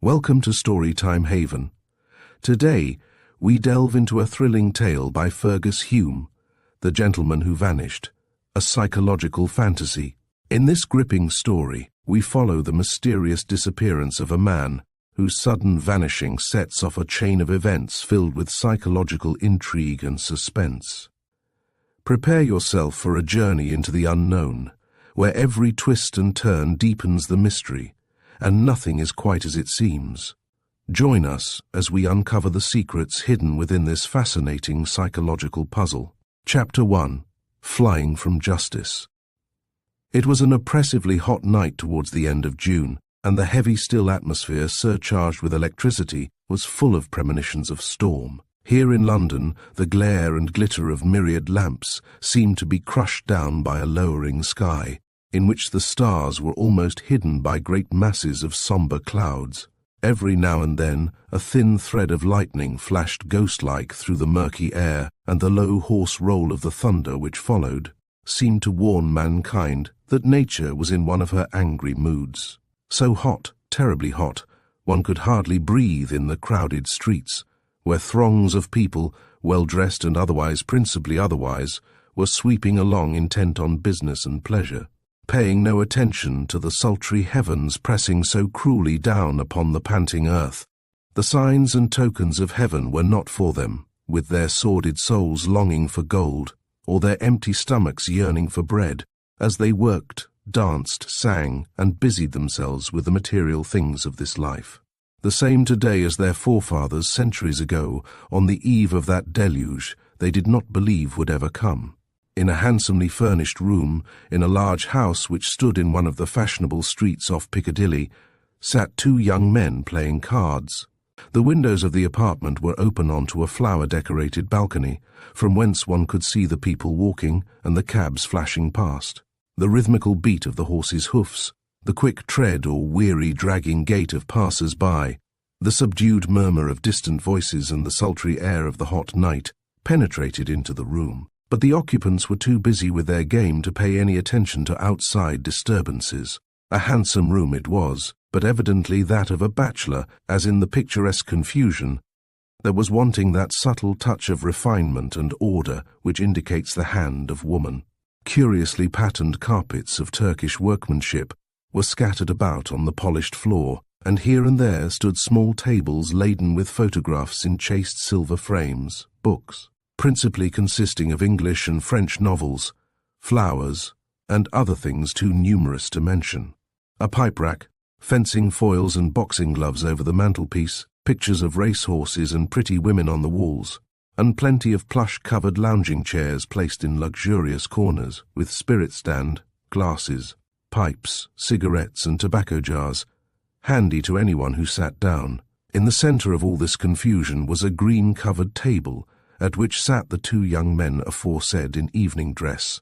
Welcome to Storytime Haven. Today, we delve into a thrilling tale by Fergus Hume, The Gentleman Who Vanished, a psychological fantasy. In this gripping story, we follow the mysterious disappearance of a man whose sudden vanishing sets off a chain of events filled with psychological intrigue and suspense. Prepare yourself for a journey into the unknown, where every twist and turn deepens the mystery, and nothing is quite as it seems. Join us as we uncover the secrets hidden within this fascinating psychological puzzle. Chapter 1. Flying from Justice. It was an oppressively hot night towards the end of June, and the heavy still atmosphere surcharged with electricity was full of premonitions of storm. Here in London, the glare and glitter of myriad lamps seemed to be crushed down by a lowering sky, in which the stars were almost hidden by great masses of sombre clouds. Every now and then, a thin thread of lightning flashed ghost-like through the murky air, and the low hoarse roll of the thunder which followed seemed to warn mankind that nature was in one of her angry moods. So hot, terribly hot, one could hardly breathe in the crowded streets, where throngs of people, well-dressed and otherwise, principally otherwise, were sweeping along intent on business and pleasure, paying no attention to the sultry heavens pressing so cruelly down upon the panting earth. The signs and tokens of heaven were not for them, with their sordid souls longing for gold, or their empty stomachs yearning for bread, as they worked, danced, sang, and busied themselves with the material things of this life. The same today as their forefathers centuries ago, on the eve of that deluge they did not believe would ever come. In a handsomely furnished room, in a large house which stood in one of the fashionable streets off Piccadilly, sat two young men playing cards. The windows of the apartment were open onto a flower-decorated balcony, from whence one could see the people walking and the cabs flashing past. The rhythmical beat of the horses' hoofs, the quick tread or weary dragging gait of passers-by, the subdued murmur of distant voices and the sultry air of the hot night penetrated into the room. But the occupants were too busy with their game to pay any attention to outside disturbances. A handsome room it was, but evidently that of a bachelor, as in the picturesque confusion there was wanting that subtle touch of refinement and order which indicates the hand of woman. Curiously patterned carpets of Turkish workmanship were scattered about on the polished floor, and here and there stood small tables laden with photographs in chased silver frames, books, principally consisting of English and French novels, flowers, and other things too numerous to mention. A pipe rack, fencing foils and boxing gloves over the mantelpiece, pictures of racehorses and pretty women on the walls, and plenty of plush-covered lounging chairs placed in luxurious corners, with spirit stand, glasses, pipes, cigarettes and tobacco jars, handy to anyone who sat down. In the centre of all this confusion was a green-covered table, at which sat the two young men aforesaid in evening dress,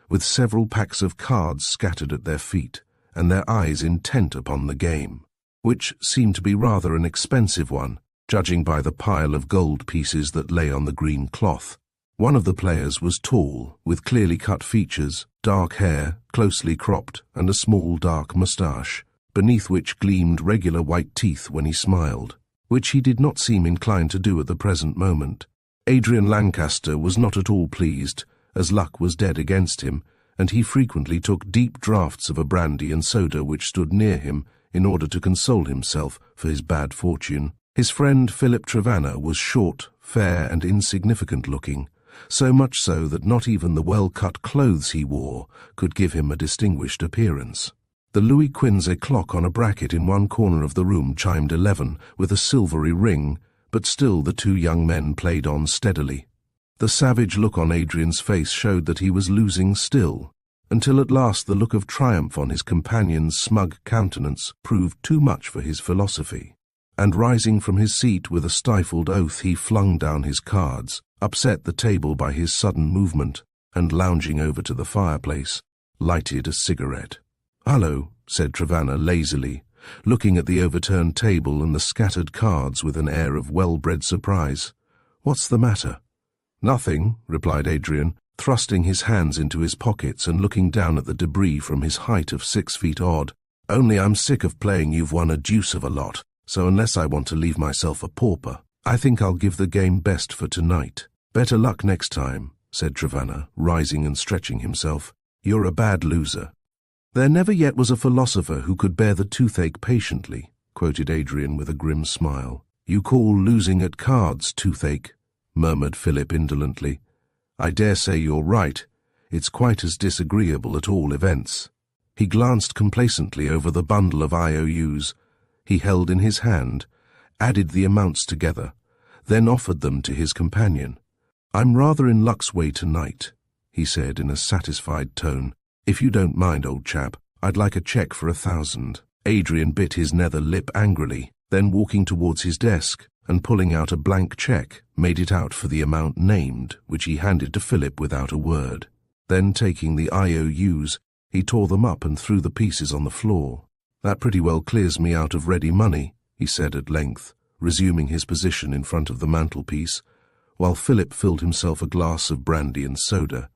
with several packs of cards scattered at their feet, and their eyes intent upon the game, which seemed to be rather an expensive one, judging by the pile of gold pieces that lay on the green cloth. One of the players was tall, with clearly cut features, dark hair, closely cropped, and a small dark moustache, beneath which gleamed regular white teeth when he smiled, which he did not seem inclined to do at the present moment. Adrian Lancaster was not at all pleased, as luck was dead against him, and he frequently took deep draughts of a brandy and soda which stood near him in order to console himself for his bad fortune. His friend Philip Trevanna was short, fair, and insignificant-looking, so much so that not even the well-cut clothes he wore could give him a distinguished appearance. The Louis Quinze clock on a bracket in one corner of the room chimed 11 with a silvery ring, but still the two young men played on steadily. The savage look on Adrian's face showed that he was losing still, until at last the look of triumph on his companion's smug countenance proved too much for his philosophy, and rising from his seat with a stifled oath he flung down his cards, upset the table by his sudden movement, and lounging over to the fireplace, lighted a cigarette. "Hullo," said Trevanna lazily, looking at the overturned table and the scattered cards with an air of well-bred surprise. "What's the matter?" "Nothing," replied Adrian, thrusting his hands into his pockets and looking down at the debris from his height of 6 feet odd. "Only I'm sick of playing you've won a deuce of a lot. so unless I want to leave myself a pauper, I think I'll give the game best for tonight. Better luck next time, said Trevanna, rising and stretching himself. You're a bad loser. There never yet was a philosopher who could bear the toothache patiently, quoted Adrian with a grim smile. You call losing at cards toothache, murmured Philip indolently. I dare say you're right. It's quite as disagreeable at all events. He glanced complacently over the bundle of IOUs he held in his hand, added the amounts together, then offered them to his companion. I'm rather in luck's way tonight, he said in a satisfied tone. If you don't mind, old chap, I'd like a cheque for 1,000. Adrian bit his nether lip angrily, then walking towards his desk and pulling out a blank cheque, made it out for the amount named, which he handed to Philip without a word. Then taking the IOUs, he tore them up and threw the pieces on the floor. That pretty well clears me out of ready money, he said at length, resuming his position in front of the mantelpiece, while Philip filled himself a glass of brandy and soda.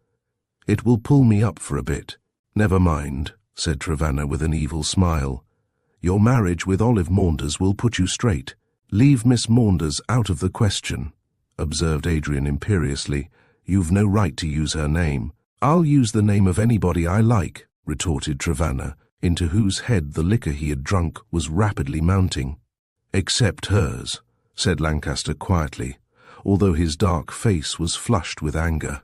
It will pull me up for a bit. Never mind, said Trevanna with an evil smile. Your marriage with Olive Maunders will put you straight. Leave Miss Maunders out of the question, observed Adrian imperiously. You've no right to use her name. I'll use the name of anybody I like, retorted Trevanna, into whose head the liquor he had drunk was rapidly mounting. Except hers, said Lancaster quietly, although his dark face was flushed with anger.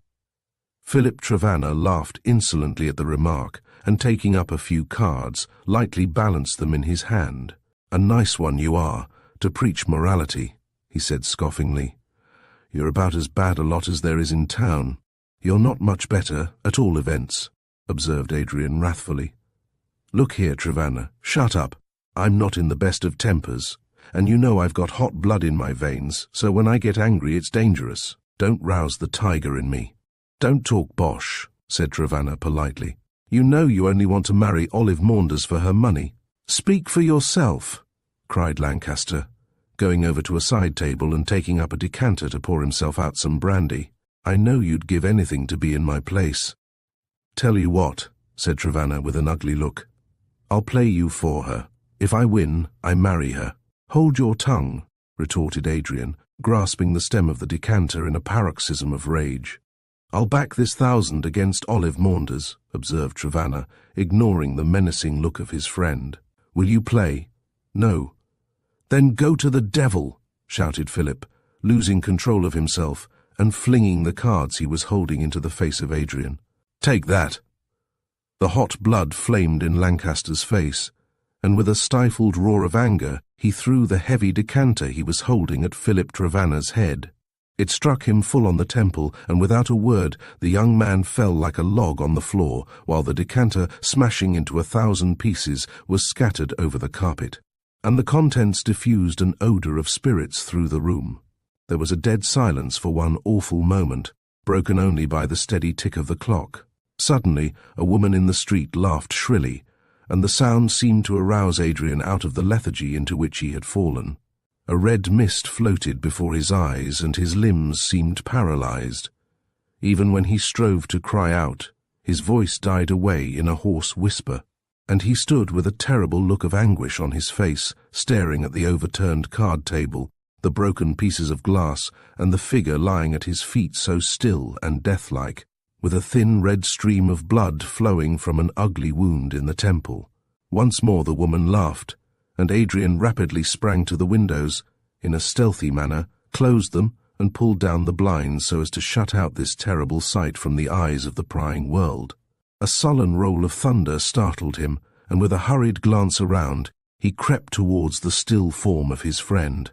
Philip Trevanna laughed insolently at the remark, and taking up a few cards, lightly balanced them in his hand. A nice one you are, to preach morality, he said scoffingly. You're about as bad a lot as there is in town. You're not much better, at all events, observed Adrian wrathfully. Look here, Trevanna, shut up. I'm not in the best of tempers, and you know I've got hot blood in my veins, so when I get angry it's dangerous. Don't rouse the tiger in me. Don't talk bosh, said Trevanna politely. You know you only want to marry Olive Maunders for her money. Speak for yourself, cried Lancaster, going over to a side table and taking up a decanter to pour himself out some brandy. I know you'd give anything to be in my place. Tell you what, said Trevanna with an ugly look. I'll play you for her. If I win, I marry her. Hold your tongue, retorted Adrian, grasping the stem of the decanter in a paroxysm of rage. I'll back this 1,000 against Olive Maunders, observed Trevanna, ignoring the menacing look of his friend. Will you play? No. Then go to the devil, shouted Philip, losing control of himself and flinging the cards he was holding into the face of Adrian. Take that. The hot blood flamed in Lancaster's face, and with a stifled roar of anger, he threw the heavy decanter he was holding at Philip Trevanna's head. It struck him full on the temple, and without a word, the young man fell like a log on the floor, while the decanter, smashing into 1,000 pieces, was scattered over the carpet, and the contents diffused an odour of spirits through the room. There was a dead silence for one awful moment, broken only by the steady tick of the clock. Suddenly, a woman in the street laughed shrilly, and the sound seemed to arouse Adrian out of the lethargy into which he had fallen. A red mist floated before his eyes, and his limbs seemed paralyzed. Even when he strove to cry out, his voice died away in a hoarse whisper, and he stood with a terrible look of anguish on his face, staring at the overturned card table, the broken pieces of glass, and the figure lying at his feet so still and deathlike, with a thin red stream of blood flowing from an ugly wound in the temple. Once more the woman laughed, and Adrian rapidly sprang to the windows, in a stealthy manner, closed them, and pulled down the blinds so as to shut out this terrible sight from the eyes of the prying world. A sullen roll of thunder startled him, and with a hurried glance around, he crept towards the still form of his friend.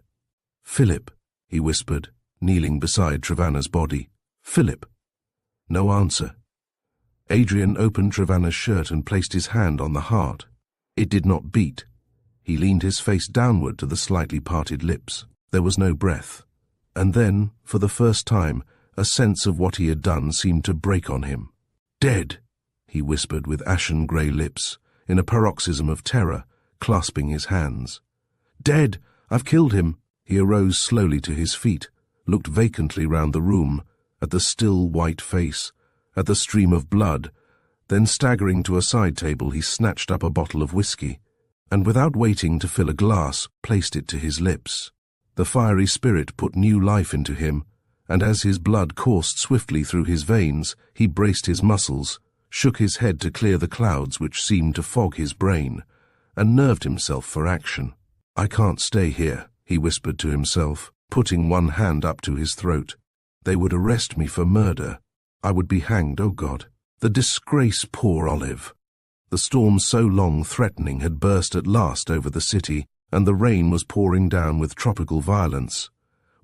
"Philip," he whispered, kneeling beside Trevanna's body. "Philip." No answer. Adrian opened Trevanna's shirt and placed his hand on the heart. It did not beat. He leaned his face downward to the slightly parted lips. There was no breath. And then, for the first time, a sense of what he had done seemed to break on him. "Dead," he whispered with ashen-grey lips, in a paroxysm of terror, clasping his hands. "Dead! I've killed him!" He arose slowly to his feet, looked vacantly round the room, at the still white face, at the stream of blood, then staggering to a side table he snatched up a bottle of whiskey, and without waiting to fill a glass, placed it to his lips. The fiery spirit put new life into him, and as his blood coursed swiftly through his veins, he braced his muscles, shook his head to clear the clouds which seemed to fog his brain, and nerved himself for action. "I can't stay here," he whispered to himself, putting one hand up to his throat. "They would arrest me for murder. I would be hanged, oh God. The disgrace, poor Olive." The storm so long threatening had burst at last over the city, and the rain was pouring down with tropical violence,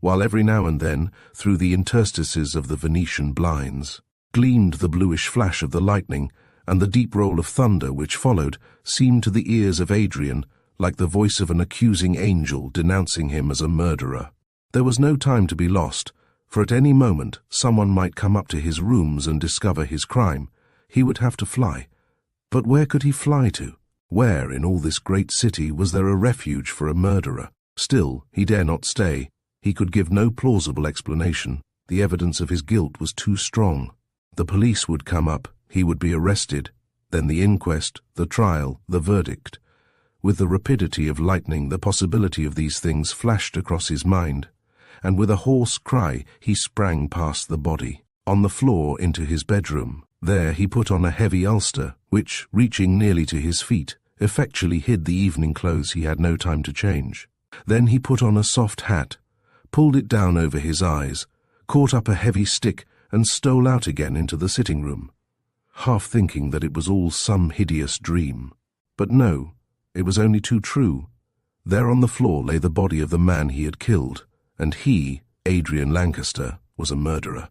while every now and then, through the interstices of the Venetian blinds, gleamed the bluish flash of the lightning, and the deep roll of thunder which followed seemed to the ears of Adrian like the voice of an accusing angel denouncing him as a murderer. There was no time to be lost, for at any moment someone might come up to his rooms and discover his crime. He would have to fly. But where could he fly to? Where, in all this great city, was there a refuge for a murderer? Still, he dare not stay. He could give no plausible explanation. The evidence of his guilt was too strong. The police would come up, he would be arrested, then the inquest, the trial, the verdict. With the rapidity of lightning, the possibility of these things flashed across his mind, and with a hoarse cry he sprang past the body, on the floor into his bedroom. There he put on a heavy ulster, which, reaching nearly to his feet, effectually hid the evening clothes he had no time to change. Then he put on a soft hat, pulled it down over his eyes, caught up a heavy stick, and stole out again into the sitting-room, half thinking that it was all some hideous dream. But no, it was only too true. There on the floor lay the body of the man he had killed, and he, Adrian Lancaster, was a murderer.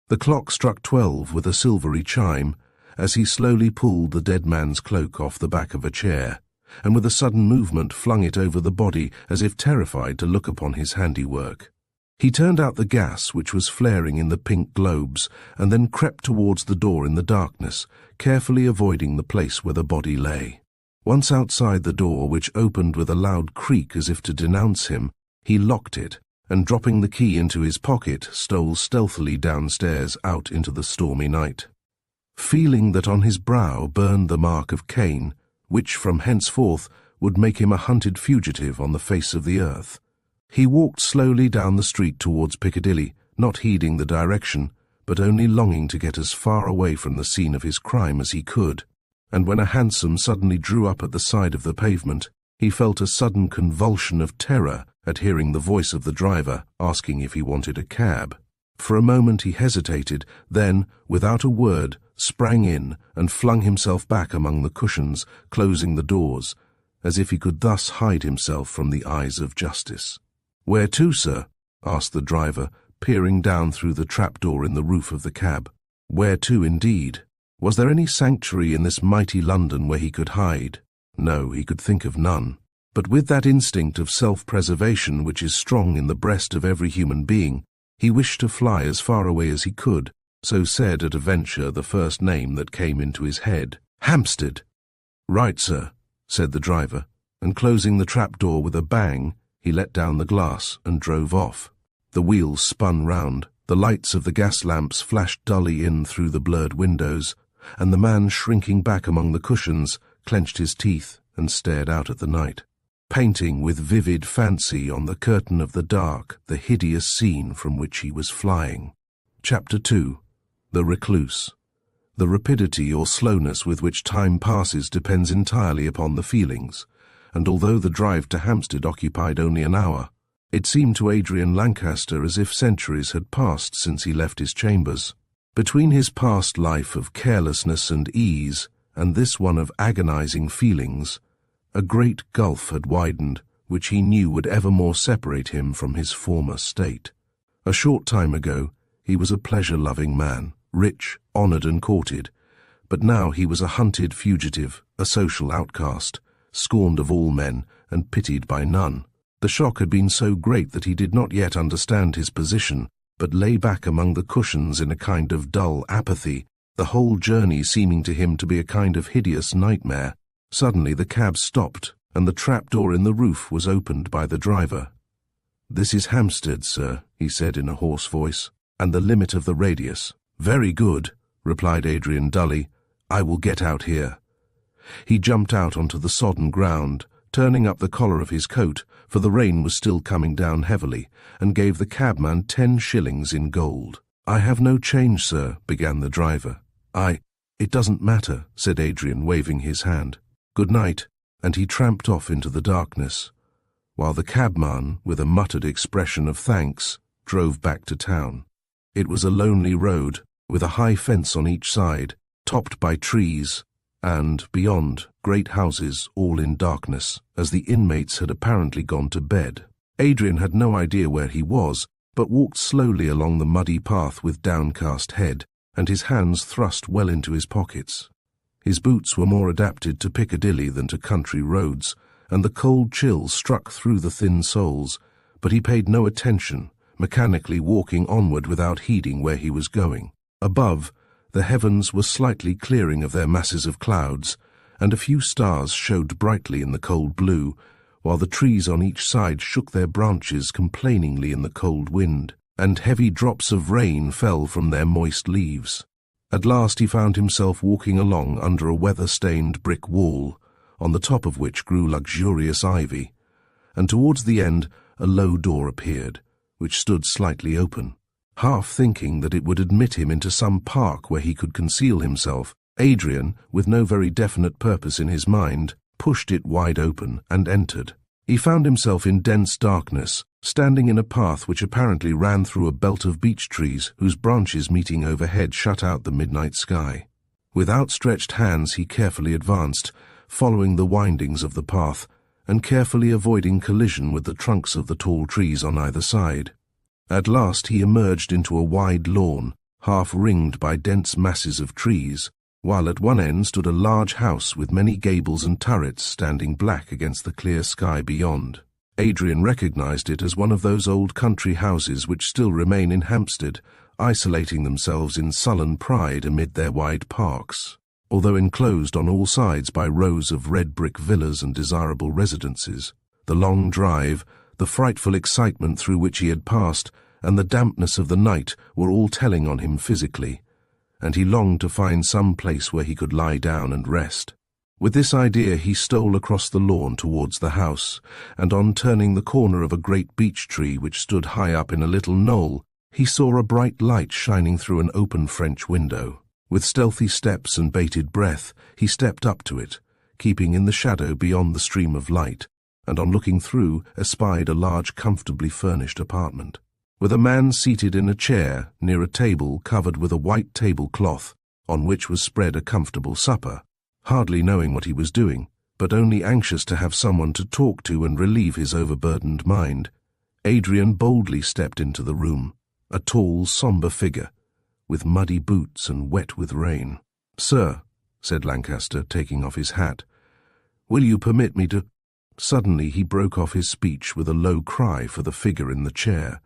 The clock struck 12 with a silvery chime as he slowly pulled the dead man's cloak off the back of a chair, and with a sudden movement flung it over the body as if terrified to look upon his handiwork. He turned out the gas, which was flaring in the pink globes, and then crept towards the door in the darkness, carefully avoiding the place where the body lay. Once outside the door, which opened with a loud creak as if to denounce him, he locked it, and dropping the key into his pocket, stole stealthily downstairs out into the stormy night. Feeling that on his brow burned the mark of Cain, which from henceforth would make him a hunted fugitive on the face of the earth, he walked slowly down the street towards Piccadilly, not heeding the direction, but only longing to get as far away from the scene of his crime as he could. And when a hansom suddenly drew up at the side of the pavement, he felt a sudden convulsion of terror at hearing the voice of the driver asking if he wanted a cab. For a moment he hesitated, then, without a word, sprang in and flung himself back among the cushions, closing the doors, as if he could thus hide himself from the eyes of justice. "Where to, sir?" asked the driver, peering down through the trapdoor in the roof of the cab. Where to, indeed? Was there any sanctuary in this mighty London where he could hide? No, he could think of none. But with that instinct of self-preservation which is strong in the breast of every human being, he wished to fly as far away as he could, so said at a venture the first name that came into his head. "Hampstead." "Right, sir," said the driver, and closing the trapdoor with a bang, he let down the glass and drove off. The wheels spun round, the lights of the gas lamps flashed dully in through the blurred windows, and the man, shrinking back among the cushions, clenched his teeth and stared out at the night, painting with vivid fancy on the curtain of the dark the hideous scene from which he was flying. Chapter 2. The Recluse. The rapidity or slowness with which time passes depends entirely upon the feelings, and although the drive to Hampstead occupied only an hour, it seemed to Adrian Lancaster as if centuries had passed since he left his chambers. Between his past life of carelessness and ease and this one of agonizing feelings, a great gulf had widened, which he knew would evermore separate him from his former state. A short time ago, he was a pleasure-loving man, rich, honored and courted, but now he was a hunted fugitive, a social outcast, scorned of all men and pitied by none. The shock had been so great that he did not yet understand his position, but lay back among the cushions in a kind of dull apathy, the whole journey seeming to him to be a kind of hideous nightmare. Suddenly the cab stopped, and the trapdoor in the roof was opened by the driver. "This is Hampstead, sir," he said in a hoarse voice, "and the limit of the radius." "Very good," replied Adrian dully. "I will get out here." He jumped out onto the sodden ground, turning up the collar of his coat, for the rain was still coming down heavily, and gave the cabman 10 shillings in gold. "I have no change, sir," began the driver. It doesn't matter," said Adrian, waving his hand. "Good night," and he tramped off into the darkness, while the cabman, with a muttered expression of thanks, drove back to town. It was a lonely road, with a high fence on each side, topped by trees, and, beyond, great houses, all in darkness, as the inmates had apparently gone to bed. Adrian had no idea where he was, but walked slowly along the muddy path with downcast head, and his hands thrust well into his pockets. His boots were more adapted to Piccadilly than to country roads, and the cold chill struck through the thin soles, but he paid no attention, mechanically walking onward without heeding where he was going. Above, the heavens were slightly clearing of their masses of clouds, and a few stars showed brightly in the cold blue, while the trees on each side shook their branches complainingly in the cold wind, and heavy drops of rain fell from their moist leaves. At last he found himself walking along under a weather-stained brick wall, on the top of which grew luxurious ivy, and towards the end a low door appeared, which stood slightly open. Half thinking that it would admit him into some park where he could conceal himself, Adrian, with no very definite purpose in his mind, pushed it wide open and entered. He found himself in dense darkness, standing in a path which apparently ran through a belt of beech trees whose branches meeting overhead shut out the midnight sky. With outstretched hands he carefully advanced, following the windings of the path, and carefully avoiding collision with the trunks of the tall trees on either side. At last he emerged into a wide lawn, half ringed by dense masses of trees, while at one end stood a large house with many gables and turrets standing black against the clear sky beyond. Adrian recognized it as one of those old country houses which still remain in Hampstead, isolating themselves in sullen pride amid their wide parks. Although enclosed on all sides by rows of red brick villas and desirable residences, the long drive, the frightful excitement through which he had passed, and the dampness of the night were all telling on him physically, and he longed to find some place where he could lie down and rest. With this idea he stole across the lawn towards the house, and on turning the corner of a great beech tree which stood high up in a little knoll, he saw a bright light shining through an open French window. With stealthy steps and bated breath, he stepped up to it, keeping in the shadow beyond the stream of light, and on looking through, espied a large comfortably furnished apartment, with a man seated in a chair near a table covered with a white tablecloth, on which was spread a comfortable supper. Hardly knowing what he was doing, but only anxious to have someone to talk to and relieve his overburdened mind, Adrian boldly stepped into the room, a tall, sombre figure, with muddy boots and wet with rain. "Sir," said Lancaster, taking off his hat, "will you permit me to—" Suddenly he broke off his speech with a low cry for the figure in the chair.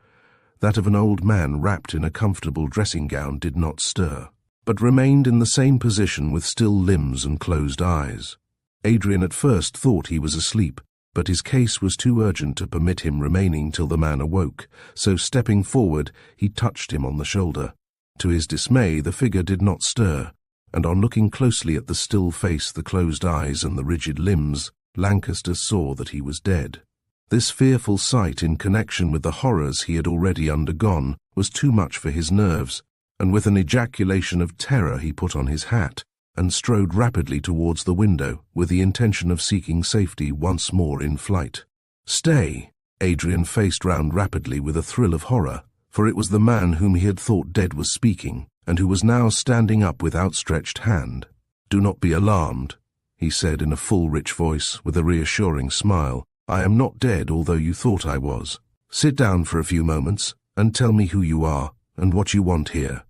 That of an old man wrapped in a comfortable dressing-gown did not stir, but remained in the same position with still limbs and closed eyes. Adrian at first thought he was asleep, but his case was too urgent to permit him remaining till the man awoke, so stepping forward, he touched him on the shoulder. To his dismay, the figure did not stir, and on looking closely at the still face, the closed eyes, and the rigid limbs, Lancaster saw that he was dead. This fearful sight, in connection with the horrors he had already undergone, was too much for his nerves, and with an ejaculation of terror he put on his hat, and strode rapidly towards the window, with the intention of seeking safety once more in flight. "Stay!" Adrian faced round rapidly with a thrill of horror, for it was the man whom he had thought dead was speaking, and who was now standing up with outstretched hand. "Do not be alarmed," he said in a full, rich voice, with a reassuring smile. "I am not dead, although you thought I was. Sit down for a few moments, and tell me who you are, and what you want here."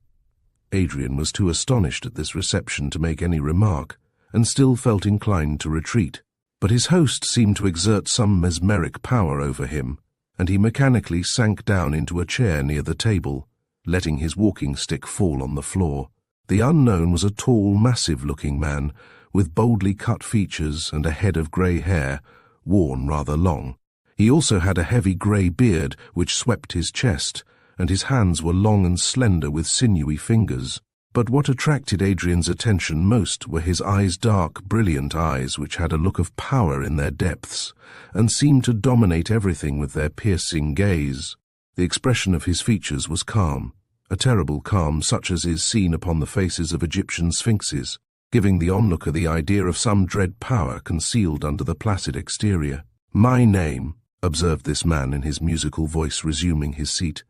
Adrian was too astonished at this reception to make any remark, and still felt inclined to retreat. But his host seemed to exert some mesmeric power over him, and he mechanically sank down into a chair near the table, letting his walking-stick fall on the floor. The unknown was a tall, massive-looking man, with boldly cut features and a head of grey hair, worn rather long. He also had a heavy grey beard which swept his chest, and his hands were long and slender with sinewy fingers. But what attracted Adrian's attention most were his eyes, dark, brilliant eyes which had a look of power in their depths, and seemed to dominate everything with their piercing gaze. The expression of his features was calm, a terrible calm such as is seen upon the faces of Egyptian sphinxes, giving the onlooker the idea of some dread power concealed under the placid exterior. "My name," observed this man in his musical voice, resuming his seat,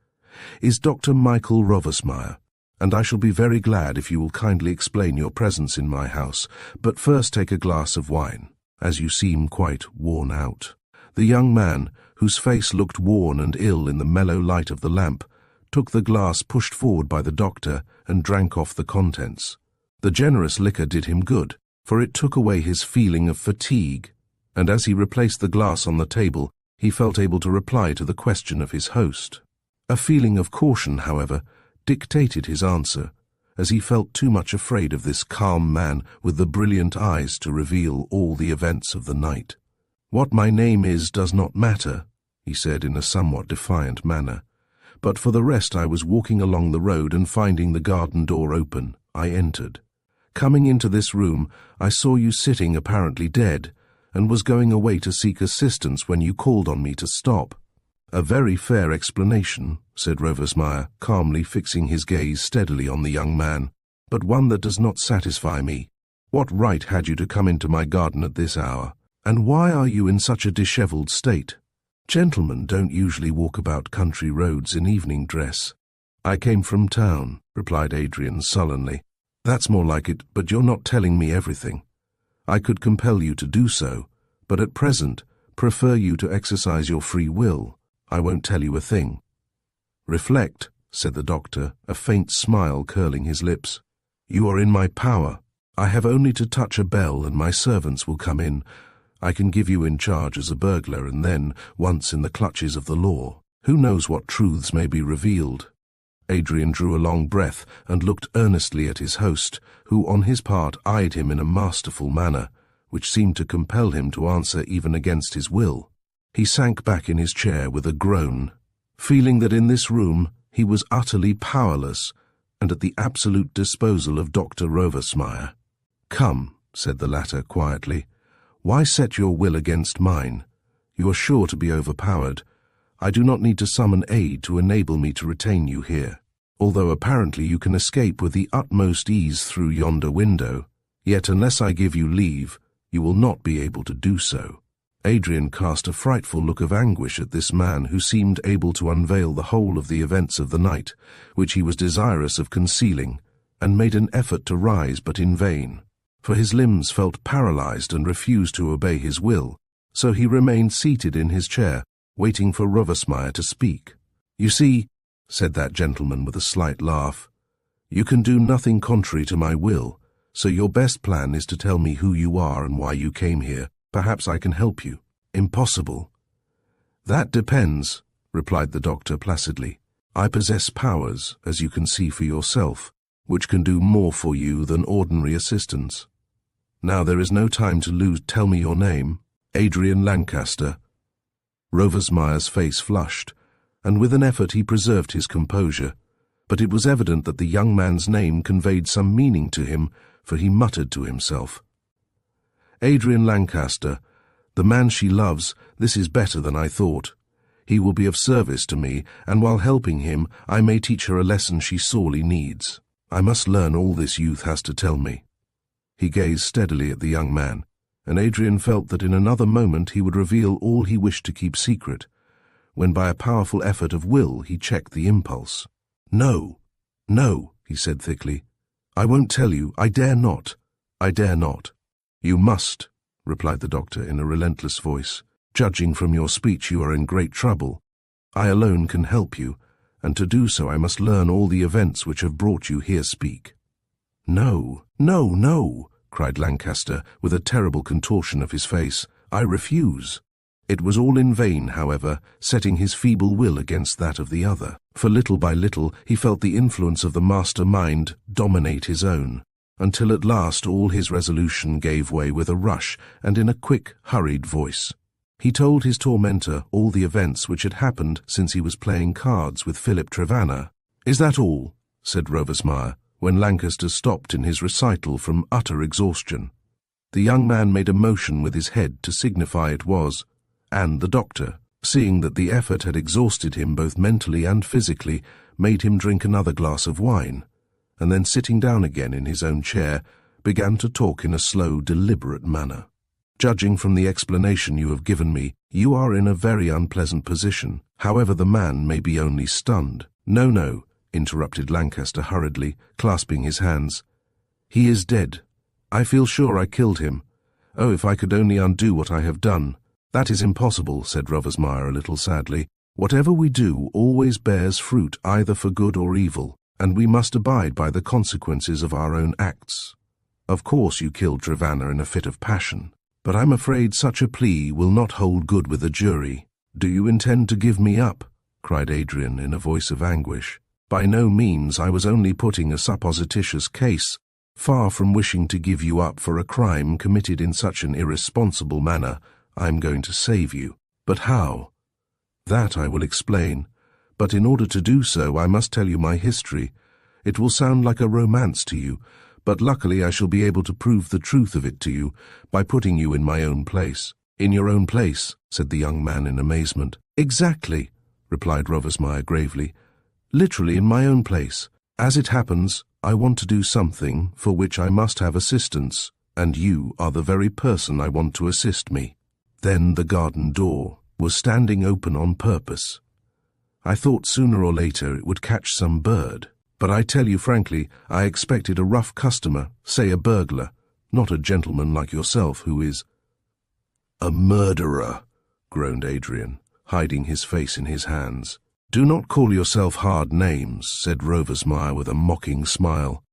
"is Dr. Michael Rovesmeyer, and I shall be very glad if you will kindly explain your presence in my house, but first take a glass of wine, as you seem quite worn out." The young man, whose face looked worn and ill in the mellow light of the lamp, took the glass pushed forward by the doctor and drank off the contents. The generous liquor did him good, for it took away his feeling of fatigue, and as he replaced the glass on the table, he felt able to reply to the question of his host. A feeling of caution, however, dictated his answer, as he felt too much afraid of this calm man with the brilliant eyes to reveal all the events of the night. "What my name is does not matter," he said in a somewhat defiant manner. "But for the rest, I was walking along the road and finding the garden door open, I entered. Coming into this room, I saw you sitting apparently dead, and was going away to seek assistance when you called on me to stop." "A very fair explanation," said Rovesmeyer, calmly fixing his gaze steadily on the young man, "but one that does not satisfy me. What right had you to come into my garden at this hour, and why are you in such a dishevelled state? Gentlemen don't usually walk about country roads in evening dress." "I came from town," replied Adrian sullenly. "That's more like it, but you're not telling me everything. I could compel you to do so, but at present prefer you to exercise your free will. I won't tell you a thing." "Reflect," said the doctor, a faint smile curling his lips. "You are in my power. I have only to touch a bell and my servants will come in. I can give you in charge as a burglar, and then, once in the clutches of the law, who knows what truths may be revealed." Adrian drew a long breath and looked earnestly at his host, who on his part eyed him in a masterful manner, which seemed to compel him to answer even against his will. He sank back in his chair with a groan, feeling that in this room he was utterly powerless and at the absolute disposal of Dr. Rovesmeyer. "Come," said the latter quietly, "why set your will against mine? You are sure to be overpowered. I do not need to summon aid to enable me to retain you here. Although apparently you can escape with the utmost ease through yonder window, yet unless I give you leave, you will not be able to do so." Adrian cast a frightful look of anguish at this man who seemed able to unveil the whole of the events of the night, which he was desirous of concealing, and made an effort to rise, but in vain, for his limbs felt paralyzed and refused to obey his will, so he remained seated in his chair, waiting for Rovesmeyer to speak. "You see," said that gentleman with a slight laugh, "you can do nothing contrary to my will, so your best plan is to tell me who you are and why you came here. Perhaps I can help you." "Impossible." "That depends," replied the doctor placidly. "I possess powers, as you can see for yourself, which can do more for you than ordinary assistance. Now there is no time to lose. Tell me your name." "Adrian Lancaster." Rovesmeyer's face flushed, and with an effort he preserved his composure, but it was evident that the young man's name conveyed some meaning to him, for he muttered to himself, "Adrian Lancaster, the man she loves. This is better than I thought. He will be of service to me, and while helping him, I may teach her a lesson she sorely needs. I must learn all this youth has to tell me." He gazed steadily at the young man, and Adrian felt that in another moment he would reveal all he wished to keep secret, when by a powerful effort of will he checked the impulse. "No, no," he said thickly. "I won't tell you. I dare not. I dare not." "You must," replied the doctor in a relentless voice. "Judging from your speech, you are in great trouble. I alone can help you, and to do so I must learn all the events which have brought you here. Speak." "No, no, no," cried Lancaster, with a terrible contortion of his face. "I refuse." It was all in vain, however, setting his feeble will against that of the other, for little by little he felt the influence of the master mind dominate his own, until at last all his resolution gave way with a rush and in a quick, hurried voice. He told his tormentor all the events which had happened since he was playing cards with Philip Trevanna. "Is that all?" said Rovesmeyer, when Lancaster stopped in his recital from utter exhaustion. The young man made a motion with his head to signify it was, and the doctor, seeing that the effort had exhausted him both mentally and physically, made him drink another glass of wine, and then sitting down again in his own chair, began to talk in a slow, deliberate manner. Judging from the explanation you have given me, you are in a very unpleasant position. However, the man may be only stunned. No, interrupted Lancaster hurriedly, clasping his hands. He is dead. I feel sure I killed him. Oh, if I could only undo what I have done. That is impossible, said Rovesmeyer a little sadly. Whatever we do always bears fruit either for good or evil, and we must abide by the consequences of our own acts. Of course you killed Trevanna in a fit of passion, but I'm afraid such a plea will not hold good with a jury. Do you intend to give me up? Cried Adrian in a voice of anguish. By no means, I was only putting a supposititious case, far from wishing to give you up for a crime committed in such an irresponsible manner. I'm going to save you. But how? That I will explain, but in order to do so I must tell you my history. It will sound like a romance to you, but luckily I shall be able to prove the truth of it to you by putting you in my own place. In your own place, said the young man in amazement. Exactly, replied Rovesmeyer gravely. Literally in my own place. As it happens, I want to do something for which I must have assistance, and you are the very person I want to assist me. Then the garden door was standing open on purpose. I thought sooner or later it would catch some bird, but I tell you frankly, I expected a rough customer, say a burglar, not a gentleman like yourself who is— A murderer, groaned Adrian, hiding his face in his hands. Do not call yourself hard names, said Rovesmeyer with a mocking smile.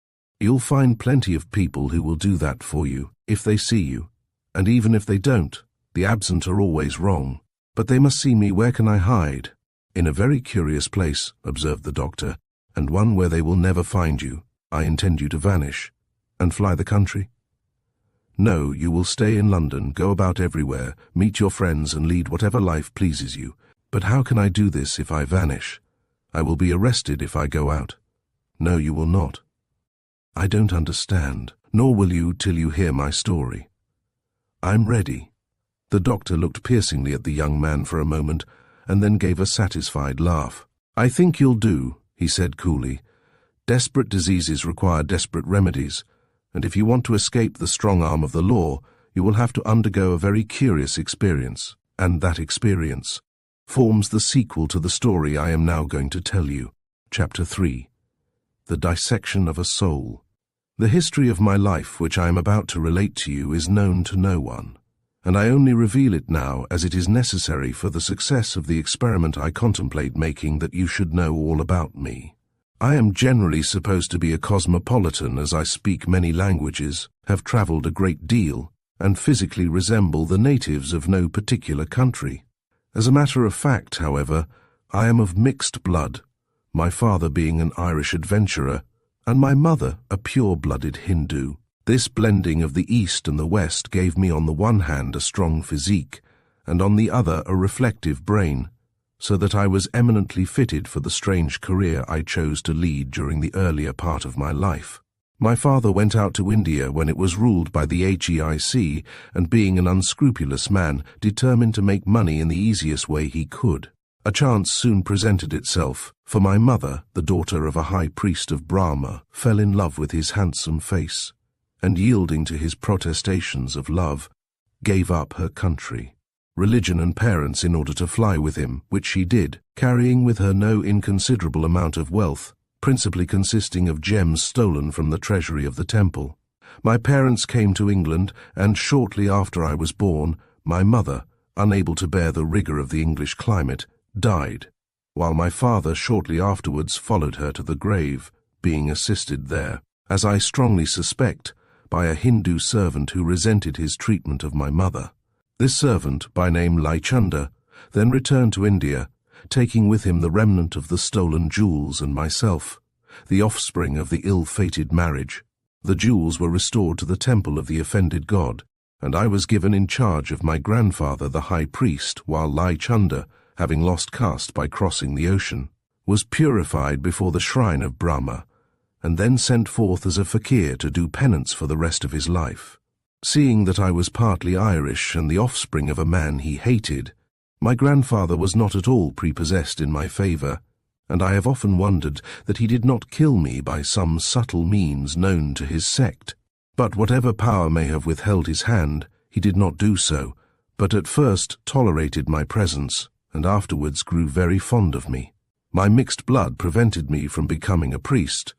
You'll find plenty of people who will do that for you, if they see you, and even if they don't, the absent are always wrong. But they must see me. Where can I hide? In a very curious place, observed the doctor, and one where they will never find you. I intend you to vanish. And fly the country? No, you will stay in London, go about everywhere, meet your friends and lead whatever life pleases you. But how can I do this if I vanish? I will be arrested if I go out. No, you will not. I don't understand, nor will you till you hear my story. I'm ready. The doctor looked piercingly at the young man for a moment, and then gave a satisfied laugh. I think you'll do, he said coolly. Desperate diseases require desperate remedies, and if you want to escape the strong arm of the law, you will have to undergo a very curious experience, and that experience forms the sequel to the story I am now going to tell you. Chapter 3. The Dissection of a Soul. The history of my life which I am about to relate to you is known to no one, and I only reveal it now as it is necessary for the success of the experiment I contemplate making that you should know all about me. I am generally supposed to be a cosmopolitan, as I speak many languages, have travelled a great deal, and physically resemble the natives of no particular country. As a matter of fact, however, I am of mixed blood, my father being an Irish adventurer, and my mother a pure-blooded Hindu. This blending of the East and the West gave me on the one hand a strong physique, and on the other a reflective brain, so that I was eminently fitted for the strange career I chose to lead during the earlier part of my life. My father went out to India when it was ruled by the HEIC, and being an unscrupulous man, determined to make money in the easiest way he could. A chance soon presented itself, for my mother, the daughter of a high priest of Brahma, fell in love with his handsome face, and yielding to his protestations of love, gave up her country, religion and parents in order to fly with him, which she did, carrying with her no inconsiderable amount of wealth, principally consisting of gems stolen from the treasury of the temple. My parents came to England, and shortly after I was born, my mother, unable to bear the rigour of the English climate, died, while my father shortly afterwards followed her to the grave, being assisted there, as I strongly suspect, by a Hindu servant who resented his treatment of my mother. This servant, by name Laichunda, then returned to India, taking with him the remnant of the stolen jewels and myself, the offspring of the ill-fated marriage. The jewels were restored to the temple of the offended god, and I was given in charge of my grandfather the high priest, while Laichunda, having lost caste by crossing the ocean, was purified before the shrine of Brahma, and then sent forth as a fakir to do penance for the rest of his life. Seeing that I was partly Irish and the offspring of a man he hated, my grandfather was not at all prepossessed in my favor, and I have often wondered that he did not kill me by some subtle means known to his sect. But whatever power may have withheld his hand, he did not do so, but at first tolerated my presence, and afterwards grew very fond of me. My mixed blood prevented me from becoming a priest,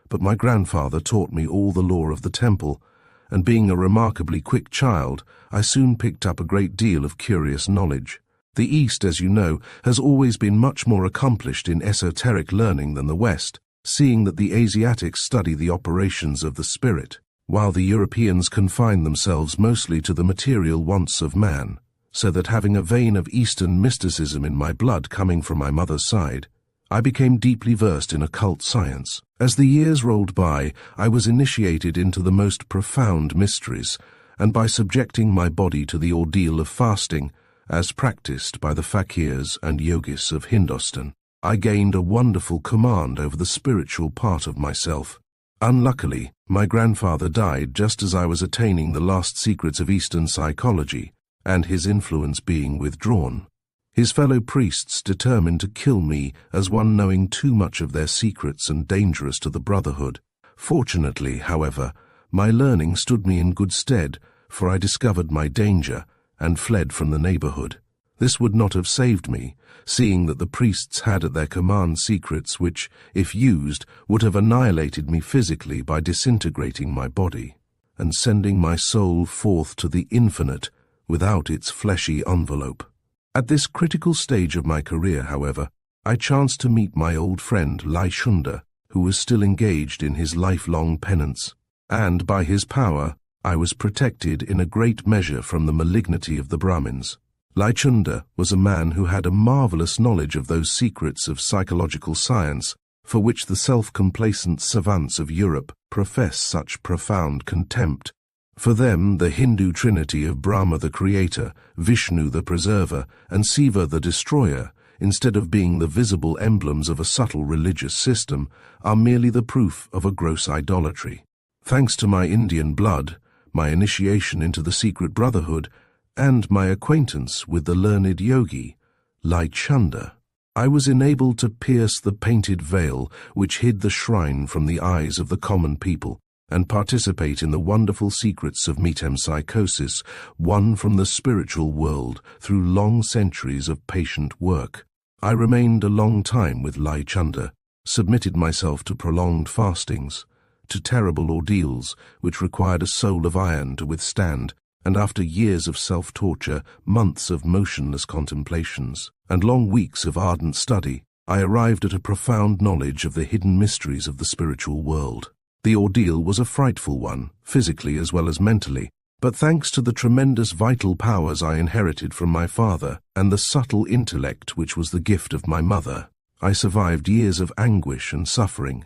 but my grandfather taught me all the lore of the temple, and being a remarkably quick child, I soon picked up a great deal of curious knowledge. The East, as you know, has always been much more accomplished in esoteric learning than the West, seeing that the Asiatics study the operations of the spirit, while the Europeans confine themselves mostly to the material wants of man, so that having a vein of Eastern mysticism in my blood coming from my mother's side, I became deeply versed in occult science. As the years rolled by, I was initiated into the most profound mysteries, and by subjecting my body to the ordeal of fasting, as practiced by the fakirs and yogis of Hindustan, I gained a wonderful command over the spiritual part of myself. Unluckily, my grandfather died just as I was attaining the last secrets of Eastern psychology, and his influence being withdrawn. His fellow priests determined to kill me as one knowing too much of their secrets and dangerous to the brotherhood. Fortunately, however, my learning stood me in good stead, for I discovered my danger and fled from the neighborhood. This would not have saved me, seeing that the priests had at their command secrets which, if used, would have annihilated me physically by disintegrating my body, and sending my soul forth to the infinite without its fleshy envelope. At this critical stage of my career, however, I chanced to meet my old friend Lai Chunda, who was still engaged in his lifelong penance, and by his power I was protected in a great measure from the malignity of the Brahmins. Lai Chunda was a man who had a marvelous knowledge of those secrets of psychological science for which the self-complacent savants of Europe profess such profound contempt. For them, the Hindu trinity of Brahma the creator, Vishnu the preserver, and Siva the destroyer, instead of being the visible emblems of a subtle religious system, are merely the proof of a gross idolatry. Thanks to my Indian blood, my initiation into the secret brotherhood, and my acquaintance with the learned yogi, Lai Chunda, I was enabled to pierce the painted veil which hid the shrine from the eyes of the common people, and participate in the wonderful secrets of metempsychosis, won from the spiritual world through long centuries of patient work. I remained a long time with Lai Chunda, submitted myself to prolonged fastings, to terrible ordeals which required a soul of iron to withstand, and after years of self-torture, months of motionless contemplations, and long weeks of ardent study, I arrived at a profound knowledge of the hidden mysteries of the spiritual world. The ordeal was a frightful one, physically as well as mentally, but thanks to the tremendous vital powers I inherited from my father and the subtle intellect which was the gift of my mother, I survived years of anguish and suffering,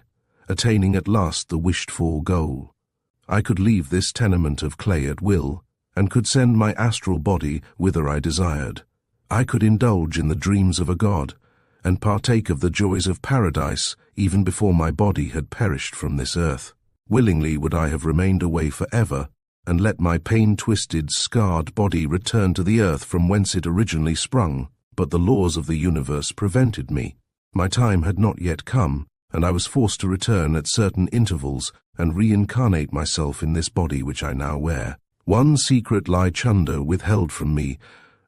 attaining at last the wished-for goal. I could leave this tenement of clay at will, and could send my astral body whither I desired. I could indulge in the dreams of a god, and partake of the joys of paradise even before my body had perished from this earth. Willingly would I have remained away forever, and let my pain-twisted, scarred body return to the earth from whence it originally sprung, but the laws of the universe prevented me. My time had not yet come, and I was forced to return at certain intervals and reincarnate myself in this body which I now wear. One secret Lai Chunda withheld from me,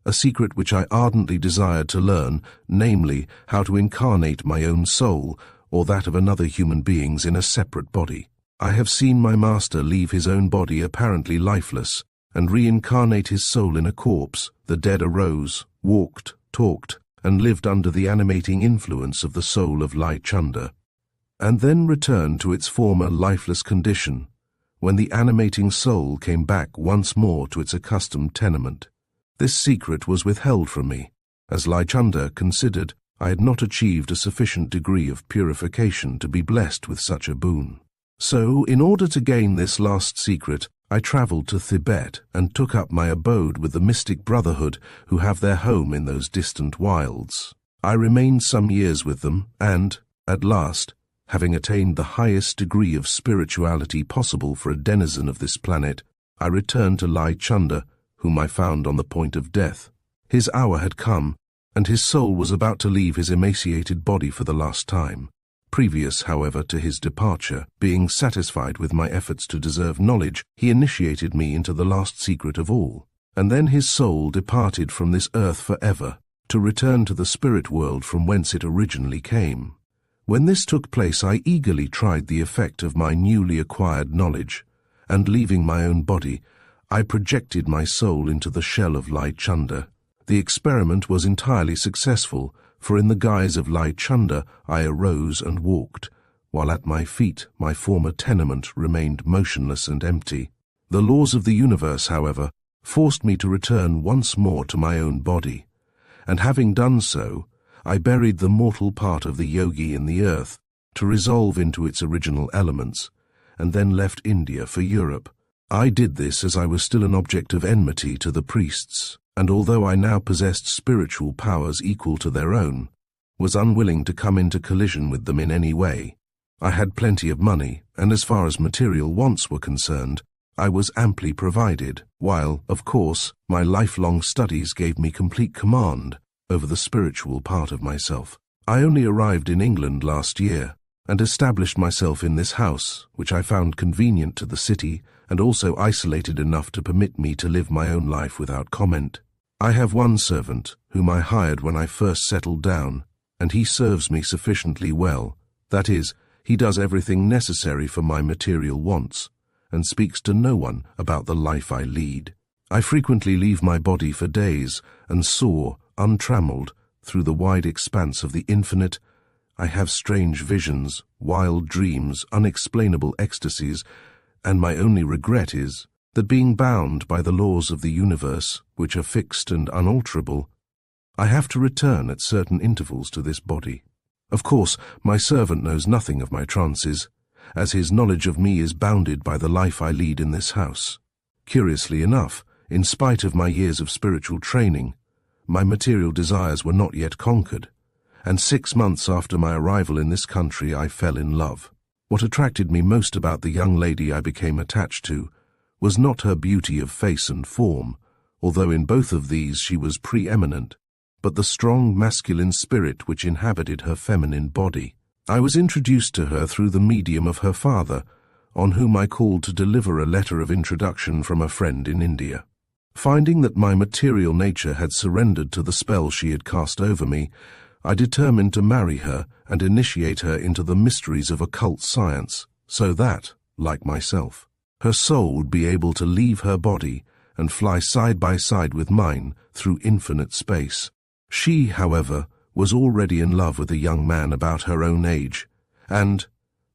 a secret which I ardently desired to learn, namely, how to incarnate my own soul, or that of another human being's in a separate body. I have seen my master leave his own body apparently lifeless, and reincarnate his soul in a corpse. The dead arose, walked, talked, and lived under the animating influence of the soul of Lai Chunda, and then returned to its former lifeless condition, when the animating soul came back once more to its accustomed tenement. This secret was withheld from me, as Lai Chunda considered I had not achieved a sufficient degree of purification to be blessed with such a boon. So, in order to gain this last secret, I travelled to Tibet and took up my abode with the mystic brotherhood who have their home in those distant wilds. I remained some years with them and, at last, Having attained the highest degree of spirituality possible for a denizen of this planet, I returned to Lai Chunder, whom I found on the point of death. His hour had come, and his soul was about to leave his emaciated body for the last time. Previous, however, to his departure, being satisfied with my efforts to deserve knowledge, he initiated me into the last secret of all. And then his soul departed from this earth forever, to return to the spirit world from whence it originally came. When this took place, I eagerly tried the effect of my newly acquired knowledge, and leaving my own body, I projected my soul into the shell of Lai Chunder. The experiment was entirely successful, for in the guise of Lai Chunder I arose and walked, while at my feet my former tenement remained motionless and empty. The laws of the universe, however, forced me to return once more to my own body, and having done so, I buried the mortal part of the yogi in the earth to resolve into its original elements, and then left India for Europe. I did this as I was still an object of enmity to the priests, and although I now possessed spiritual powers equal to their own, was unwilling to come into collision with them in any way. I had plenty of money, and as far as material wants were concerned, I was amply provided, while, of course, my lifelong studies gave me complete command over the spiritual part of myself. I only arrived in England last year, and established myself in this house, which I found convenient to the city, and also isolated enough to permit me to live my own life without comment. I have one servant, whom I hired when I first settled down, and he serves me sufficiently well. That is, he does everything necessary for my material wants, and speaks to no one about the life I lead. I frequently leave my body for days, and soar, untrammeled, through the wide expanse of the infinite. I have strange visions, wild dreams, unexplainable ecstasies, and my only regret is that being bound by the laws of the universe, which are fixed and unalterable, I have to return at certain intervals to this body. Of course, my servant knows nothing of my trances, as his knowledge of me is bounded by the life I lead in this house. Curiously enough, in spite of my years of spiritual training, my material desires were not yet conquered, and 6 months after my arrival in this country I fell in love. What attracted me most about the young lady I became attached to was not her beauty of face and form, although in both of these she was preeminent, but the strong masculine spirit which inhabited her feminine body. I was introduced to her through the medium of her father, on whom I called to deliver a letter of introduction from a friend in India. Finding that my material nature had surrendered to the spell she had cast over me, I determined to marry her and initiate her into the mysteries of occult science, so that, like myself, her soul would be able to leave her body and fly side by side with mine through infinite space. She, however, was already in love with a young man about her own age, and,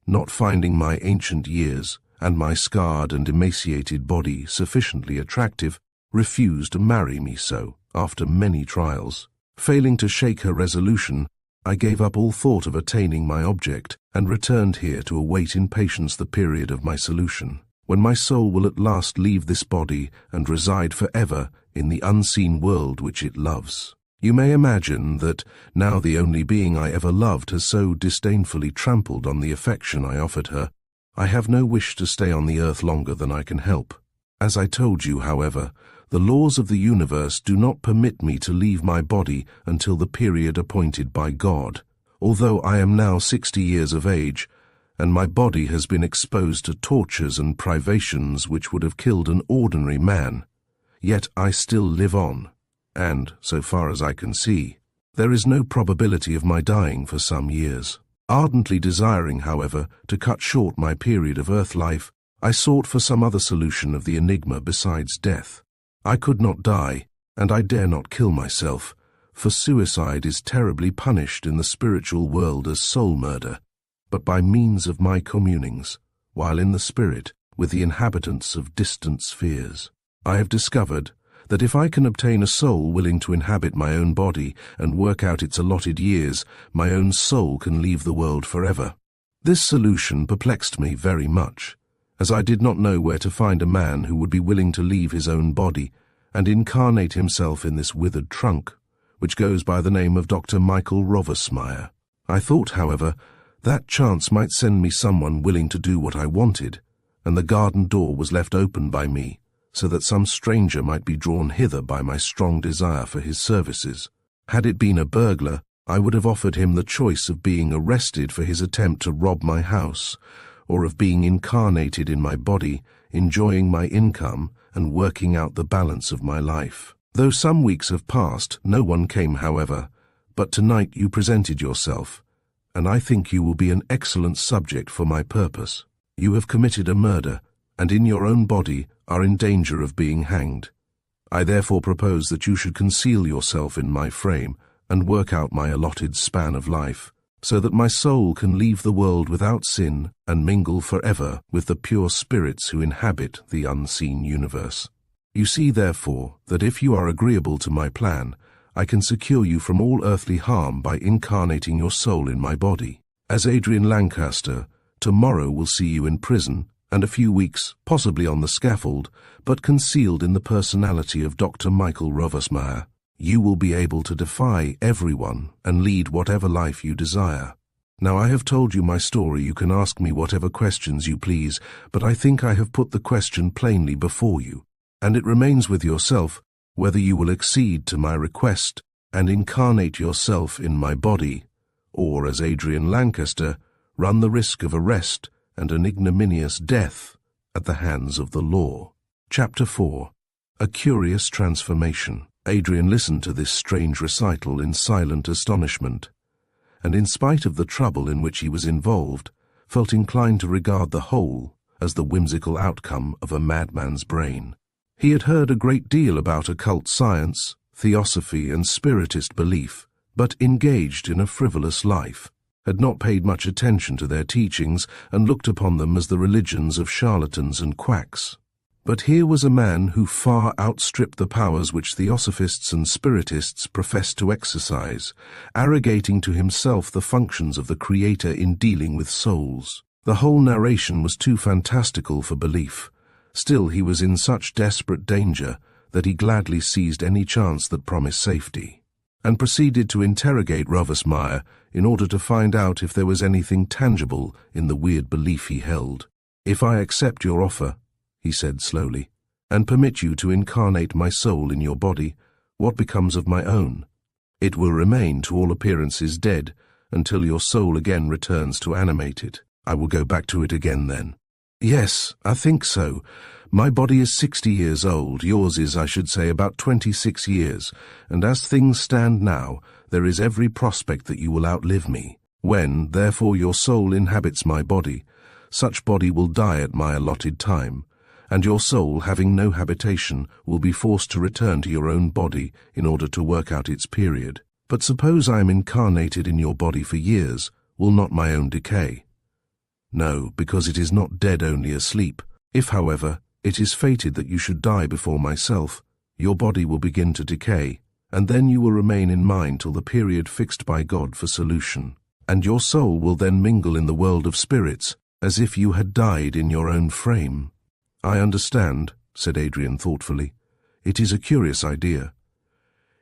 not finding my ancient years and my scarred and emaciated body sufficiently attractive, refused to marry me so, after many trials. Failing to shake her resolution, I gave up all thought of attaining my object and returned here to await in patience the period of my solution, when my soul will at last leave this body and reside forever in the unseen world which it loves. You may imagine that, now the only being I ever loved has so disdainfully trampled on the affection I offered her, I have no wish to stay on the earth longer than I can help. As I told you, however, the laws of the universe do not permit me to leave my body until the period appointed by God. Although I am now 60 years of age, and my body has been exposed to tortures and privations which would have killed an ordinary man, yet I still live on. And, so far as I can see, there is no probability of my dying for some years. Ardently desiring, however, to cut short my period of earth life, I sought for some other solution of the enigma besides death. I could not die, and I dare not kill myself, for suicide is terribly punished in the spiritual world as soul murder, but by means of my communings, while in the spirit, with the inhabitants of distant spheres. I have discovered that if I can obtain a soul willing to inhabit my own body and work out its allotted years, my own soul can leave the world forever. This solution perplexed me very much, as I did not know where to find a man who would be willing to leave his own body and incarnate himself in this withered trunk, which goes by the name of Dr. Michael Roversmeyer. I thought, however, That chance might send me someone willing to do what I wanted, and the garden door was left open by me, so that some stranger might be drawn hither by my strong desire for his services. Had it been a burglar, I would have offered him the choice of being arrested for his attempt to rob my house, or of being incarnated in my body, enjoying my income and working out the balance of my life. Though some weeks have passed, no one came, however, but tonight you presented yourself, and I think you will be an excellent subject for my purpose. You have committed a murder, and in your own body are in danger of being hanged. I therefore propose that you should conceal yourself in my frame and work out my allotted span of life, so that my soul can leave the world without sin and mingle forever with the pure spirits who inhabit the unseen universe. You see, therefore, that if you are agreeable to my plan, I can secure you from all earthly harm by incarnating your soul in my body. As Adrian Lancaster, tomorrow will see you in prison, and a few weeks, possibly on the scaffold, but concealed in the personality of Dr. Michael Rovesmeyer. You will be able to defy everyone and lead whatever life you desire. Now I have told you my story. You can ask me whatever questions you please, but I think I have put the question plainly before you, and it remains with yourself whether you will accede to my request and incarnate yourself in my body, or, as Adrian Lancaster, run the risk of arrest and an ignominious death at the hands of the law. Chapter 4. A Curious Transformation. Adrian listened to this strange recital in silent astonishment, and in spite of the trouble in which he was involved, felt inclined to regard the whole as the whimsical outcome of a madman's brain. He had heard a great deal about occult science, theosophy, and spiritist belief, but engaged in a frivolous life, had not paid much attention to their teachings, and looked upon them as the religions of charlatans and quacks. But here was a man who far outstripped the powers which theosophists and spiritists professed to exercise, arrogating to himself the functions of the Creator in dealing with souls. The whole narration was too fantastical for belief. Still, he was in such desperate danger that he gladly seized any chance that promised safety, and proceeded to interrogate Rovesmeyer in order to find out if there was anything tangible in the weird belief he held. "If I accept your offer," he said slowly, "and permit you to incarnate my soul in your body, what becomes of my own? It will remain, to all appearances, dead until your soul again returns to animate it. I will go back to it again then." "Yes, I think so. My body is 60 years old. Yours is, I should say, about 26 years, and as things stand now, there is every prospect that you will outlive me. When, therefore, your soul inhabits my body, such body will die at my allotted time, and your soul, having no habitation, will be forced to return to your own body in order to work out its period. But suppose I am incarnated in your body for years, will not my own decay? No, because it is not dead, only asleep. If, however, it is fated that you should die before myself, your body will begin to decay, and then you will remain in mine till the period fixed by God for solution, and your soul will then mingle in the world of spirits, as if you had died in your own frame." "I understand," said Adrian thoughtfully. "It is a curious idea."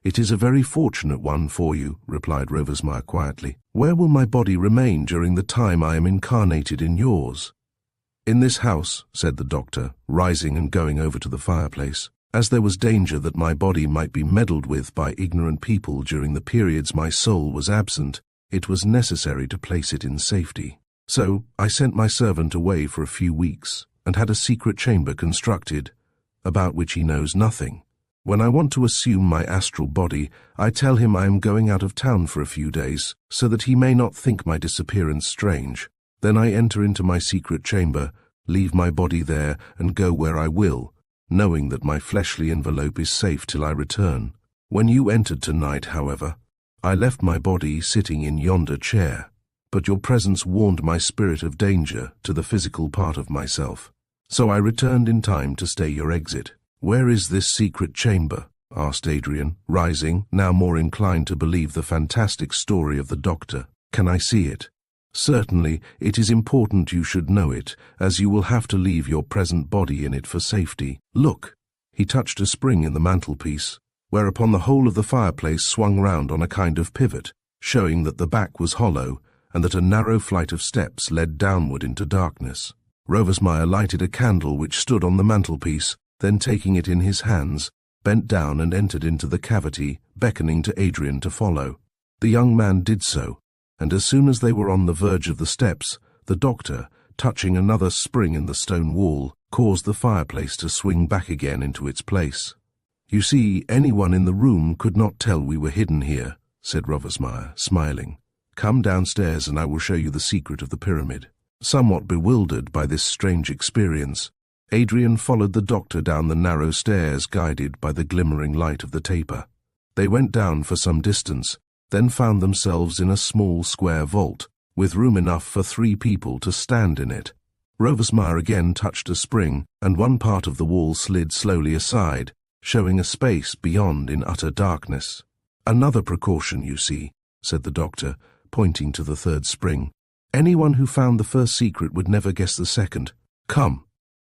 "It is a very fortunate one for you," replied Rovesmeyer quietly. "Where will my body remain during the time I am incarnated in yours?" "In this house," said the doctor, rising and going over to the fireplace. "As there was danger that my body might be meddled with by ignorant people during the periods my soul was absent, it was necessary to place it in safety. So I sent my servant away for a few weeks, and had a secret chamber constructed, about which he knows nothing. When I want to assume my astral body, I tell him I am going out of town for a few days, so that he may not think my disappearance strange. Then I enter into my secret chamber, leave my body there, and go where I will, knowing that my fleshly envelope is safe till I return. When you entered tonight, however, I left my body sitting in yonder chair, but your presence warned my spirit of danger to the physical part of myself. So I returned in time to stay your exit." "Where is this secret chamber?" asked Adrian, rising, now more inclined to believe the fantastic story of the doctor. "Can I see it?" "Certainly, it is important you should know it, as you will have to leave your present body in it for safety. Look." He touched a spring in the mantelpiece, whereupon the whole of the fireplace swung round on a kind of pivot, showing that the back was hollow, and that a narrow flight of steps led downward into darkness. Rovesmeyer lighted a candle which stood on the mantelpiece, then taking it in his hands, bent down and entered into the cavity, beckoning to Adrian to follow. The young man did so, and as soon as they were on the verge of the steps, the doctor, touching another spring in the stone wall, caused the fireplace to swing back again into its place. "You see, anyone in the room could not tell we were hidden here," said Rovesmeyer, smiling. "Come downstairs and I will show you the secret of the pyramid." Somewhat bewildered by this strange experience, Adrian followed the doctor down the narrow stairs, guided by the glimmering light of the taper. They went down for some distance, then found themselves in a small square vault, with room enough for 3 people to stand in it. Rovesmeyer again touched a spring, and one part of the wall slid slowly aside, showing a space beyond in utter darkness. "Another precaution, you see," said the doctor, pointing to the 3rd spring. "Anyone who found the first secret would never guess the second. Come."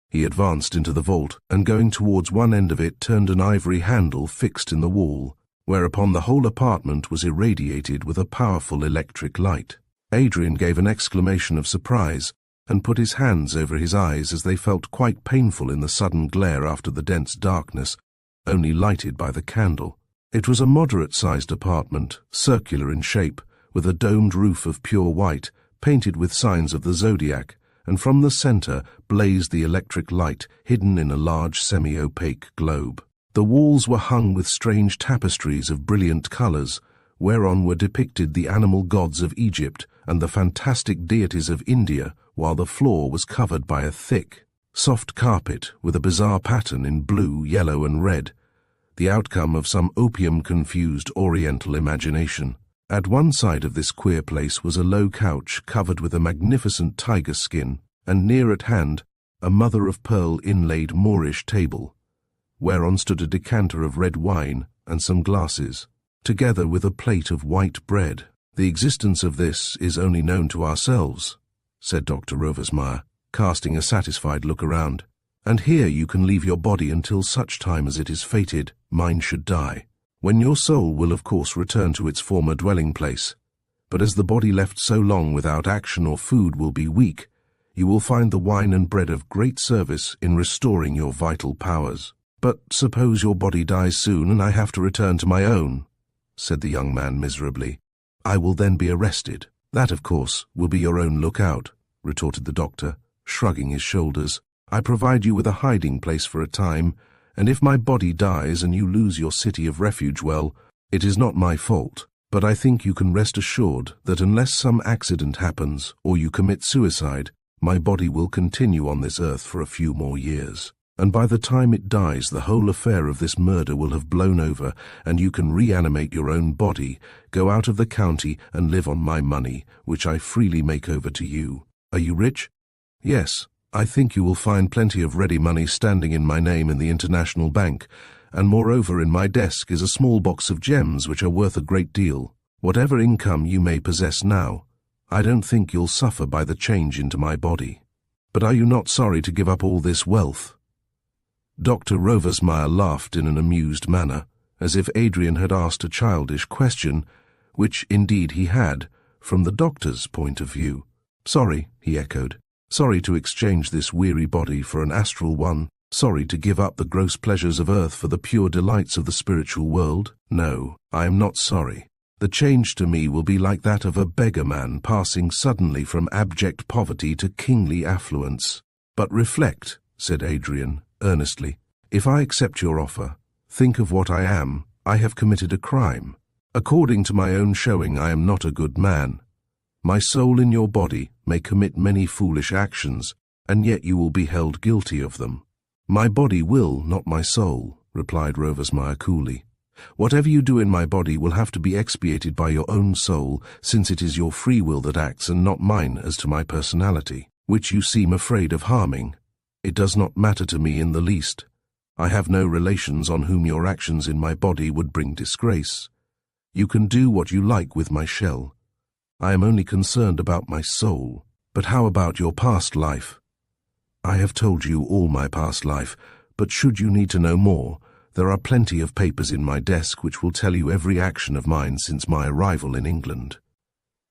He advanced into the vault, and going towards one end of it turned an ivory handle fixed in the wall, whereupon the whole apartment was irradiated with a powerful electric light. Adrian gave an exclamation of surprise, and put his hands over his eyes as they felt quite painful in the sudden glare after the dense darkness, only lighted by the candle. It was a moderate-sized apartment, circular in shape, with a domed roof of pure white, painted with signs of the zodiac, and from the center blazed the electric light hidden in a large semi-opaque globe. The walls were hung with strange tapestries of brilliant colors, whereon were depicted the animal gods of Egypt and the fantastic deities of India, while the floor was covered by a thick, soft carpet with a bizarre pattern in blue, yellow, and red, the outcome of some opium-confused oriental imagination. At one side of this queer place was a low couch covered with a magnificent tiger skin, and near at hand a mother-of-pearl inlaid Moorish table, whereon stood a decanter of red wine and some glasses, together with a plate of white bread. "The existence of this is only known to ourselves," said Dr. Rovesmeyer, casting a satisfied look around. "And here you can leave your body until such time as it is fated mine should die, when your soul will of course return to its former dwelling place. But as the body left so long without action or food will be weak, you will find the wine and bread of great service in restoring your vital powers." "But suppose your body dies soon and I have to return to my own," said the young man miserably. "I will then be arrested." "That, of course, will be your own lookout," retorted the doctor, shrugging his shoulders. "I provide you with a hiding place for a time, and if my body dies and you lose your city of refuge, well, it is not my fault. But I think you can rest assured that unless some accident happens or you commit suicide, my body will continue on this earth for a few more years. And by the time it dies, the whole affair of this murder will have blown over, and you can reanimate your own body, go out of the county, and live on my money, which I freely make over to you. Are you rich?" "Yes, I think you will find plenty of ready money standing in my name in the International Bank, and moreover in my desk is a small box of gems which are worth a great deal. Whatever income you may possess now, I don't think you'll suffer by the change into my body. But are you not sorry to give up all this wealth?" Dr. Rovesmeyer laughed in an amused manner, as if Adrian had asked a childish question, which indeed he had, from the doctor's point of view. "Sorry," he echoed. "Sorry to exchange this weary body for an astral one. Sorry to give up the gross pleasures of earth for the pure delights of the spiritual world. No, I am not sorry. The change to me will be like that of a beggar man passing suddenly from abject poverty to kingly affluence." "But reflect," said Adrian, earnestly. "If I accept your offer, think of what I am. I have committed a crime. According to my own showing, I am not a good man. My soul in your body may commit many foolish actions, and yet you will be held guilty of them." "My body will, not my soul," replied Rovesmeyer coolly. "Whatever you do in my body will have to be expiated by your own soul, since it is your free will that acts and not mine as to my personality, which you seem afraid of harming. It does not matter to me in the least. I have no relations on whom your actions in my body would bring disgrace. You can do what you like with my shell. I am only concerned about my soul. But how about your past life?" "I have told you all my past life, but should you need to know more, there are plenty of papers in my desk which will tell you every action of mine since my arrival in England."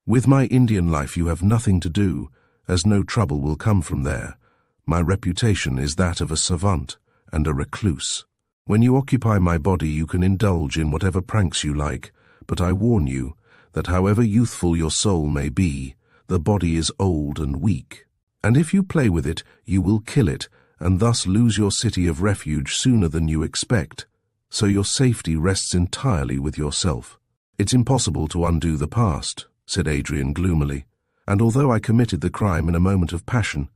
With my Indian life you have nothing to do, as no trouble will come from there. My reputation is that of a savant and a recluse. When you occupy my body you can indulge in whatever pranks you like, but I warn you that however youthful your soul may be, the body is old and weak. And if you play with it, you will kill it, and thus lose your city of refuge sooner than you expect. So your safety rests entirely with yourself. It's impossible to undo the past, said Adrian gloomily, and although I committed the crime in a moment of passion,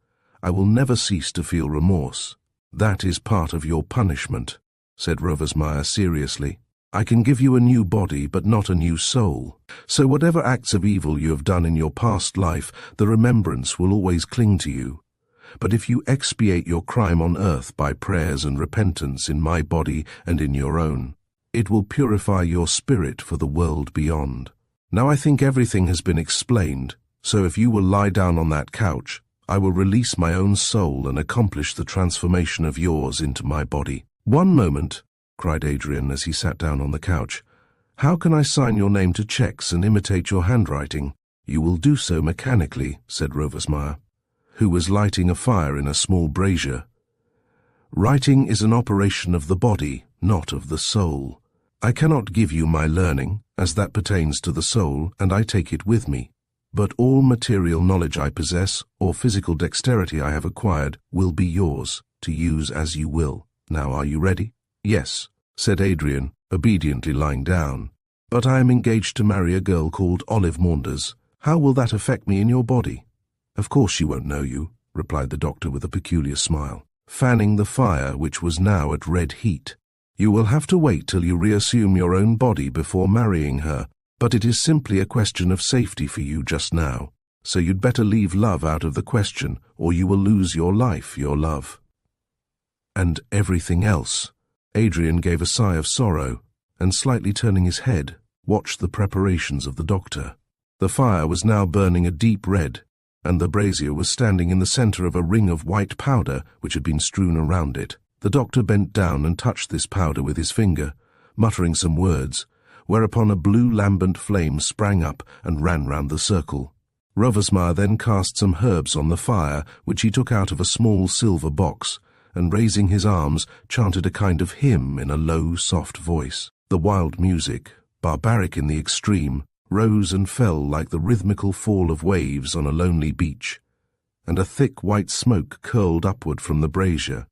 I will never cease to feel remorse. That is part of your punishment, said Rovesmeyer seriously. I can give you a new body, but not a new soul. So whatever acts of evil you have done in your past life, the remembrance will always cling to you. But if you expiate your crime on earth by prayers and repentance in my body and in your own, it will purify your spirit for the world beyond. Now I think everything has been explained, so if you will lie down on that couch, I will release my own soul and accomplish the transformation of yours into my body. One moment, cried Adrian as he sat down on the couch. How can I sign your name to checks and imitate your handwriting? You will do so mechanically, said Rovesmeyer, who was lighting a fire in a small brazier. Writing is an operation of the body, not of the soul. I cannot give you my learning, as that pertains to the soul, and I take it with me. But all material knowledge I possess, or physical dexterity I have acquired, will be yours, to use as you will. Now are you ready? Yes, said Adrian, obediently lying down. But I am engaged to marry a girl called Olive Maunders. How will that affect me in your body? Of course she won't know you, replied the doctor with a peculiar smile, fanning the fire which was now at red heat. You will have to wait till you reassume your own body before marrying her, but it is simply a question of safety for you just now. So you'd better leave love out of the question, or you will lose your life, your love. And everything else. Adrian gave a sigh of sorrow, and slightly turning his head, watched the preparations of the doctor. The fire was now burning a deep red, and the brazier was standing in the center of a ring of white powder which had been strewn around it. The doctor bent down and touched this powder with his finger, muttering some words, whereupon a blue lambent flame sprang up and ran round the circle. Rovesmeyer then cast some herbs on the fire, which he took out of a small silver box, and raising his arms, chanted a kind of hymn in a low, soft voice. The wild music, barbaric in the extreme, rose and fell like the rhythmical fall of waves on a lonely beach, and a thick white smoke curled upward from the brazier,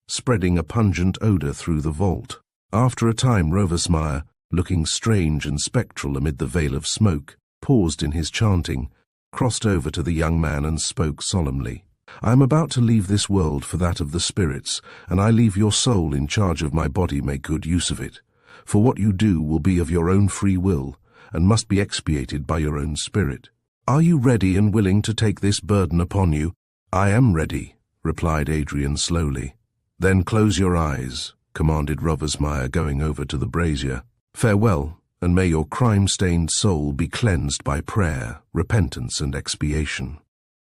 spreading a pungent odour through the vault. After a time Rovesmeyer, looking strange and spectral amid the veil of smoke, paused in his chanting, crossed over to the young man and spoke solemnly. I am about to leave this world for that of the spirits, and I leave your soul in charge of my body. Make good use of it, for what you do will be of your own free will, and must be expiated by your own spirit. Are you ready and willing to take this burden upon you? I am ready, replied Adrian slowly. Then close your eyes, commanded Rovesmeyer, going over to the brazier. Farewell, and may your crime-stained soul be cleansed by prayer, repentance, and expiation.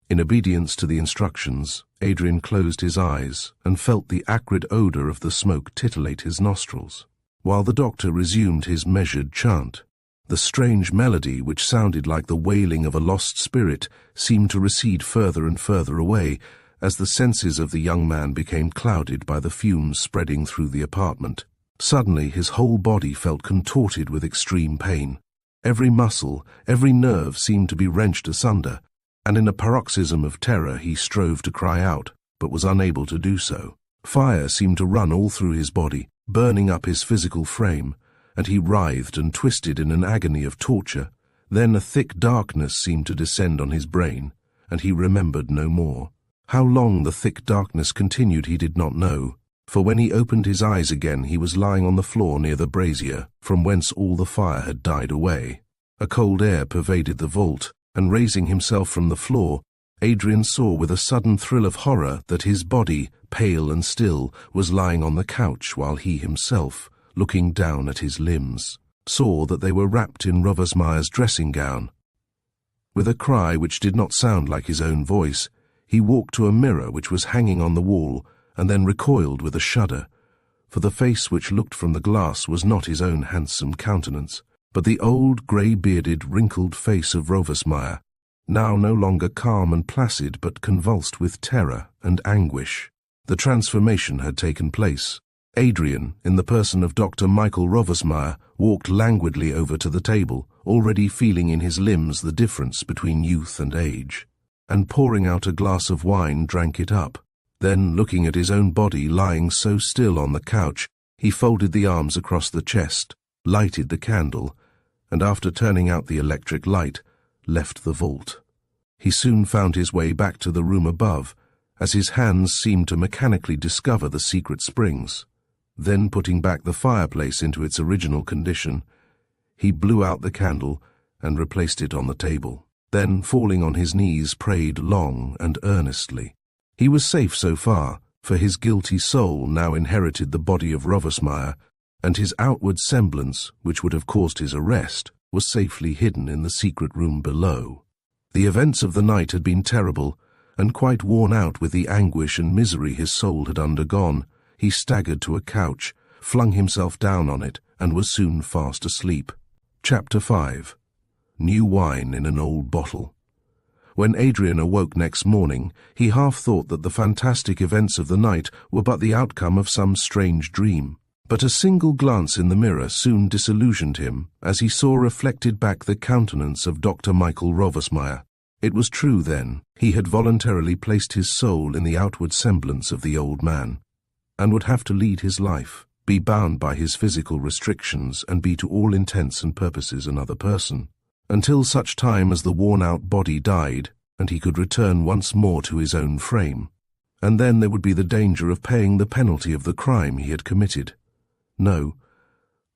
In obedience to the instructions, Adrian closed his eyes and felt the acrid odour of the smoke titillate his nostrils, while the doctor resumed his measured chant. The strange melody, which sounded like the wailing of a lost spirit, seemed to recede further and further away, as the senses of the young man became clouded by the fumes spreading through the apartment. Suddenly his whole body felt contorted with extreme pain. Every muscle, every nerve seemed to be wrenched asunder, and in a paroxysm of terror he strove to cry out, but was unable to do so. Fire seemed to run all through his body, burning up his physical frame, and he writhed and twisted in an agony of torture. Then a thick darkness seemed to descend on his brain, and he remembered no more. How long the thick darkness continued he did not know, for when he opened his eyes again he was lying on the floor near the brazier, from whence all the fire had died away. A cold air pervaded the vault, and raising himself from the floor, Adrian saw with a sudden thrill of horror that his body, pale and still, was lying on the couch, while he himself, looking down at his limbs, saw that they were wrapped in Rovesmeyer's dressing gown. With a cry which did not sound like his own voice, he walked to a mirror which was hanging on the wall, and then recoiled with a shudder, for the face which looked from the glass was not his own handsome countenance, But the old, grey-bearded, wrinkled face of Rovesmeyer, now no longer calm and placid but convulsed with terror and anguish. The transformation had taken place. Adrian, in the person of Dr. Michael Rovesmeyer, walked languidly over to the table, already feeling in his limbs the difference between youth and age, and pouring out a glass of wine drank it up. Then, looking at his own body lying so still on the couch, he folded the arms across the chest, lighted the candle, and after turning out the electric light, left the vault. He soon found his way back to the room above, as his hands seemed to mechanically discover the secret springs. Then, putting back the fireplace into its original condition, he blew out the candle and replaced it on the table. Then, falling on his knees, prayed long and earnestly. He was safe so far, for his guilty soul now inherited the body of Rovesmeyer, and his outward semblance, which would have caused his arrest, was safely hidden in the secret room below. The events of the night had been terrible, and quite worn out with the anguish and misery his soul had undergone, he staggered to a couch, flung himself down on it, and was soon fast asleep. Chapter 5. New wine in an old bottle. When Adrian awoke next morning, he half thought that the fantastic events of the night were but the outcome of some strange dream. But a single glance in the mirror soon disillusioned him, as he saw reflected back the countenance of Dr. Michael Rovesmeyer. It was true, then, he had voluntarily placed his soul in the outward semblance of the old man, and would have to lead his life, be bound by his physical restrictions, and be to all intents and purposes another person, until such time as the worn-out body died, and he could return once more to his own frame. And then there would be the danger of paying the penalty of the crime he had committed. No,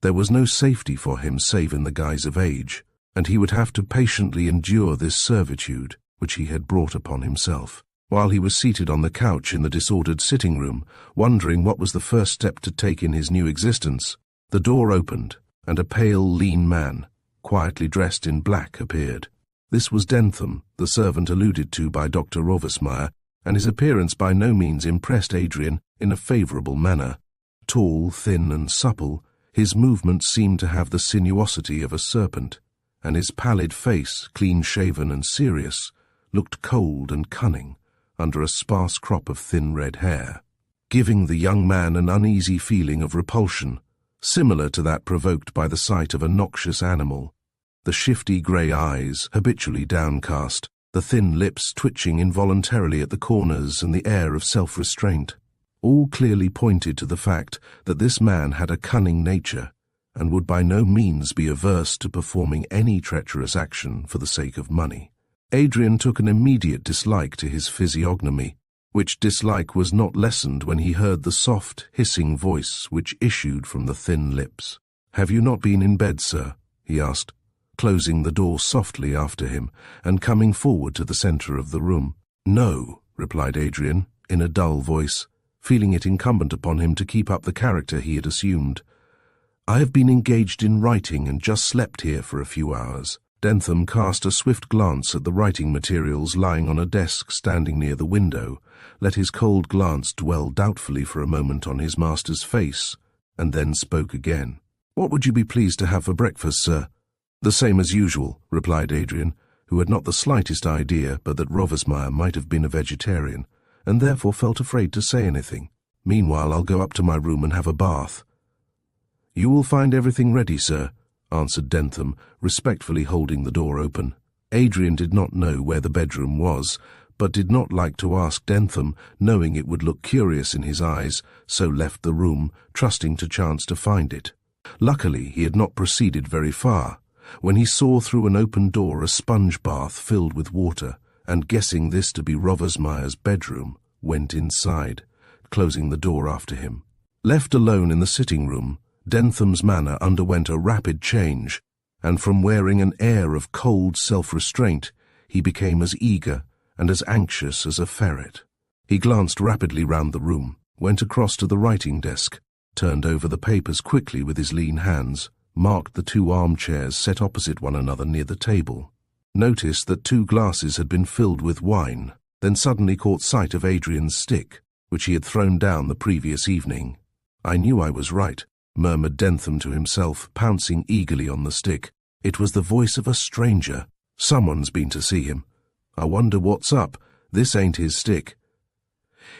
there was no safety for him save in the guise of age, and he would have to patiently endure this servitude which he had brought upon himself. While he was seated on the couch in the disordered sitting-room, wondering what was the first step to take in his new existence, the door opened, and a pale, lean man, quietly dressed in black, appeared. This was Dentham, the servant alluded to by Dr. Rovesmeyer, and his appearance by no means impressed Adrian in a favourable manner. Tall, thin, and supple, his movements seemed to have the sinuosity of a serpent, and his pallid face, clean-shaven and serious, looked cold and cunning under a sparse crop of thin red hair, giving the young man an uneasy feeling of repulsion, similar to that provoked by the sight of a noxious animal. The shifty grey eyes, habitually downcast, the thin lips twitching involuntarily at the corners, and the air of self-restraint, all clearly pointed to the fact that this man had a cunning nature, and would by no means be averse to performing any treacherous action for the sake of money. Adrian took an immediate dislike to his physiognomy, which dislike was not lessened when he heard the soft, hissing voice which issued from the thin lips. "Have you not been in bed, sir?" he asked, closing the door softly after him, and coming forward to the centre of the room. "No," replied Adrian, in a dull voice, feeling it incumbent upon him to keep up the character he had assumed. "I have been engaged in writing and just slept here for a few hours." Dentham cast a swift glance at the writing materials lying on a desk standing near the window, let his cold glance dwell doubtfully for a moment on his master's face, and then spoke again. "What would you be pleased to have for breakfast, sir?" "The same as usual," replied Adrian, who had not the slightest idea but that Rovesmeyer might have been a vegetarian, and therefore felt afraid to say anything. "Meanwhile, I'll go up to my room and have a bath." "You will find everything ready, sir," answered Dentham, respectfully holding the door open. Adrian did not know where the bedroom was, but did not like to ask Dentham, knowing it would look curious in his eyes, so left the room, trusting to chance to find it. Luckily, he had not proceeded very far, when he saw through an open door a sponge bath filled with water, and guessing this to be Rovesmeyer's bedroom, went inside, closing the door after him. Left alone in the sitting-room, Dentham's manner underwent a rapid change, and from wearing an air of cold self-restraint, he became as eager and as anxious as a ferret. He glanced rapidly round the room, went across to the writing desk, turned over the papers quickly with his lean hands, marked the two armchairs set opposite one another near the table, noticed that 2 glasses had been filled with wine, then suddenly caught sight of Adrian's stick, which he had thrown down the previous evening. "I knew I was right," murmured Dentham to himself, pouncing eagerly on the stick. It was the voice of a stranger. Someone's been to see him. I wonder what's up. This ain't his stick.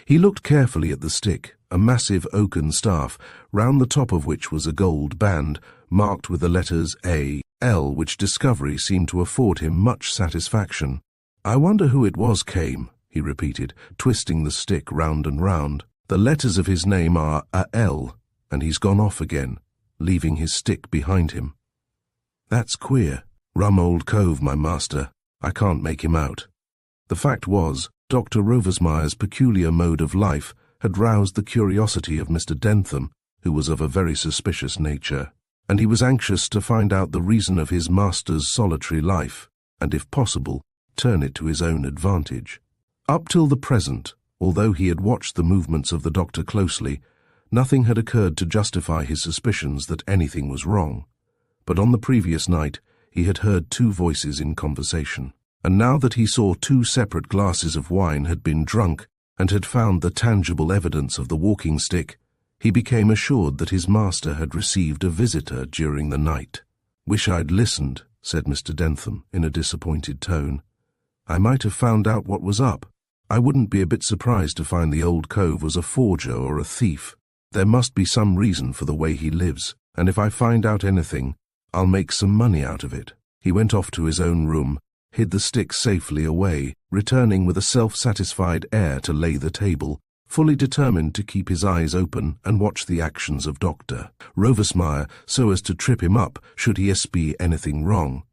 He looked carefully at the stick, a massive oaken staff, round the top of which was a gold band, marked with the letters A.L., which discovery seemed to afford him much satisfaction. I wonder who it was came, he repeated, twisting the stick round and round. The letters of his name are A.L., and he's gone off again, leaving his stick behind him. That's queer. Rum old cove, my master. I can't make him out. The fact was, Dr. Rovesmeyer's peculiar mode of life had roused the curiosity of Mr. Dentham, who was of a very suspicious nature, and he was anxious to find out the reason of his master's solitary life, and if possible, turn it to his own advantage. Up till the present, although he had watched the movements of the doctor closely, nothing had occurred to justify his suspicions that anything was wrong. But on the previous night, he had heard two voices in conversation, and now that he saw 2 separate glasses of wine had been drunk and had found the tangible evidence of the walking stick, he became assured that his master had received a visitor during the night. "Wish I'd listened," said Mr. Dentham in a disappointed tone. "I might have found out what was up. I wouldn't be a bit surprised to find the old cove was a forger or a thief. There must be some reason for the way he lives, and if I find out anything, I'll make some money out of it." He went off to his own room, hid the stick safely away, returning with a self-satisfied air to lay the table, fully determined to keep his eyes open and watch the actions of Dr. Rovesmeyer so as to trip him up should he espy anything wrong.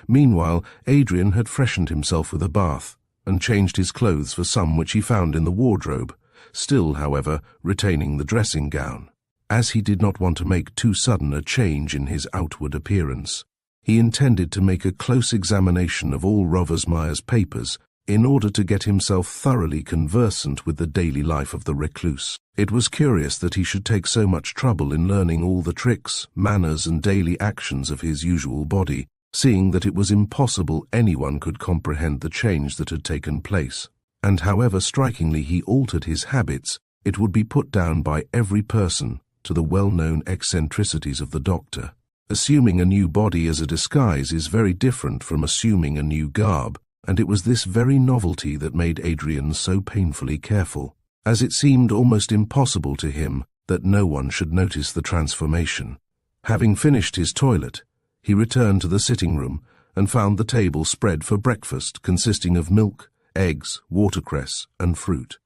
Meanwhile, Adrian had freshened himself with a bath and changed his clothes for some which he found in the wardrobe, still, however, retaining the dressing gown. As he did not want to make too sudden a change in his outward appearance, he intended to make a close examination of all Rovesmeyer's papers in order to get himself thoroughly conversant with the daily life of the recluse. It was curious that he should take so much trouble in learning all the tricks, manners, and daily actions of his usual body, seeing that it was impossible anyone could comprehend the change that had taken place. And however strikingly he altered his habits, it would be put down by every person to the well-known eccentricities of the doctor. Assuming a new body as a disguise is very different from assuming a new garb, and it was this very novelty that made Adrian so painfully careful, as it seemed almost impossible to him that no one should notice the transformation. Having finished his toilet, he returned to the sitting-room and found the table spread for breakfast, consisting of milk, eggs, watercress, and fruit.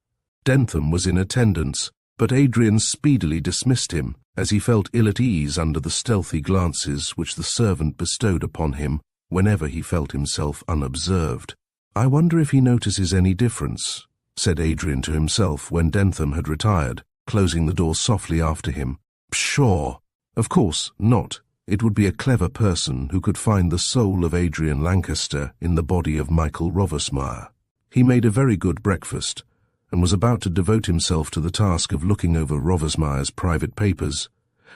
Dentham was in attendance, but Adrian speedily dismissed him, as he felt ill at ease under the stealthy glances which the servant bestowed upon him whenever he felt himself unobserved. "I wonder if he notices any difference," said Adrian to himself when Dentham had retired, closing the door softly after him. "Pshaw! Of course not. It would be a clever person who could find the soul of Adrian Lancaster in the body of Michael Rovesmeyer." He made a very good breakfast, and was about to devote himself to the task of looking over Rovesmeyer's private papers,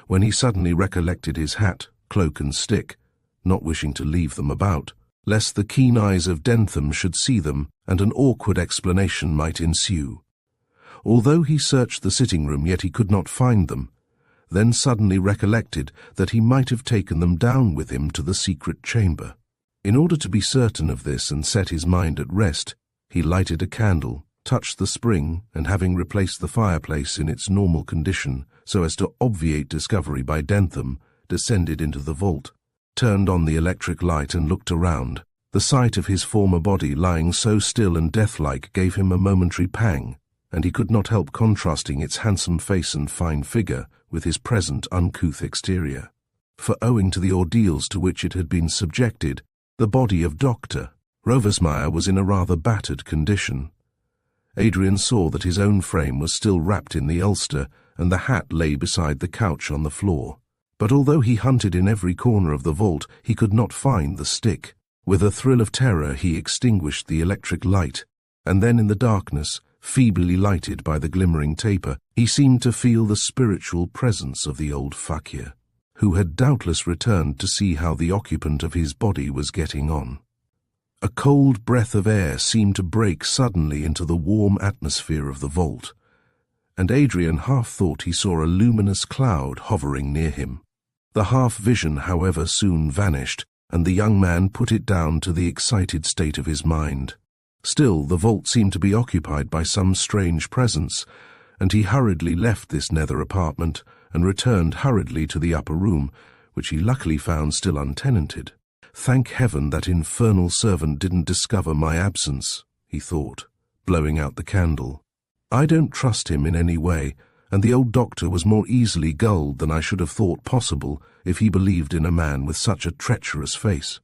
when he suddenly recollected his hat, cloak, and stick, not wishing to leave them about, lest the keen eyes of Dentham should see them and an awkward explanation might ensue. Although he searched the sitting-room, yet he could not find them, then suddenly recollected that he might have taken them down with him to the secret chamber. In order to be certain of this and set his mind at rest, he lighted a candle, touched the spring, and having replaced the fireplace in its normal condition so as to obviate discovery by Dentham, descended into the vault, turned on the electric light and looked around. The sight of his former body lying so still and deathlike gave him a momentary pang, and he could not help contrasting its handsome face and fine figure with his present uncouth exterior. For owing to the ordeals to which it had been subjected, the body of Dr. Rovesmeyer was in a rather battered condition. Adrian saw that his own frame was still wrapped in the ulster, and the hat lay beside the couch on the floor. But although he hunted in every corner of the vault, he could not find the stick. With a thrill of terror he extinguished the electric light, and then in the darkness, feebly lighted by the glimmering taper, he seemed to feel the spiritual presence of the old fakir, who had doubtless returned to see how the occupant of his body was getting on. A cold breath of air seemed to break suddenly into the warm atmosphere of the vault, and Adrian half thought he saw a luminous cloud hovering near him. The half-vision, however, soon vanished, and the young man put it down to the excited state of his mind. Still, the vault seemed to be occupied by some strange presence, and he hurriedly left this nether apartment and returned hurriedly to the upper room, which he luckily found still untenanted. Thank heaven that infernal servant didn't discover my absence, he thought, blowing out the candle. I don't trust him in any way, and the old doctor was more easily gulled than I should have thought possible if he believed in a man with such a treacherous face.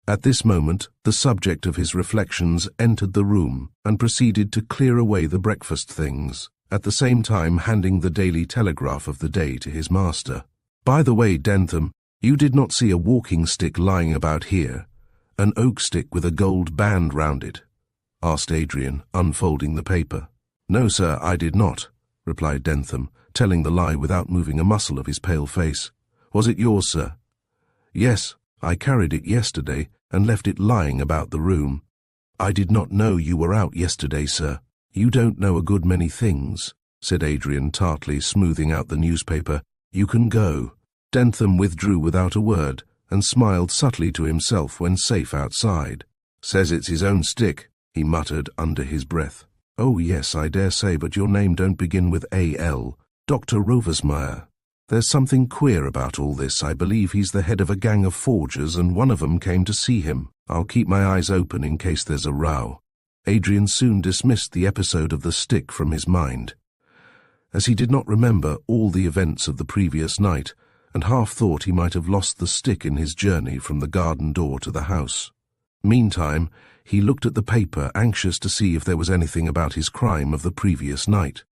At this moment, the subject of his reflections entered the room and proceeded to clear away the breakfast things, at the same time handing the Daily Telegraph of the day to his master. By the way, Dentham, you did not see a walking stick lying about here, an oak stick with a gold band round it? Asked Adrian, unfolding the paper. No, sir, I did not, replied Dentham, telling the lie without moving a muscle of his pale face. Was it yours, sir? Yes, I carried it yesterday and left it lying about the room. I did not know you were out yesterday, sir. You don't know a good many things, said Adrian tartly, smoothing out the newspaper. You can go. Dentham withdrew without a word and smiled subtly to himself when safe outside. Says it's his own stick, he muttered under his breath. Oh yes, I dare say, but your name don't begin with A.L. Dr. Rovesmeyer. There's something queer about all this. I believe he's the head of a gang of forgers, and one of 'em came to see him. I'll keep my eyes open in case there's a row. Adrian soon dismissed the episode of the stick from his mind, as he did not remember all the events of the previous night, and half thought he might have lost the stick in his journey from the garden door to the house. Meantime, he looked at the paper, anxious to see if there was anything about his crime of the previous night.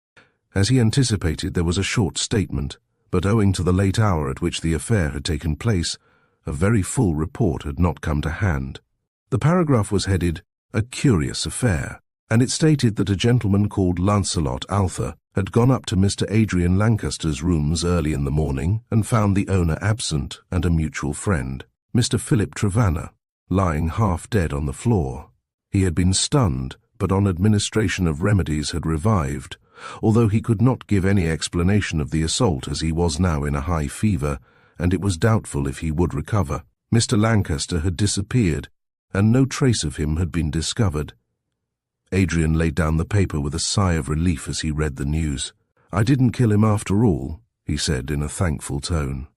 As he anticipated, there was a short statement, but owing to the late hour at which the affair had taken place, a very full report had not come to hand. The paragraph was headed, "A Curious Affair," and it stated that a gentleman called Lancelot Alpha had gone up to Mr. Adrian Lancaster's rooms early in the morning and found the owner absent and a mutual friend, Mr. Philip Trevanna, lying half dead on the floor. He had been stunned, but on administration of remedies had revived, although he could not give any explanation of the assault, as he was now in a high fever, and it was doubtful if he would recover. Mr. Lancaster had disappeared, and no trace of him had been discovered. Adrian laid down the paper with a sigh of relief as he read the news. I didn't kill him after all, he said in a thankful tone.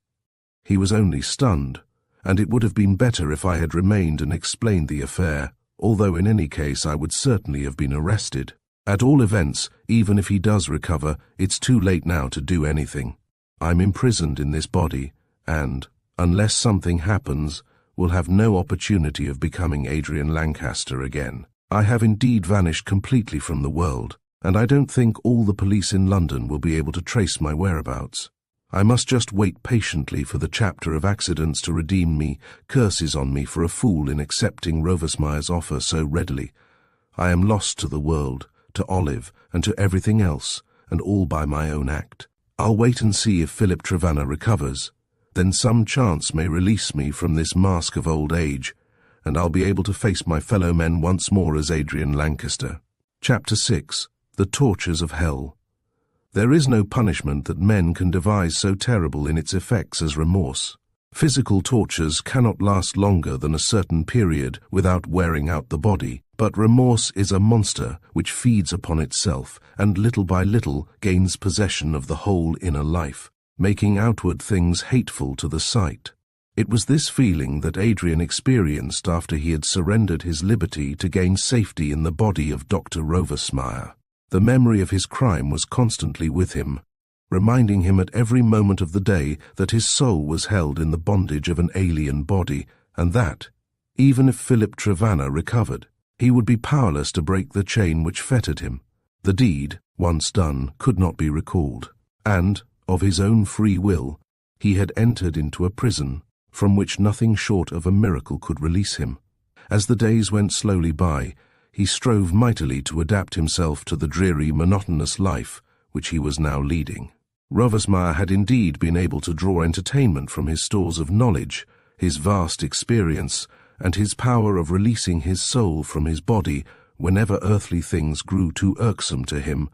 He was only stunned, and it would have been better if I had remained and explained the affair, although in any case I would certainly have been arrested. At all events, even if he does recover, it's too late now to do anything. I'm imprisoned in this body, and, unless something happens, will have no opportunity of becoming Adrian Lancaster again. I have indeed vanished completely from the world, and I don't think all the police in London will be able to trace my whereabouts. I must just wait patiently for the chapter of accidents to redeem me, curses on me for a fool in accepting Rovesmeyer's offer so readily. I am lost to the world, to Olive, and to everything else, and all by my own act. I'll wait and see if Philip Trevanna recovers. Then some chance may release me from this mask of old age, and I'll be able to face my fellow men once more as Adrian Lancaster. Chapter 6. The Tortures of Hell. There is no punishment that men can devise so terrible in its effects as remorse. Physical tortures cannot last longer than a certain period without wearing out the body, but remorse is a monster which feeds upon itself and little by little gains possession of the whole inner life, making outward things hateful to the sight. It was this feeling that Adrian experienced after he had surrendered his liberty to gain safety in the body of Dr. Rovesmeyer. The memory of his crime was constantly with him, reminding him at every moment of the day that his soul was held in the bondage of an alien body, and that, even if Philip Trevanna recovered, he would be powerless to break the chain which fettered him. The deed, once done, could not be recalled, and, of his own free will, he had entered into a prison from which nothing short of a miracle could release him. As the days went slowly by, he strove mightily to adapt himself to the dreary, monotonous life which he was now leading. Rovesmeyer had indeed been able to draw entertainment from his stores of knowledge, his vast experience, and his power of releasing his soul from his body whenever earthly things grew too irksome to him.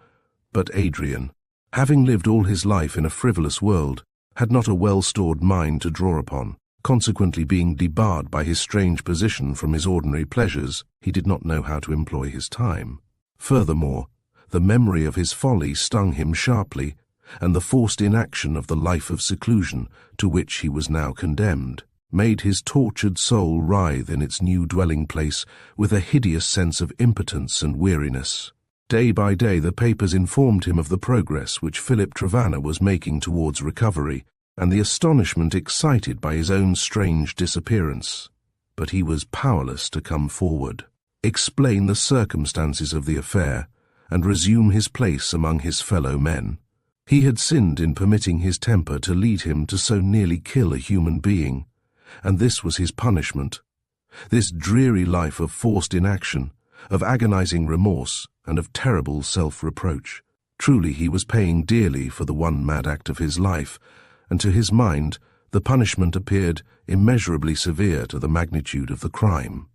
But Adrian, Having lived all his life in a frivolous world, had not a well-stored mind to draw upon. Consequently, being debarred by his strange position from his ordinary pleasures, he did not know how to employ his time. Furthermore, the memory of his folly stung him sharply, and the forced inaction of the life of seclusion to which he was now condemned made his tortured soul writhe in its new dwelling-place with a hideous sense of impotence and weariness. Day by day the papers informed him of the progress which Philip Trevanna was making towards recovery, and the astonishment excited by his own strange disappearance. But he was powerless to come forward, explain the circumstances of the affair, and resume his place among his fellow men. He had sinned in permitting his temper to lead him to so nearly kill a human being, and this was his punishment. This dreary life of forced inaction, of agonizing remorse, and of terrible self-reproach. Truly he was paying dearly for the one mad act of his life, and to his mind the punishment appeared immeasurably severe to the magnitude of the crime.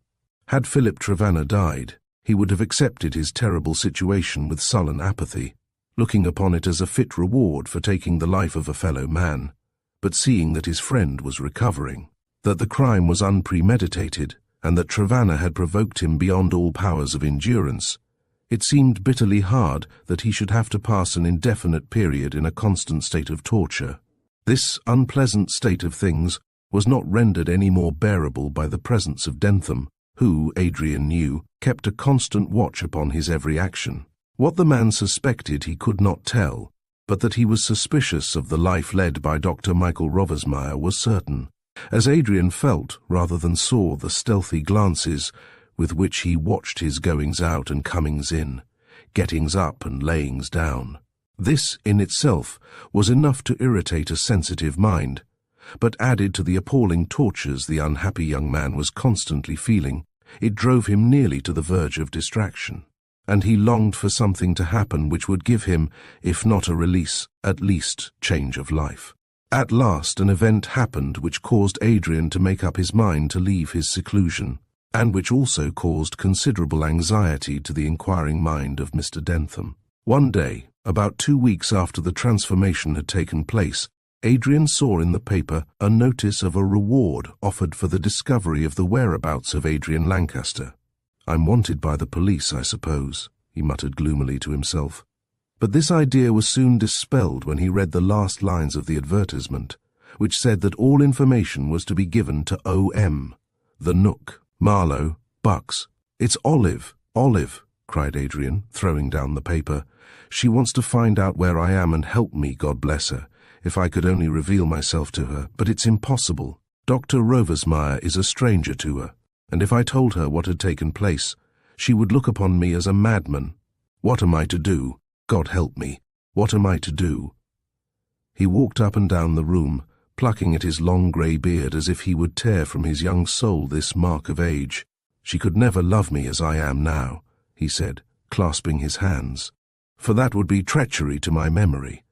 Had Philip Trevanna died, he would have accepted his terrible situation with sullen apathy, looking upon it as a fit reward for taking the life of a fellow man. But seeing that his friend was recovering, that the crime was unpremeditated, and that Trevanna had provoked him beyond all powers of endurance, it seemed bitterly hard that he should have to pass an indefinite period in a constant state of torture. This unpleasant state of things was not rendered any more bearable by the presence of Dentham, who, Adrian knew, kept a constant watch upon his every action. What the man suspected he could not tell, but that he was suspicious of the life led by Dr. Michael Rovesmeyer was certain, as Adrian felt rather than saw the stealthy glances with which he watched his goings out and comings in, gettings up and layings down. This in itself was enough to irritate a sensitive mind, but added to the appalling tortures the unhappy young man was constantly feeling, it drove him nearly to the verge of distraction, and he longed for something to happen which would give him, if not a release, at least change of life. At last an event happened which caused Adrian to make up his mind to leave his seclusion, and which also caused considerable anxiety to the inquiring mind of Mr. Dentham. One day, about 2 weeks after the transformation had taken place, Adrian saw in the paper a notice of a reward offered for the discovery of the whereabouts of Adrian Lancaster. "I'm wanted by the police, I suppose," he muttered gloomily to himself. But this idea was soon dispelled when he read the last lines of the advertisement, which said that all information was to be given to O.M., the Nook, Marlowe, Bucks. "It's Olive, Olive," cried Adrian, throwing down the paper. "She wants to find out where I am and help me, God bless her, if I could only reveal myself to her, but it's impossible. Dr. Rovesmeyer is a stranger to her, and if I told her what had taken place, she would look upon me as a madman. What am I to do? God help me, what am I to do?" He walked up and down the room, plucking at his long grey beard as if he would tear from his young soul this mark of age. "She could never love me as I am now," he said, clasping his hands, "for that would be treachery to my memory.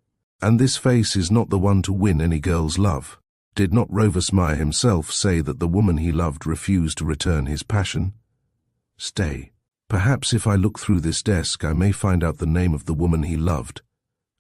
And this face is not the one to win any girl's love. Did not Rovesmeyer himself say that the woman he loved refused to return his passion? Stay, perhaps if I look through this desk I may find out the name of the woman he loved,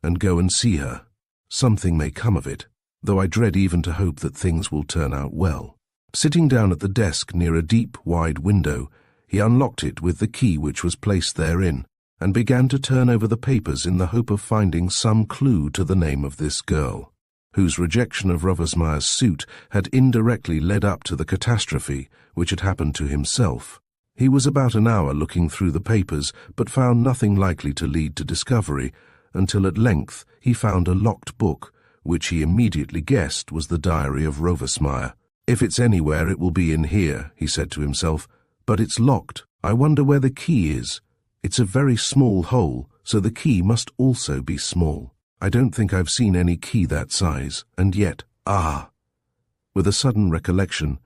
and go and see her. Something may come of it, though I dread even to hope that things will turn out well." Sitting down at the desk near a deep, wide window, he unlocked it with the key which was placed therein, and began to turn over the papers in the hope of finding some clue to the name of this girl, whose rejection of Rovesmeyer's suit had indirectly led up to the catastrophe which had happened to himself. He was about an hour looking through the papers, but found nothing likely to lead to discovery, until at length he found a locked book, which he immediately guessed was the diary of Rovesmeyer. "If it's anywhere it will be in here," he said to himself, "but it's locked. I wonder where the key is. It's a very small hole, so the key must also be small. I don't think I've seen any key that size, and yet, with a sudden recollection,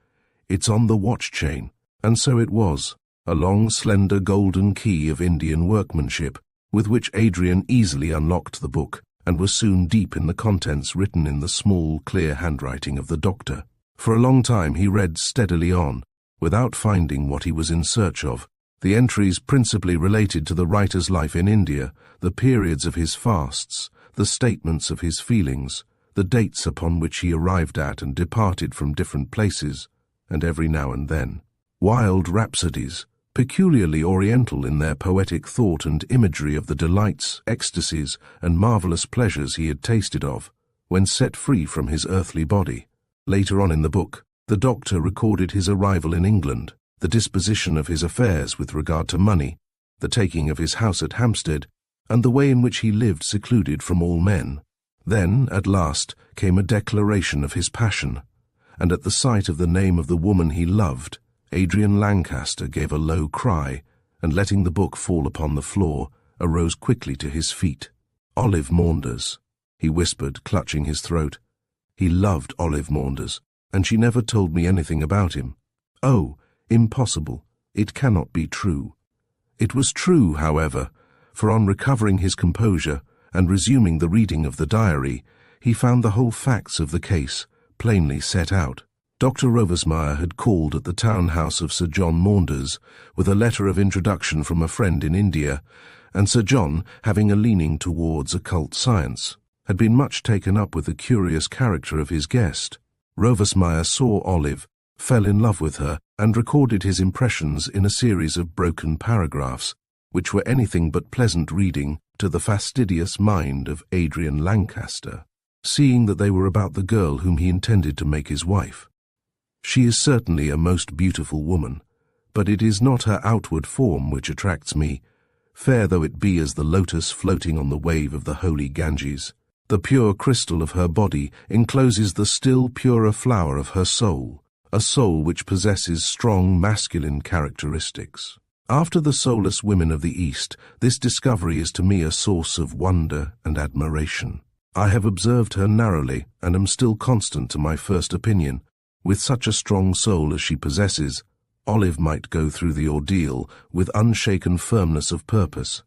it's on the watch chain." And so it was, a long, slender golden key of Indian workmanship, with which Adrian easily unlocked the book, and was soon deep in the contents written in the small, clear handwriting of the doctor. For a long time he read steadily on, without finding what he was in search of. The entries principally related to the writer's life in India, the periods of his fasts, the statements of his feelings, the dates upon which he arrived at and departed from different places, and every now and then, wild rhapsodies, peculiarly oriental in their poetic thought and imagery of the delights, ecstasies, and marvelous pleasures he had tasted of, when set free from his earthly body. Later on in the book, the doctor recorded his arrival in England, the disposition of his affairs with regard to money, the taking of his house at Hampstead, and the way in which he lived secluded from all men. Then, at last, came a declaration of his passion, and at the sight of the name of the woman he loved, Adrian Lancaster gave a low cry, and letting the book fall upon the floor, arose quickly to his feet. Olive Maunders, he whispered, clutching his throat. He loved Olive Maunders, and she never told me anything about him. Oh, impossible. It cannot be true. It was true, however, for on recovering his composure and resuming the reading of the diary, he found the whole facts of the case plainly set out. Dr. Rovesmeyer had called at the town house of Sir John Maunders with a letter of introduction from a friend in India, and Sir John, having a leaning towards occult science, had been much taken up with the curious character of his guest. Rovesmeyer saw Olive, fell in love with her, and recorded his impressions in a series of broken paragraphs, which were anything but pleasant reading to the fastidious mind of Adrian Lancaster, seeing that they were about the girl whom he intended to make his wife. She is certainly a most beautiful woman, but it is not her outward form which attracts me, fair though it be as the lotus floating on the wave of the holy Ganges. The pure crystal of her body encloses the still purer flower of her soul, a soul which possesses strong masculine characteristics. After the soulless women of the East, this discovery is to me a source of wonder and admiration. I have observed her narrowly and am still constant to my first opinion. With such a strong soul as she possesses, Olive might go through the ordeal with unshaken firmness of purpose,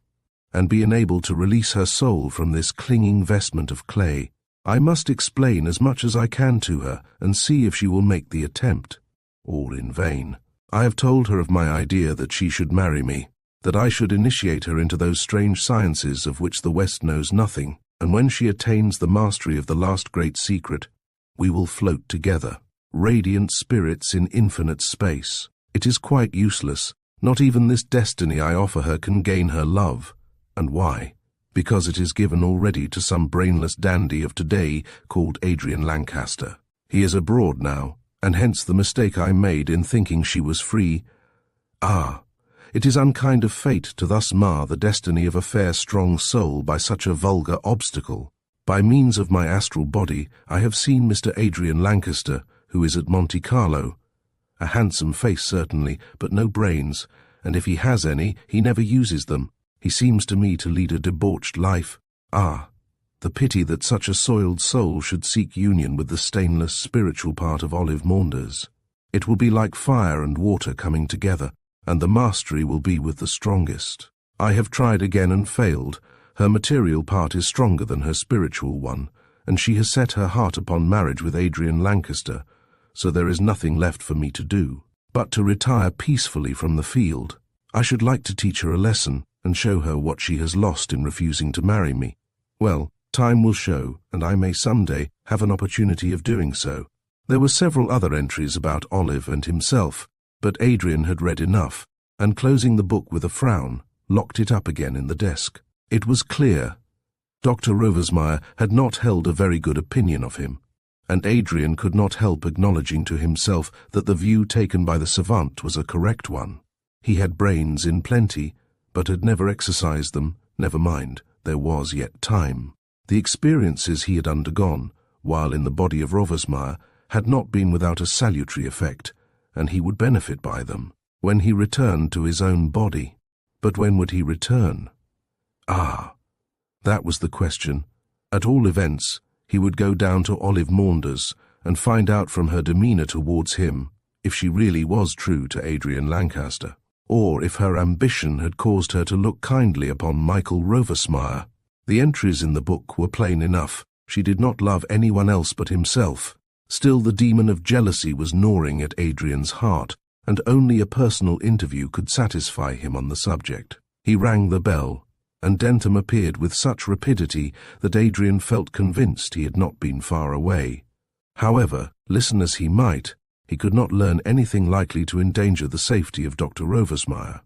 and be enabled to release her soul from this clinging vestment of clay. I must explain as much as I can to her and see if she will make the attempt. All in vain. I have told her of my idea that she should marry me, that I should initiate her into those strange sciences of which the West knows nothing, and when she attains the mastery of the last great secret, we will float together, radiant spirits in infinite space. It is quite useless. Not even this destiny I offer her can gain her love. And why? Because it is given already to some brainless dandy of today called Adrian Lancaster. He is abroad now, and hence the mistake I made in thinking she was free. Ah, it is unkind of fate to thus mar the destiny of a fair, strong soul by such a vulgar obstacle. By means of my astral body, I have seen Mr. Adrian Lancaster, who is at Monte Carlo. A handsome face, certainly, but no brains, and if he has any, he never uses them. He seems to me to lead a debauched life. Ah, the pity that such a soiled soul should seek union with the stainless spiritual part of Olive Maunders. It will be like fire and water coming together, and the mastery will be with the strongest. I have tried again and failed. Her material part is stronger than her spiritual one, and she has set her heart upon marriage with Adrian Lancaster, so there is nothing left for me to do but to retire peacefully from the field. I should like to teach her a lesson and show her what she has lost in refusing to marry me. Well, time will show, and I may some day have an opportunity of doing so. There were several other entries about Olive and himself, but Adrian had read enough, and closing the book with a frown, locked it up again in the desk. It was clear. Dr. Rovesmeyer had not held a very good opinion of him, and Adrian could not help acknowledging to himself that the view taken by the savant was a correct one. He had brains in plenty, but had never exercised them. Never mind, there was yet time. The experiences he had undergone, while in the body of Rovesmeyer, had not been without a salutary effect, and he would benefit by them when he returned to his own body. But when would he return? Ah, that was the question. At all events, he would go down to Olive Maunders and find out from her demeanour towards him if she really was true to Adrian Lancaster, or if her ambition had caused her to look kindly upon Michael Rovesmeyer. The entries in the book were plain enough. She did not love anyone else but himself. Still, the demon of jealousy was gnawing at Adrian's heart, and only a personal interview could satisfy him on the subject. He rang the bell, and Dentham appeared with such rapidity that Adrian felt convinced he had not been far away. However, listen as he might, he could not learn anything likely to endanger the safety of Dr. Rovesmeyer.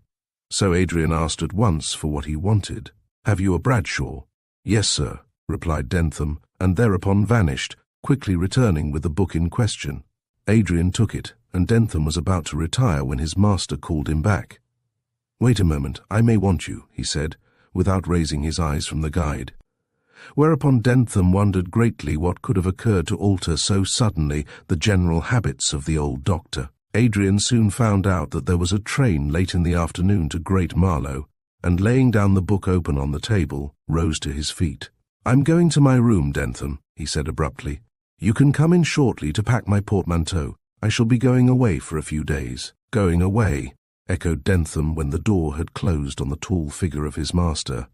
So Adrian asked at once for what he wanted. "Have you a Bradshaw?" "Yes, sir," replied Dentham, and thereupon vanished, quickly returning with the book in question. Adrian took it, and Dentham was about to retire when his master called him back. "Wait a moment, I may want you," he said, without raising his eyes from the guide. Whereupon Dentham wondered greatly what could have occurred to alter so suddenly the general habits of the old doctor. Adrian soon found out that there was a train late in the afternoon to Great Marlow, and laying down the book open on the table, rose to his feet. "I'm going to my room, Dentham," he said abruptly. "You can come in shortly to pack my portmanteau. I shall be going away for a few days." "Going away," echoed Dentham when the door had closed on the tall figure of his master.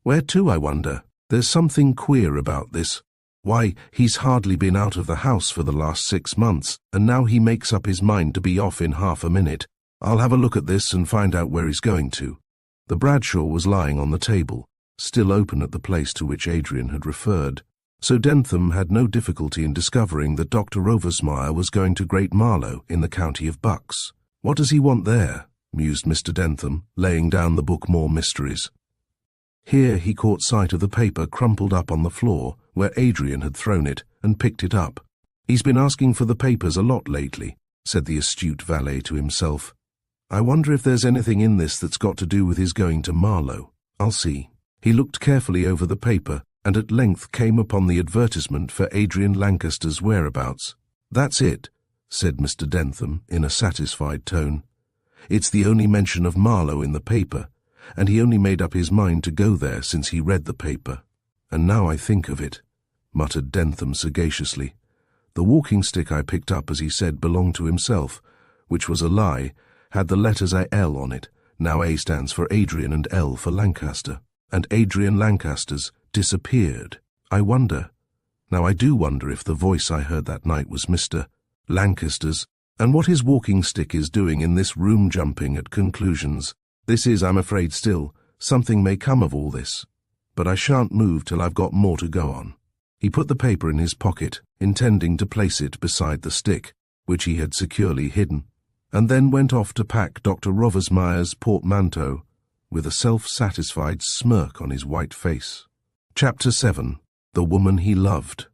"Where to, I wonder? There's something queer about this. Why, he's hardly been out of the house for the last 6 months, and now he makes up his mind to be off in half a minute. I'll have a look at this and find out where he's going to." The Bradshaw was lying on the table, still open at the place to which Adrian had referred, so Dentham had no difficulty in discovering that Dr. Rovesmeyer was going to Great Marlow in the county of Bucks. "What does he want there?" mused Mr. Dentham, laying down the book More Mysteries. Here he caught sight of the paper crumpled up on the floor, where Adrian had thrown it, and picked it up. "He's been asking for the papers a lot lately," said the astute valet to himself. "I wonder if there's anything in this that's got to do with his going to Marlow. I'll see." He looked carefully over the paper, and at length came upon the advertisement for Adrian Lancaster's whereabouts. "That's it," said Mr. Dentham in a satisfied tone. "It's the only mention of Marlow in the paper, and he only made up his mind to go there since he read the paper. And now I think of it," muttered Dentham sagaciously, "the walking stick I picked up as he said belonged to himself, which was a lie, had the letters A.L. on it. Now A stands for Adrian and L for Lancaster. And Adrian Lancaster's disappeared. I wonder. Now I do wonder if the voice I heard that night was Mr. Lancaster's, and what his walking stick is doing in this room jumping at conclusions. This is, I'm afraid still, something may come of all this, but I shan't move till I've got more to go on." He put the paper in his pocket, intending to place it beside the stick, which he had securely hidden, and then went off to pack Dr. Rovesmeyer's portmanteau, with a self-satisfied smirk on his white face. Chapter 7. The Woman He Loved.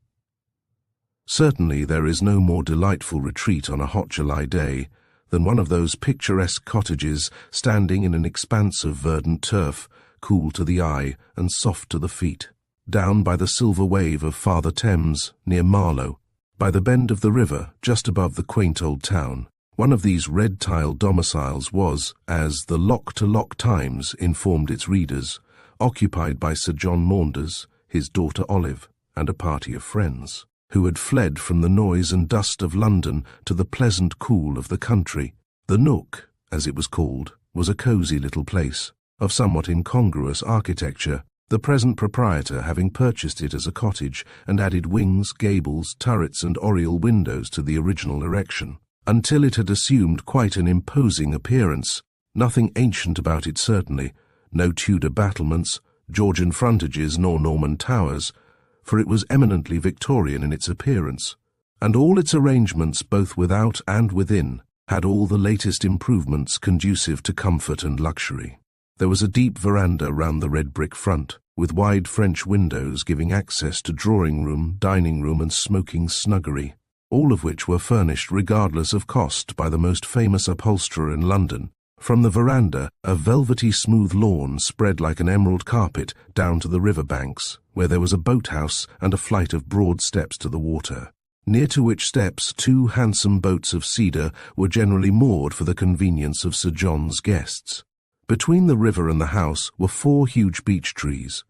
Certainly there is no more delightful retreat on a hot July day than one of those picturesque cottages standing in an expanse of verdant turf, cool to the eye and soft to the feet, down by the silver wave of Father Thames, near Marlow, by the bend of the river just above the quaint old town. One of these red-tiled domiciles was, as the Lock-to-Lock Times informed its readers, occupied by Sir John Maunders, his daughter Olive, and a party of friends, who had fled from the noise and dust of London to the pleasant cool of the country. The Nook, as it was called, was a cosy little place, of somewhat incongruous architecture, the present proprietor having purchased it as a cottage and added wings, gables, turrets and oriel windows to the original erection, until it had assumed quite an imposing appearance. Nothing ancient about it certainly, no Tudor battlements, Georgian frontages nor Norman towers, for it was eminently Victorian in its appearance, and all its arrangements both without and within had all the latest improvements conducive to comfort and luxury. There was a deep veranda round the red brick front, with wide French windows giving access to drawing-room, dining-room and smoking snuggery, all of which were furnished regardless of cost by the most famous upholsterer in London. From the veranda, a velvety smooth lawn spread like an emerald carpet down to the river banks, where there was a boathouse and a flight of broad steps to the water, near to which steps 2 handsome boats of cedar were generally moored for the convenience of Sir John's guests. Between the river and the house were 4 huge beech trees,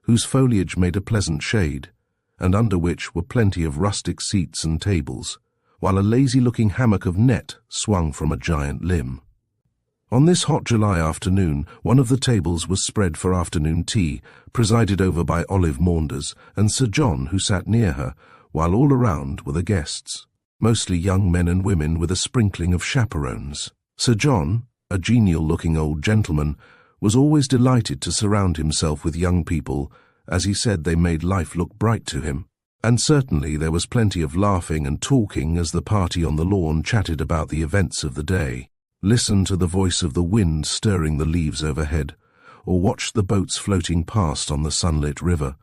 whose foliage made a pleasant shade, and under which were plenty of rustic seats and tables, while a lazy-looking hammock of net swung from a giant limb. On this hot July afternoon, one of the tables was spread for afternoon tea, presided over by Olive Maunders and Sir John, who sat near her, while all around were the guests, mostly young men and women with a sprinkling of chaperones. Sir John, a genial-looking old gentleman, was always delighted to surround himself with young people, as he said they made life look bright to him. And certainly there was plenty of laughing and talking as the party on the lawn chatted about the events of the day, listened to the voice of the wind stirring the leaves overhead, or watched the boats floating past on the sunlit river,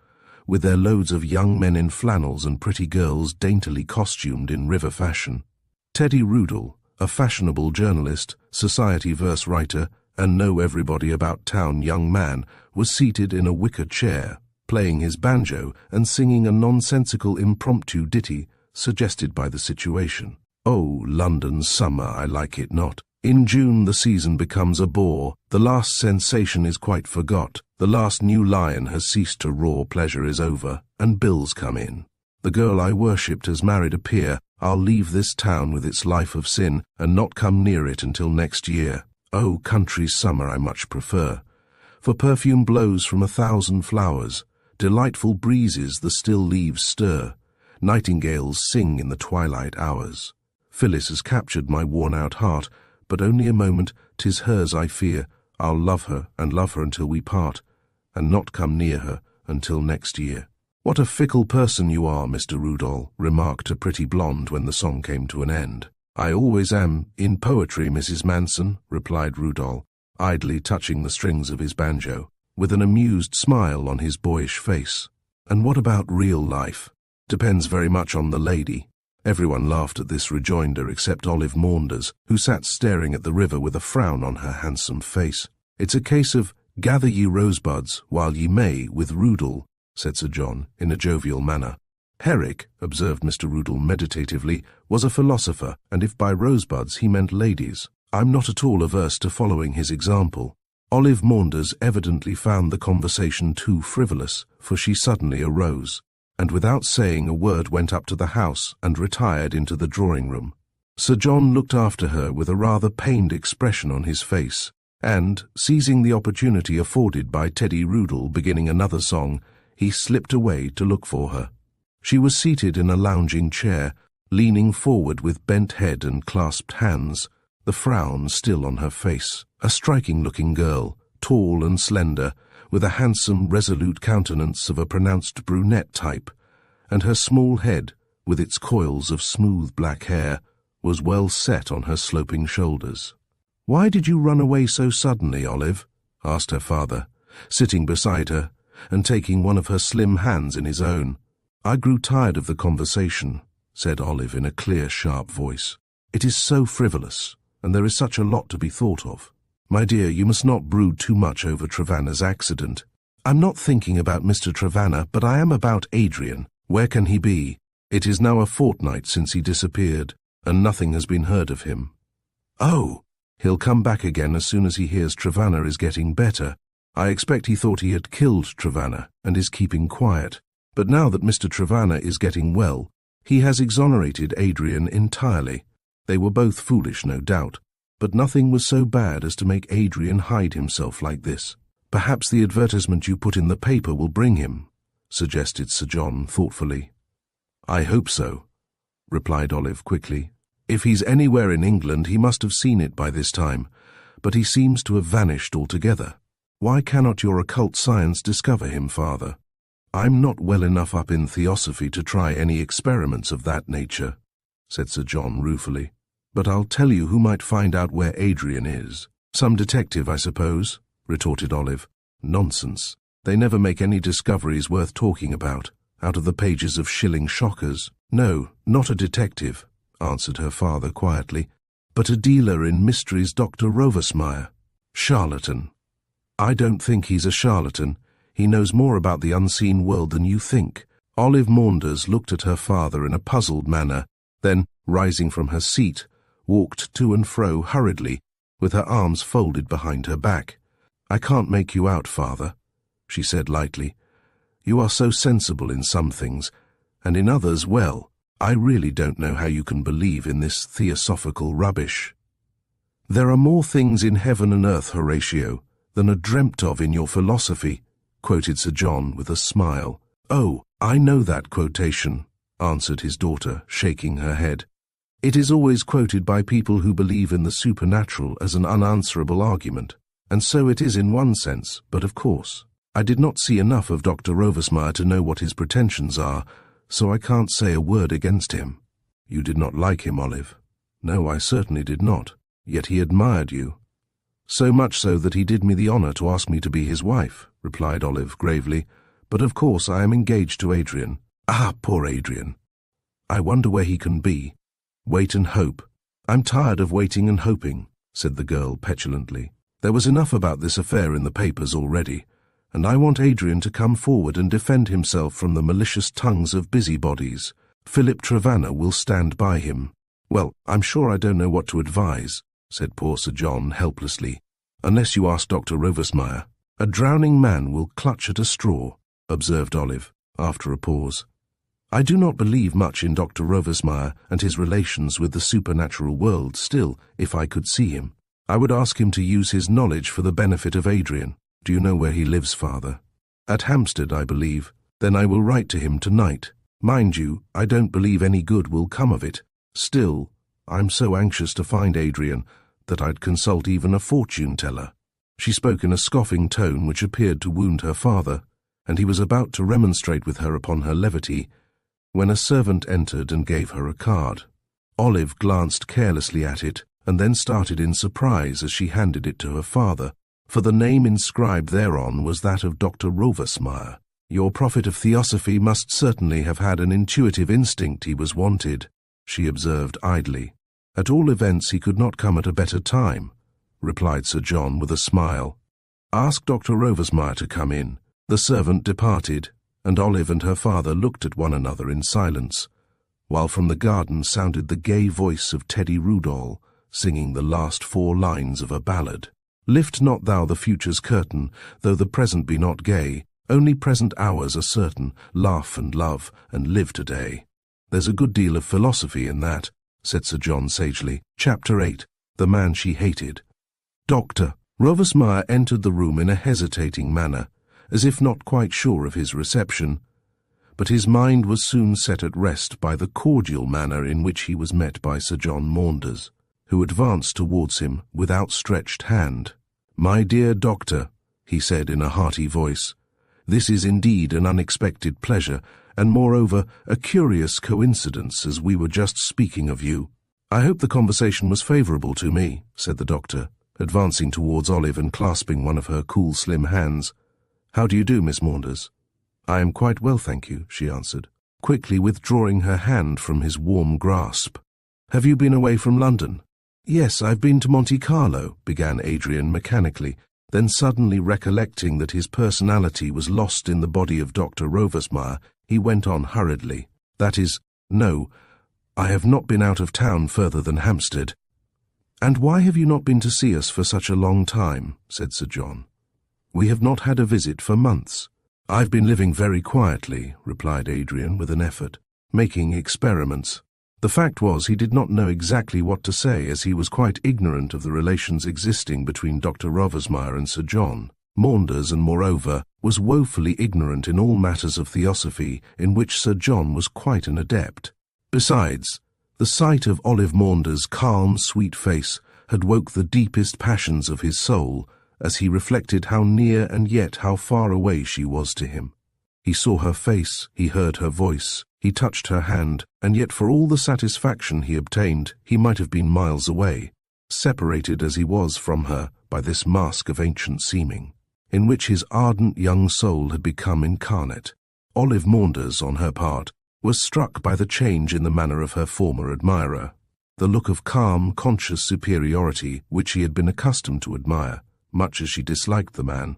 with their loads of young men in flannels and pretty girls daintily costumed in river fashion. Teddy Rudel, a fashionable journalist, society verse writer, and know-everybody-about-town young man, was seated in a wicker chair, playing his banjo and singing a nonsensical impromptu ditty suggested by the situation. Oh, London's summer, I like it not. In June the season becomes a bore, the last sensation is quite forgot, the last new lion has ceased to roar, pleasure is over, and bills come in. The girl I worshipped has married a peer, I'll leave this town with its life of sin, and not come near it until next year. Oh, country's summer I much prefer, for perfume blows from 1,000 flowers, delightful breezes the still leaves stir, nightingales sing in the twilight hours. Phyllis has captured my worn-out heart, but only a moment, 'tis hers I fear. I'll love her until we part, and not come near her until next year. What a fickle person you are, Mr. Rudol, remarked a pretty blonde when the song came to an end. I always am, in poetry, Mrs. Manson, replied Rudol, idly touching the strings of his banjo, with an amused smile on his boyish face. And what about real life? Depends very much on the lady. Everyone laughed at this rejoinder except Olive Maunders, who sat staring at the river with a frown on her handsome face. It's a case of gather ye rosebuds while ye may with Rudel, said Sir John, in a jovial manner. Herrick, observed Mr. Rudel meditatively, was a philosopher, and if by rosebuds he meant ladies, I'm not at all averse to following his example. Olive Maunders evidently found the conversation too frivolous, for she suddenly arose, and without saying a word went up to the house and retired into the drawing-room. Sir John looked after her with a rather pained expression on his face, and, seizing the opportunity afforded by Teddy Rudel beginning another song, he slipped away to look for her. She was seated in a lounging chair, leaning forward with bent head and clasped hands, the frown still on her face. A striking-looking girl, tall and slender, with a handsome, resolute countenance of a pronounced brunette type, and her small head, with its coils of smooth black hair, was well set on her sloping shoulders. "Why did you run away so suddenly, Olive?" asked her father, sitting beside her and taking one of her slim hands in his own. "I grew tired of the conversation," said Olive in a clear, sharp voice. "It is so frivolous, and there is such a lot to be thought of. My dear, you must not brood too much over Trevanna's accident. I'm not thinking about Mr. Trevanna, but I am about Adrian. Where can he be? It is now a fortnight since he disappeared, and nothing has been heard of him." "Oh, he'll come back again as soon as he hears Trevanna is getting better. I expect he thought he had killed Trevanna, and is keeping quiet. But now that Mr. Trevanna is getting well, he has exonerated Adrian entirely. They were both foolish, no doubt, but nothing was so bad as to make Adrian hide himself like this. Perhaps the advertisement you put in the paper will bring him," suggested Sir John thoughtfully. "I hope so," replied Olive quickly. "If he's anywhere in England, he must have seen it by this time, but he seems to have vanished altogether. Why cannot your occult science discover him, Father? I'm not well enough up in theosophy to try any experiments of that nature," said Sir John ruefully. "But I'll tell you who might find out where Adrian is." "Some detective, I suppose," retorted Olive. "Nonsense. They never make any discoveries worth talking about, out of the pages of shilling shockers." "No, not a detective," answered her father quietly, "but a dealer in mysteries, Dr. Roversmeyer." "Charlatan." "I don't think he's a charlatan. He knows more about the unseen world than you think." Olive Maunders looked at her father in a puzzled manner, then, rising from her seat, walked to and fro hurriedly, with her arms folded behind her back. "I can't make you out, Father," she said lightly. "You are so sensible in some things, and in others, well, I really don't know how you can believe in this theosophical rubbish." "There are more things in heaven and earth, Horatio, than are dreamt of in your philosophy," quoted Sir John with a smile. "Oh, I know that quotation," answered his daughter, shaking her head. "It is always quoted by people who believe in the supernatural as an unanswerable argument. And so it is in one sense, but of course, I did not see enough of Dr. Rovesmeyer to know what his pretensions are, so I can't say a word against him. You did not like him, Olive. No, I certainly did not. Yet he admired you. So much so that he did me the honor to ask me to be his wife, replied Olive gravely. But of course I am engaged to Adrian. Ah, poor Adrian. I wonder where he can be. Wait and hope. I'm tired of waiting and hoping, said the girl petulantly. There was enough about this affair in the papers already, and I want Adrian to come forward and defend himself from the malicious tongues of busybodies. Philip Trevanna will stand by him. Well, I'm sure I don't know what to advise, said poor Sir John helplessly, unless you ask Dr. Rovesmeyer. A drowning man will clutch at a straw, observed Olive, after a pause. I do not believe much in Dr. Rovesmeyer and his relations with the supernatural world. Still, if I could see him, I would ask him to use his knowledge for the benefit of Adrian. Do you know where he lives, Father? At Hampstead, I believe. Then I will write to him tonight. Mind you, I don't believe any good will come of it. Still, I'm so anxious to find Adrian that I'd consult even a fortune-teller. She spoke in a scoffing tone which appeared to wound her father, and he was about to remonstrate with her upon her levity, when a servant entered and gave her a card. Olive glanced carelessly at it, and then started in surprise as she handed it to her father, for the name inscribed thereon was that of Dr. Rovesmeyer. Your prophet of theosophy must certainly have had an intuitive instinct he was wanted, she observed idly. At all events he could not come at a better time, replied Sir John with a smile. Ask Dr. Rovesmeyer to come in. The servant departed, and Olive and her father looked at one another in silence, while from the garden sounded the gay voice of Teddy Rudall, singing the last 4 lines of a ballad. Lift not thou the future's curtain, though the present be not gay. Only present hours are certain. Laugh and love, and live today. There's a good deal of philosophy in that, said Sir John sagely. Chapter 8. The Man She Hated. Dr. Rovesmeyer entered the room in a hesitating manner, as if not quite sure of his reception, but his mind was soon set at rest by the cordial manner in which he was met by Sir John Maunders, who advanced towards him with outstretched hand. My dear doctor, he said in a hearty voice, this is indeed an unexpected pleasure, and moreover a curious coincidence, as we were just speaking of you. I hope the conversation was favourable to me, said the doctor, advancing towards Olive and clasping one of her cool slim hands. How do you do, Miss Maunders? I am quite well, thank you, she answered, quickly withdrawing her hand from his warm grasp. Have you been away from London? Yes, I've been to Monte Carlo, began Adrian mechanically, then suddenly recollecting that his personality was lost in the body of Dr. Rovesmeyer, he went on hurriedly. That is, no, I have not been out of town further than Hampstead. And why have you not been to see us for such a long time? Said Sir John. We have not had a visit for months. I've been living very quietly, replied Adrian with an effort, making experiments. The fact was he did not know exactly what to say, as he was quite ignorant of the relations existing between Dr. Rovesmeyer and Sir John Maunders, and moreover was woefully ignorant in all matters of theosophy in which Sir John was quite an adept. Besides, the sight of Olive Maunders' calm, sweet face had woke the deepest passions of his soul, as he reflected how near and yet how far away she was to him. He saw her face, he heard her voice, he touched her hand, and yet for all the satisfaction he obtained, he might have been miles away, separated as he was from her by this mask of ancient seeming, in which his ardent young soul had become incarnate. Olive Maunders, on her part, was struck by the change in the manner of her former admirer. The look of calm, conscious superiority which she had been accustomed to admire, much as she disliked the man,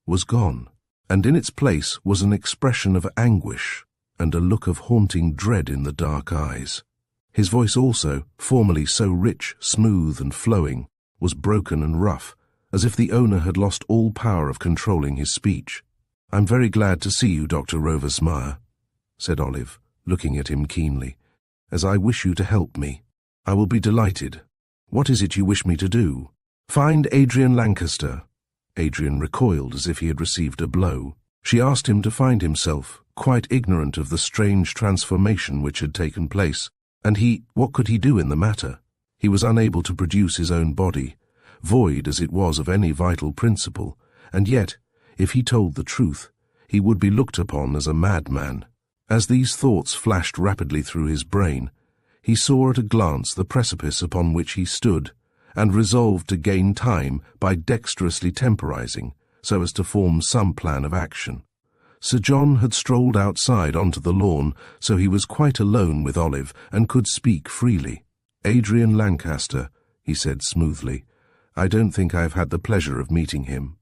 was gone, and in its place was an expression of anguish and a look of haunting dread in the dark eyes. His voice also, formerly so rich, smooth, and flowing, was broken and rough, as if the owner had lost all power of controlling his speech. I'm very glad to see you, Dr. Rovesmeyer, said Olive, looking at him keenly, as I wish you to help me. I will be delighted. What is it you wish me to do? Find Adrian Lancaster. Adrian recoiled as if he had received a blow. She asked him to find himself, quite ignorant of the strange transformation which had taken place, and what could he do in the matter? He was unable to produce his own body, void as it was of any vital principle, and yet, if he told the truth, he would be looked upon as a madman. As these thoughts flashed rapidly through his brain, he saw at a glance the precipice upon which he stood, and resolved to gain time by dexterously temporizing, so as to form some plan of action. Sir John had strolled outside onto the lawn, so he was quite alone with Olive and could speak freely. "Adrian Lancaster," he said smoothly. "I don't think I have had the pleasure of meeting him."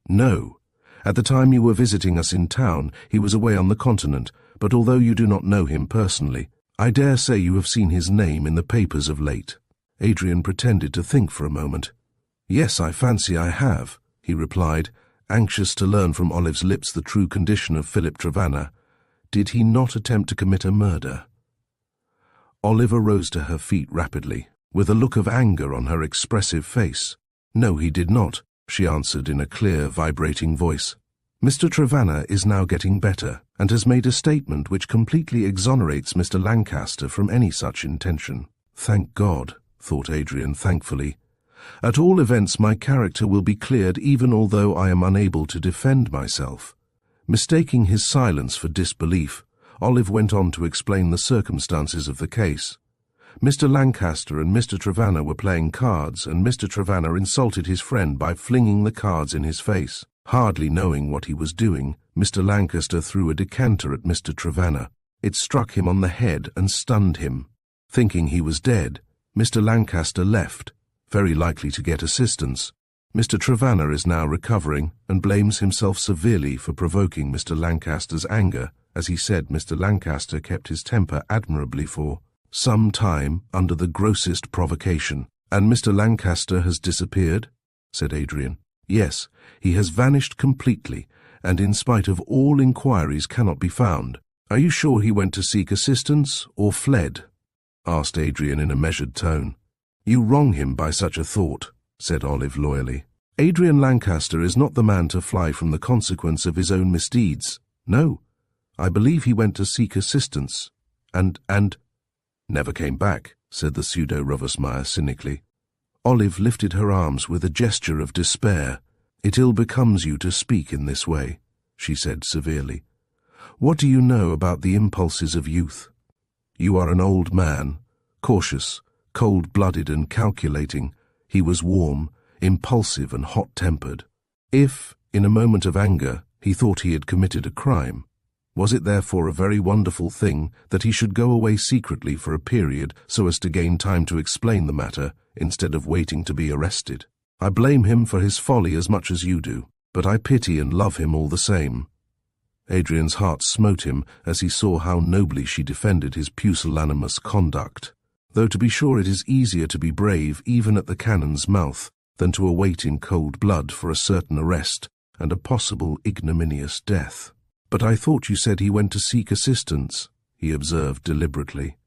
"No. At the time you were visiting us in town, he was away on the continent, but although you do not know him personally, I dare say you have seen his name in the papers of late." Adrian pretended to think for a moment. "Yes, I fancy I have," he replied, anxious to learn from Olive's lips the true condition of Philip Trevanna. "Did he not attempt to commit a murder?" Olive arose to her feet rapidly, with a look of anger on her expressive face. "No, he did not," she answered in a clear, vibrating voice. "Mr. Trevanna is now getting better, and has made a statement which completely exonerates Mr. Lancaster from any such intention." "Thank God," thought Adrian thankfully. "At all events, my character will be cleared even although I am unable to defend myself." Mistaking his silence for disbelief, Olive went on to explain the circumstances of the case. Mr. Lancaster and Mr. Trevanna were playing cards, and Mr. Trevanna insulted his friend by flinging the cards in his face. Hardly knowing what he was doing, Mr. Lancaster threw a decanter at Mr. Trevanna. It struck him on the head and stunned him. Thinking he was dead, Mr. Lancaster left, very likely to get assistance. Mr. Trevanna is now recovering and blames himself severely for provoking Mr. Lancaster's anger, as he said Mr. Lancaster kept his temper admirably for some time under the grossest provocation. "And Mr. Lancaster has disappeared?" said Adrian. "Yes, he has vanished completely, and in spite of all inquiries cannot be found." "Are you sure he went to seek assistance, or fled?" asked Adrian in a measured tone. "You wrong him by such a thought," said Olive loyally. "Adrian Lancaster is not the man to fly from the consequence of his own misdeeds. No, I believe he went to seek assistance, and never came back," said the pseudo-Rovesmeyer cynically. Olive lifted her arms with a gesture of despair. "It ill becomes you to speak in this way," she said severely. "What do you know about the impulses of youth? You are an old man, cautious, cold-blooded and calculating. He was warm, impulsive and hot-tempered. If, in a moment of anger, he thought he had committed a crime, was it therefore a very wonderful thing that he should go away secretly for a period so as to gain time to explain the matter, instead of waiting to be arrested? I blame him for his folly as much as you do, but I pity and love him all the same." Adrian's heart smote him as he saw how nobly she defended his pusillanimous conduct, though to be sure it is easier to be brave even at the cannon's mouth than to await in cold blood for a certain arrest and a possible ignominious death. "But I thought you said he went to seek assistance," he observed deliberately.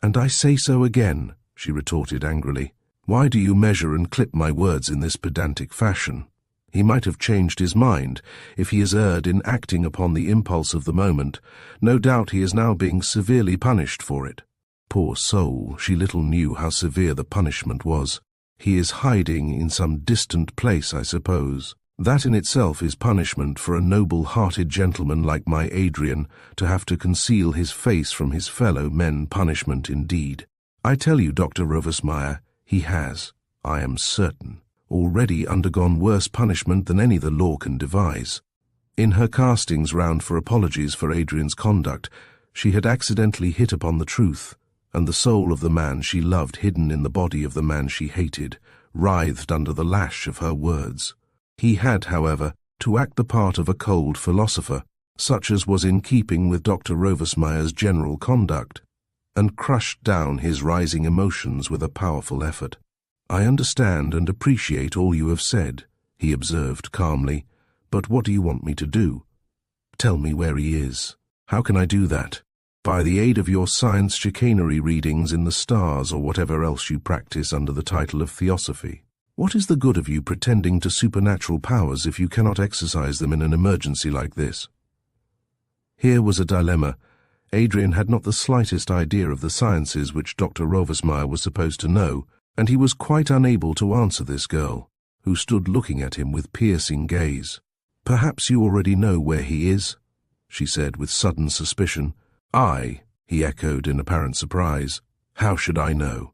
"And I say so again," she retorted angrily. "Why do you measure and clip my words in this pedantic fashion? He might have changed his mind. If he has erred in acting upon the impulse of the moment, no doubt he is now being severely punished for it. Poor soul, she little knew how severe the punishment was. He is hiding in some distant place, I suppose. That in itself is punishment for a noble-hearted gentleman like my Adrian, to have to conceal his face from his fellow men. Punishment indeed. I tell you, Dr. Rovesmeyer, he has, I am certain, already undergone worse punishment than any the law can devise. In her castings round for apologies for Adrian's conduct, she had accidentally hit upon the truth, and the soul of the man she loved hidden in the body of the man she hated, writhed under the lash of her words. He had, however, to act the part of a cold philosopher, such as was in keeping with Dr. Rovesmeyer's general conduct, and crushed down his rising emotions with a powerful effort. "I understand and appreciate all you have said," he observed calmly, "but what do you want me to do? Tell me where he is." "How can I do that?" "By the aid of your science chicanery readings in the stars or whatever else you practice under the title of theosophy. What is the good of you pretending to supernatural powers if you cannot exercise them in an emergency like this?" Here was a dilemma. Adrian had not the slightest idea of the sciences which Dr. Rovesmeyer was supposed to know, and he was quite unable to answer this girl, who stood looking at him with piercing gaze. "Perhaps you already know where he is," she said with sudden suspicion. "I," he echoed in apparent surprise. "How should I know?"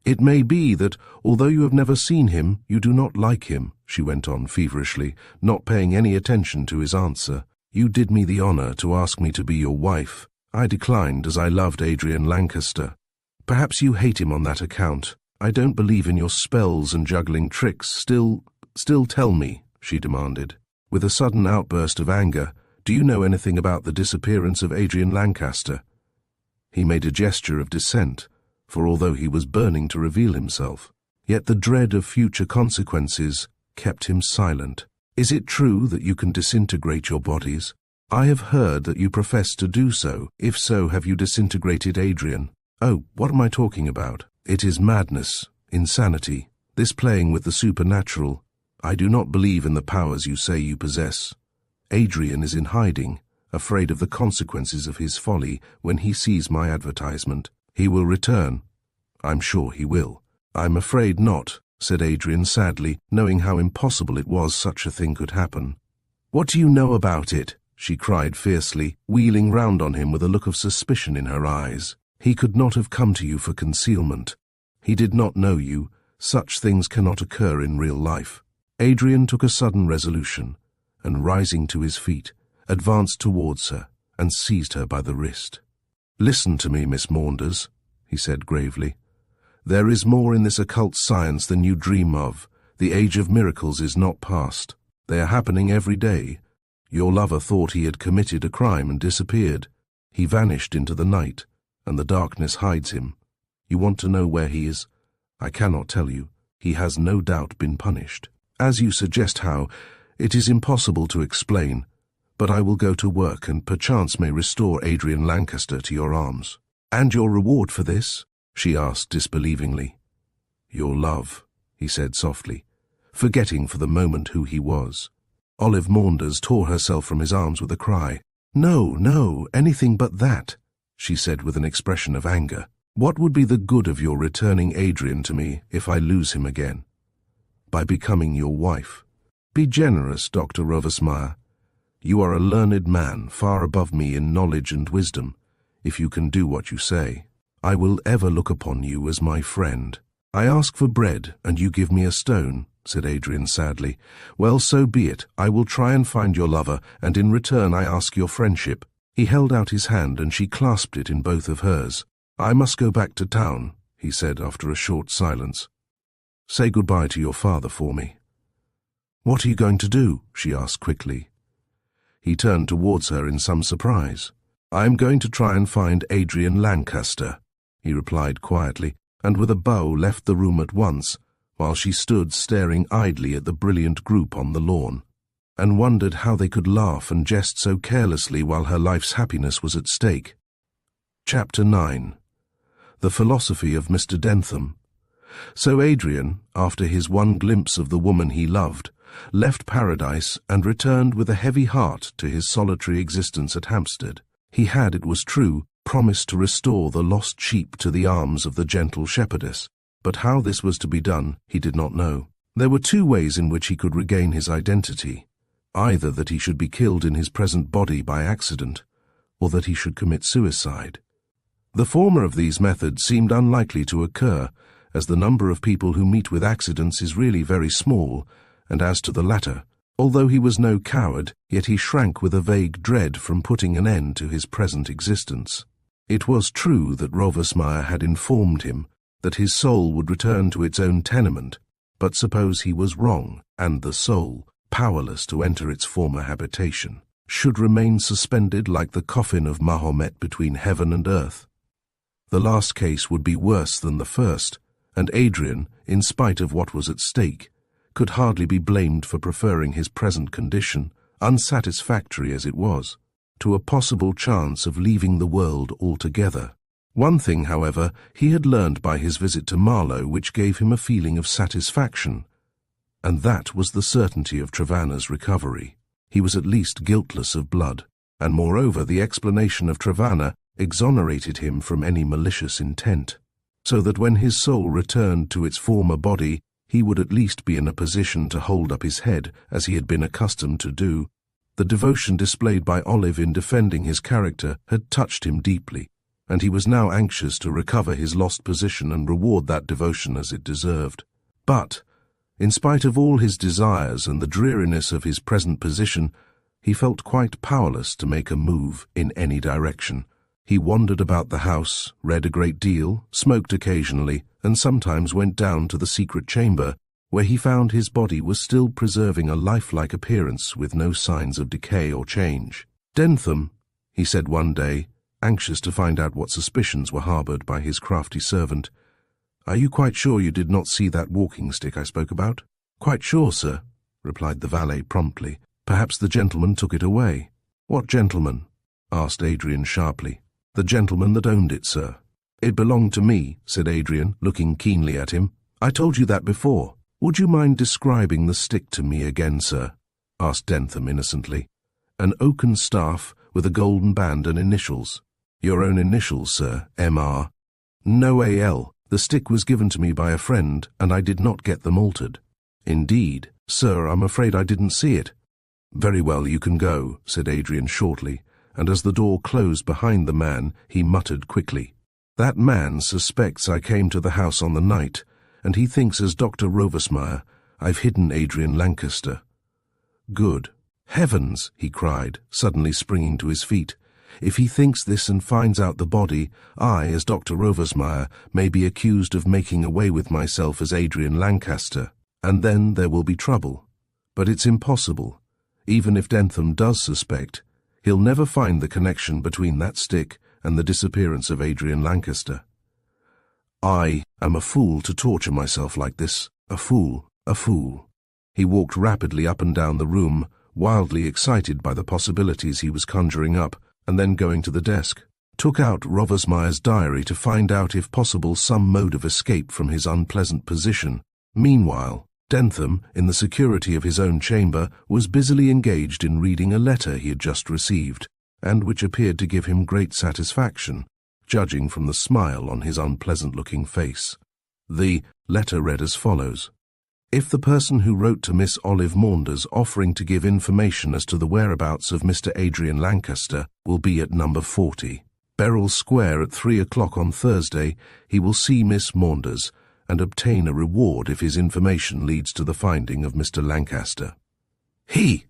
"It may be that, although you have never seen him, you do not like him," she went on feverishly, not paying any attention to his answer. "You did me the honor to ask me to be your wife. I declined as I loved Adrian Lancaster. Perhaps you hate him on that account. I don't believe in your spells and juggling tricks. Still tell me," she demanded. With a sudden outburst of anger, "do you know anything about the disappearance of Adrian Lancaster?" He made a gesture of dissent, for although he was burning to reveal himself, yet the dread of future consequences kept him silent. "Is it true that you can disintegrate your bodies? I have heard that you profess to do so. If so, have you disintegrated Adrian?" "Oh, what am I talking about? It is madness, insanity, this playing with the supernatural. I do not believe in the powers you say you possess. Adrian is in hiding, afraid of the consequences of his folly when he sees my advertisement. He will return. I'm sure he will." "I'm afraid not," said Adrian sadly, knowing how impossible it was such a thing could happen. "What do you know about it?" she cried fiercely, wheeling round on him with a look of suspicion in her eyes. "He could not have come to you for concealment. He did not know you. Such things cannot occur in real life." Adrian took a sudden resolution, and rising to his feet, advanced towards her and seized her by the wrist. "Listen to me, Miss Maunders," he said gravely. "There is more in this occult science than you dream of. The age of miracles is not past. They are happening every day. Your lover thought he had committed a crime and disappeared. He vanished into the night, and the darkness hides him. You want to know where he is? I cannot tell you. He has no doubt been punished. As you suggest how, it is impossible to explain, but I will go to work and perchance may restore Adrian Lancaster to your arms." "And your reward for this?" she asked disbelievingly. "Your love," he said softly, forgetting for the moment who he was. Olive Maunders tore herself from his arms with a cry. "No, no, anything but that," she said with an expression of anger. "What would be the good of your returning Adrian to me if I lose him again?" "By becoming your wife. Be generous, Dr. Rovesmeyer. You are a learned man, far above me in knowledge and wisdom, if you can do what you say. I will ever look upon you as my friend." "I ask for bread, and you give me a stone," said Adrian sadly. "Well, so be it. I will try and find your lover, and in return I ask your friendship." He held out his hand, and she clasped it in both of hers. "I must go back to town," he said after a short silence. "Say goodbye to your father for me." "What are you going to do?" she asked quickly. He turned towards her in some surprise. "I am going to try and find Adrian Lancaster," he replied quietly, and with a bow left the room at once, while she stood staring idly at the brilliant group on the lawn, and wondered how they could laugh and jest so carelessly while her life's happiness was at stake. Chapter 9. The Philosophy of Mr. Dentham. So Adrian, after his one glimpse of the woman he loved, left paradise and returned with a heavy heart to his solitary existence at Hampstead. He had, it was true, promised to restore the lost sheep to the arms of the gentle shepherdess, but how this was to be done he did not know. There were two ways in which he could regain his identity, either that he should be killed in his present body by accident, or that he should commit suicide. The former of these methods seemed unlikely to occur, as the number of people who meet with accidents is really very small, and as to the latter, although he was no coward, yet he shrank with a vague dread from putting an end to his present existence. It was true that Rovesmeyer had informed him that his soul would return to its own tenement, but suppose he was wrong, and the soul, powerless to enter its former habitation, should remain suspended like the coffin of Mahomet between heaven and earth. The last case would be worse than the first, and Adrian, in spite of what was at stake, could hardly be blamed for preferring his present condition, unsatisfactory as it was, to a possible chance of leaving the world altogether. One thing, however, he had learned by his visit to Marlow which gave him a feeling of satisfaction, and that was the certainty of Trevanna's recovery. He was at least guiltless of blood, and moreover the explanation of Trevanna exonerated him from any malicious intent. so that when his soul returned to its former body, he would at least be in a position to hold up his head as he had been accustomed to do. The devotion displayed by Olive in defending his character had touched him deeply, and he was now anxious to recover his lost position and reward that devotion as it deserved. But, in spite of all his desires and the dreariness of his present position, he felt quite powerless to make a move in any direction. He wandered about the house, read a great deal, smoked occasionally, and sometimes went down to the secret chamber, where he found his body was still preserving a lifelike appearance with no signs of decay or change. "Dentham," he said one day, anxious to find out what suspicions were harbored by his crafty servant, "are you quite sure you did not see that walking stick I spoke about?" "Quite sure, sir," replied the valet promptly. "Perhaps the gentleman took it away." "What gentleman?" asked Adrian sharply. "The gentleman that owned it, sir." "It belonged to me," said Adrian, looking keenly at him. "I told you that before." "Would you mind describing the stick to me again, sir?" asked Dentham innocently. "An oaken staff with a golden band and initials." "Your own initials, sir, M.R." "No A.L. The stick was given to me by a friend, and I did not get them altered." "Indeed? Sir, I'm afraid I didn't see it." "Very well, you can go," said Adrian shortly, and as the door closed behind the man, he muttered quickly, "That man suspects I came to the house on the night, and he thinks as Dr. Rovesmeyer I've hidden Adrian Lancaster." "Good. Heavens!" he cried, suddenly springing to his feet. "If he thinks this and finds out the body, I, as Dr. Rovesmeyer, may be accused of making away with myself as Adrian Lancaster, and then there will be trouble. But it's impossible. Even if Dentham does suspect, he'll never find the connection between that stick and the disappearance of Adrian Lancaster. I am a fool to torture myself like this. A fool, a fool." He walked rapidly up and down the room, wildly excited by the possibilities he was conjuring up, and then going to the desk, took out Rovesmeyer's diary to find out if possible some mode of escape from his unpleasant position. Meanwhile, Dentham, in the security of his own chamber, was busily engaged in reading a letter he had just received, and which appeared to give him great satisfaction, judging from the smile on his unpleasant-looking face. The letter read as follows: "If the person who wrote to Miss Olive Maunders offering to give information as to the whereabouts of Mr. Adrian Lancaster will be at number 40, Beryl Square at 3 o'clock on Thursday, he will see Miss Maunders and obtain a reward if his information leads to the finding of Mr. Lancaster." He,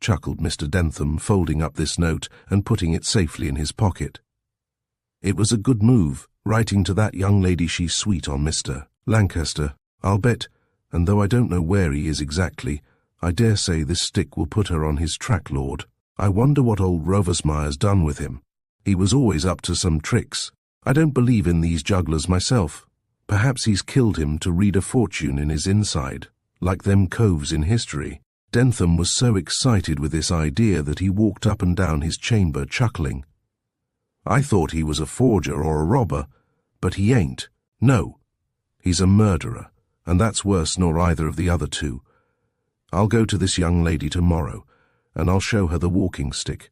chuckled Mr. Dentham, folding up this note and putting it safely in his pocket. "It was a good move, writing to that young lady she's sweet on Mr. Lancaster, I'll bet, and though I don't know where he is exactly, I dare say this stick will put her on his track, Lord. I wonder what old Rovesmeyer's done with him. He was always up to some tricks. I don't believe in these jugglers myself. Perhaps he's killed him to read a fortune in his inside, like them coves in history." Dentham was so excited with this idea that he walked up and down his chamber chuckling. "I thought he was a forger or a robber, but he ain't. No, he's a murderer, and that's worse nor either of the other two. I'll go to this young lady tomorrow, and I'll show her the walking stick.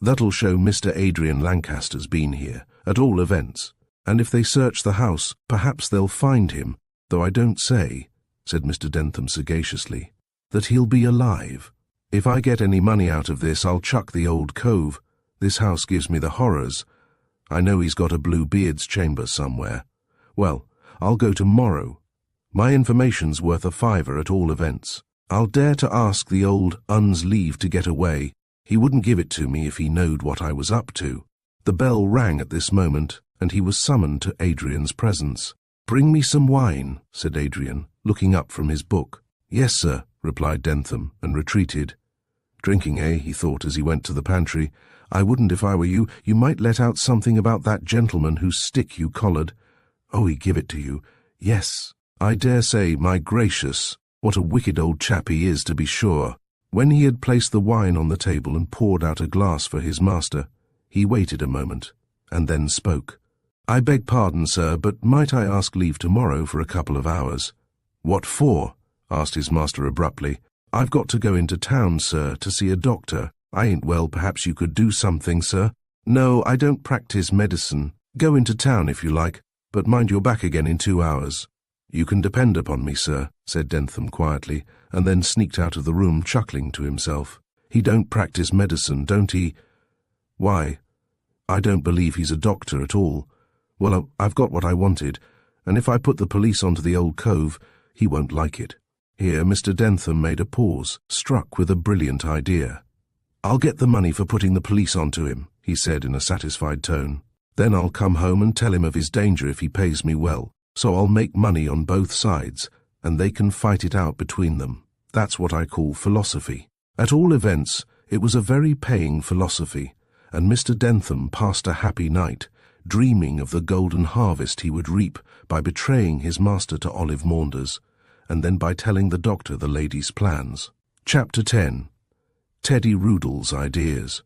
That'll show Mr. Adrian Lancaster's been here, at all events, and if they search the house, perhaps they'll find him, though I don't say," said Mr. Dentham sagaciously, "that he'll be alive. If I get any money out of this, I'll chuck the old cove. This house gives me the horrors. I know he's got a Bluebeard's chamber somewhere. Well, I'll go tomorrow. My information's worth a fiver at all events. I'll dare to ask the old Un's leave to get away. He wouldn't give it to me if he knowed what I was up to." The bell rang at this moment, and he was summoned to Adrian's presence. "Bring me some wine," said Adrian, looking up from his book. "Yes, sir," replied Dentham, and retreated. "Drinking, eh?" he thought as he went to the pantry. "I wouldn't if I were you. You might let out something about that gentleman whose stick you collared. Oh, he give it to you. Yes, I dare say, my gracious, what a wicked old chap he is, to be sure." When he had placed the wine on the table and poured out a glass for his master, he waited a moment, and then spoke. "I beg pardon, sir, but might I ask leave tomorrow for a couple of hours?" "What for?" asked his master abruptly. "I've got to go into town, sir, to see a doctor. I ain't well. Perhaps you could do something, sir." "No, I don't practice medicine. Go into town if you like." but mind you're back again in 2 hours." "You can depend upon me, sir," said Dentham quietly, and then sneaked out of the room, chuckling to himself. "He don't practice medicine, don't he? Why, I don't believe he's a doctor at all. Well, I've got what I wanted, and if I put the police onto the old cove, he won't like it." Here Mr. Dentham made a pause, struck with a brilliant idea. "I'll get the money for putting the police onto him," he said in a satisfied tone. "Then I'll come home and tell him of his danger if he pays me well. So I'll make money on both sides, and they can fight it out between them. That's what I call philosophy." At all events, it was a very paying philosophy, and Mr. Dentham passed a happy night, dreaming of the golden harvest he would reap by betraying his master to Olive Maunders, and then by telling the doctor the lady's plans. Chapter 10. Teddy Roodle's Ideas.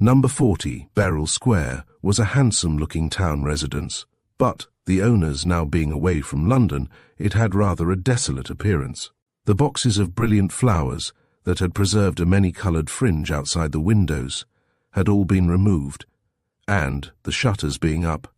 Number 40, Beryl Square, was a handsome-looking town residence, but, the owners now being away from London, it had rather a desolate appearance. The boxes of brilliant flowers, that had preserved a many-coloured fringe outside the windows, had all been removed, and, the shutters being up,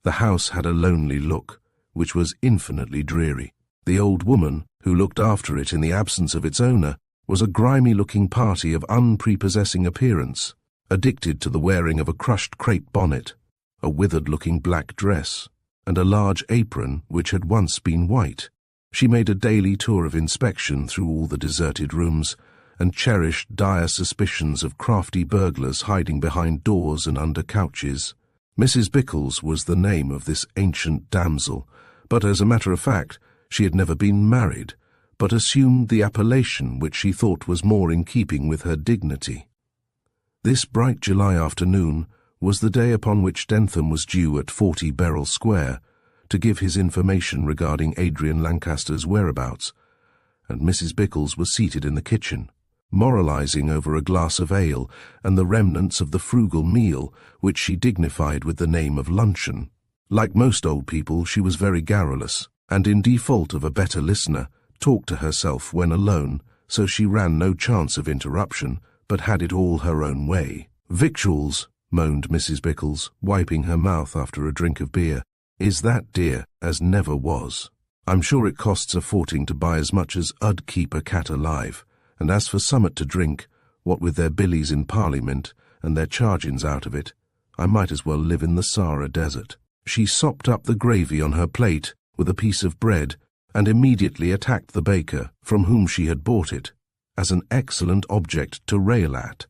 the house had a lonely look, which was infinitely dreary. The old woman, who looked after it in the absence of its owner, was a grimy-looking party of unprepossessing appearance, addicted to the wearing of a crushed crape bonnet, a withered-looking black dress, and a large apron which had once been white. She made a daily tour of inspection through all the deserted rooms, and cherished dire suspicions of crafty burglars hiding behind doors and under couches. Mrs. Bickles was the name of this ancient damsel, but as a matter of fact, she had never been married, but assumed the appellation which she thought was more in keeping with her dignity. This bright July afternoon was the day upon which Dentham was due at 40 Beryl Square to give his information regarding Adrian Lancaster's whereabouts, and Mrs. Bickles was seated in the kitchen, moralizing over a glass of ale and the remnants of the frugal meal which she dignified with the name of luncheon. Like most old people, she was very garrulous, and in default of a better listener, talked to herself when alone, so she ran no chance of interruption, but had it all her own way. "Victuals," moaned Mrs. Bickles, wiping her mouth after a drink of beer, "is that dear as never was. I'm sure it costs a forting to buy as much as 'ud keep a cat alive, and as for summat to drink, what with their billies in Parliament and their chargins out of it, I might as well live in the Sahara Desert." She sopped up the gravy on her plate with a piece of bread and immediately attacked the baker, from whom she had bought it, as an excellent object to rail at.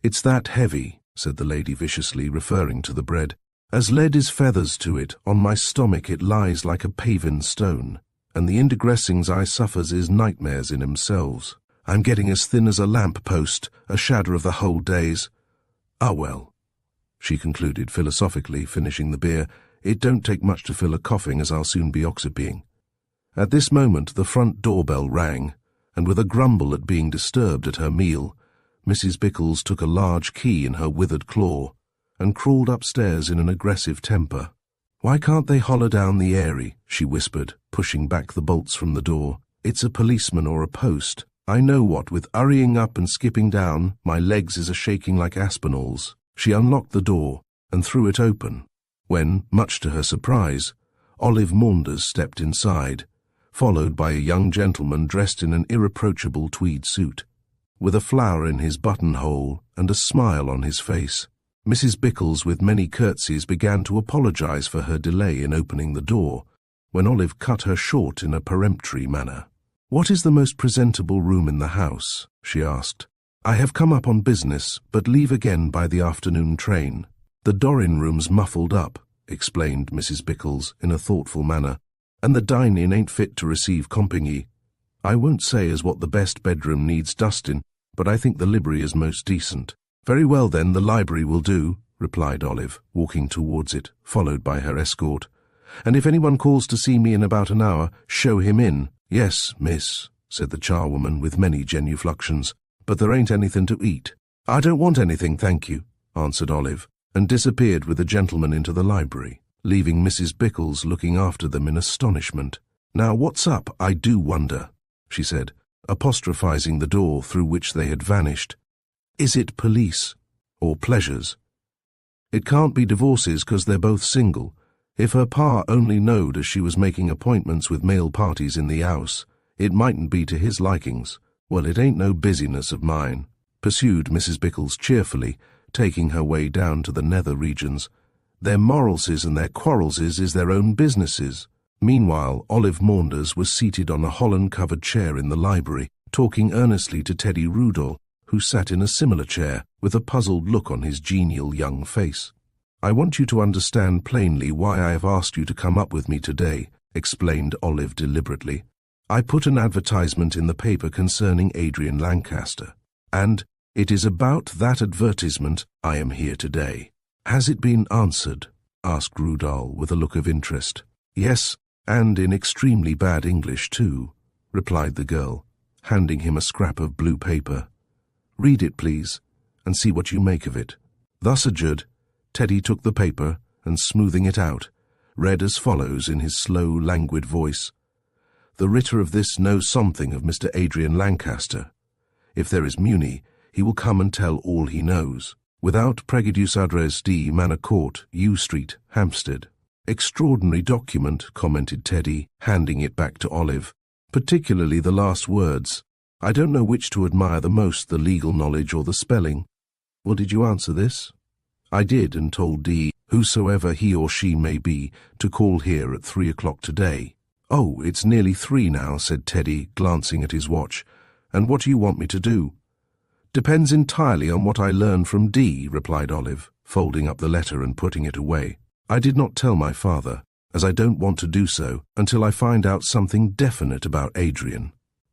"It's that heavy," said the lady viciously, referring to the bread. "As lead is feathers to it, on my stomach it lies like a paven stone, and the indigressings I suffers is nightmares in themselves. I'm getting as thin as a lamp-post, a shadder of the whole days. Ah well," she concluded philosophically, finishing the beer, "it don't take much to fill a coughing, as I'll soon be oxypeeing." At this moment the front doorbell rang, and with a grumble at being disturbed at her meal, Mrs. Bickles took a large key in her withered claw, and crawled upstairs in an aggressive temper. "Why can't they holler down the airy?" she whispered, pushing back the bolts from the door. "It's a policeman or a post. I know what, with hurrying up and skipping down, my legs is a-shaking like Aspinalls." She unlocked the door, and threw it open, when, much to her surprise, Olive Maunders stepped inside, followed by a young gentleman dressed in an irreproachable tweed suit, with a flower in his buttonhole and a smile on his face. Mrs. Bickles, with many curtsies, began to apologize for her delay in opening the door, when Olive cut her short in a peremptory manner. "What is the most presentable room in the house?" she asked. "I have come up on business, but leave again by the afternoon train." "The Dorrin room's muffled up," explained Mrs. Bickles in a thoughtful manner, "and the dine-in ain't fit to receive company. I won't say as what the best bedroom needs dustin', but I think the library is most decent." "Very well then, the library will do," replied Olive, walking towards it, followed by her escort. "And if anyone calls to see me in about an hour, show him in." "Yes, miss," said the charwoman with many genuflections, "but there ain't anything to eat." "I don't want anything, thank you," answered Olive, and disappeared with the gentleman into the library, leaving Mrs. Bickles looking after them in astonishment. "Now what's up, I do wonder," she said, apostrophizing the door through which they had vanished. "Is it police? Or pleasures? It can't be divorces, 'cause they're both single, If her pa only knowed as she was making appointments with male parties in the house, it mightn't be to his likings. Well, it ain't no business of mine, pursued Mrs. Bickles cheerfully, taking her way down to the nether regions. Their moralses and their quarrelses is their own businesses. Meanwhile, Olive Maunders was seated on a holland-covered chair in the library, talking earnestly to Teddy Rudall, who sat in a similar chair, with a puzzled look on his genial young face. "I want you to understand plainly why I have asked you to come up with me today," explained Olive deliberately. "I put an advertisement in the paper concerning Adrian Lancaster, and it is about that advertisement I am here today." "Has it been answered?" asked Rudall with a look of interest. "Yes, and in extremely bad English too," replied the girl, handing him a scrap of blue paper. "Read it, please, and see what you make of it." Thus adjured, Teddy took the paper and, smoothing it out, read as follows in his slow, languid voice. "The writer of this knows something of Mr. Adrian Lancaster. If there is Muni, he will come and tell all he knows. Without prejudice address D. Manor Court, Yew Street, Hampstead." "Extraordinary document," commented Teddy, handing it back to Olive. "Particularly the last words. I don't know which to admire the most, the legal knowledge or the spelling." "Well, did you answer this?" "I did, and told D, whosoever he or she may be, to call here at 3 o'clock today." "Oh, it's nearly 3 now," said Teddy, glancing at his watch. "And what do you want me to do?" "Depends entirely on what I learn from D," replied Olive, folding up the letter and putting it away. "I did not tell my father, as I don't want to do so, until I find out something definite about Adrian."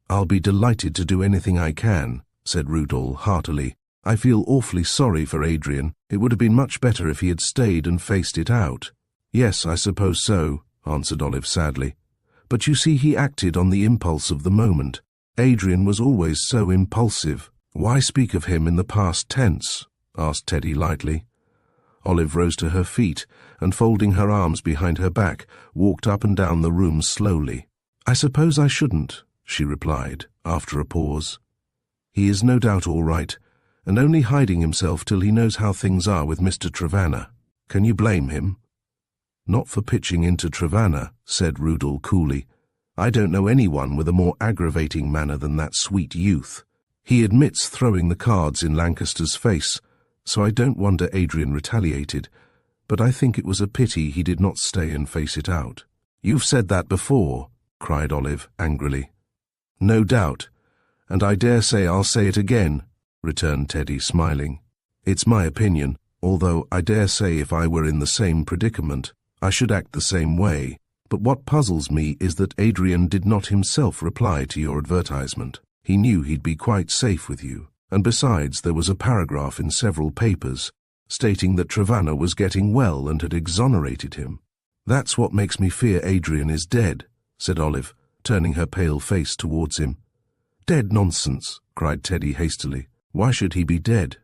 "I'll be delighted to do anything I can," said Rudall heartily. "I feel awfully sorry for Adrian. It would have been much better if he had stayed and faced it out." "Yes, I suppose so," answered Olive sadly. "But you see, he acted on the impulse of the moment. Adrian was always so impulsive." "Why speak of him in the past tense?" asked Teddy lightly. Olive rose to her feet and, folding her arms behind her back, walked up and down the room slowly. "I suppose I shouldn't," she replied, after a pause. "He is no doubt all right, and only hiding himself till he knows how things are with Mr. Trevanna. Can you blame him?" "Not for pitching into Trevanna," said Rudall coolly. "I don't know anyone with a more aggravating manner than that sweet youth. He admits throwing the cards in Lancaster's face, so I don't wonder Adrian retaliated, but I think it was a pity he did not stay and face it out." "You've said that before," cried Olive angrily. "No doubt, and I dare say I'll say it again," returned Teddy, smiling. "It's my opinion, although I dare say if I were in the same predicament, I should act the same way. But what puzzles me is that Adrian did not himself reply to your advertisement. He knew he'd be quite safe with you, and besides there was a paragraph in several papers stating that Trevanna was getting well and had exonerated him." "That's what makes me fear Adrian is dead," said Olive, turning her pale face towards him. "Dead nonsense," cried Teddy hastily. "Why should he be dead?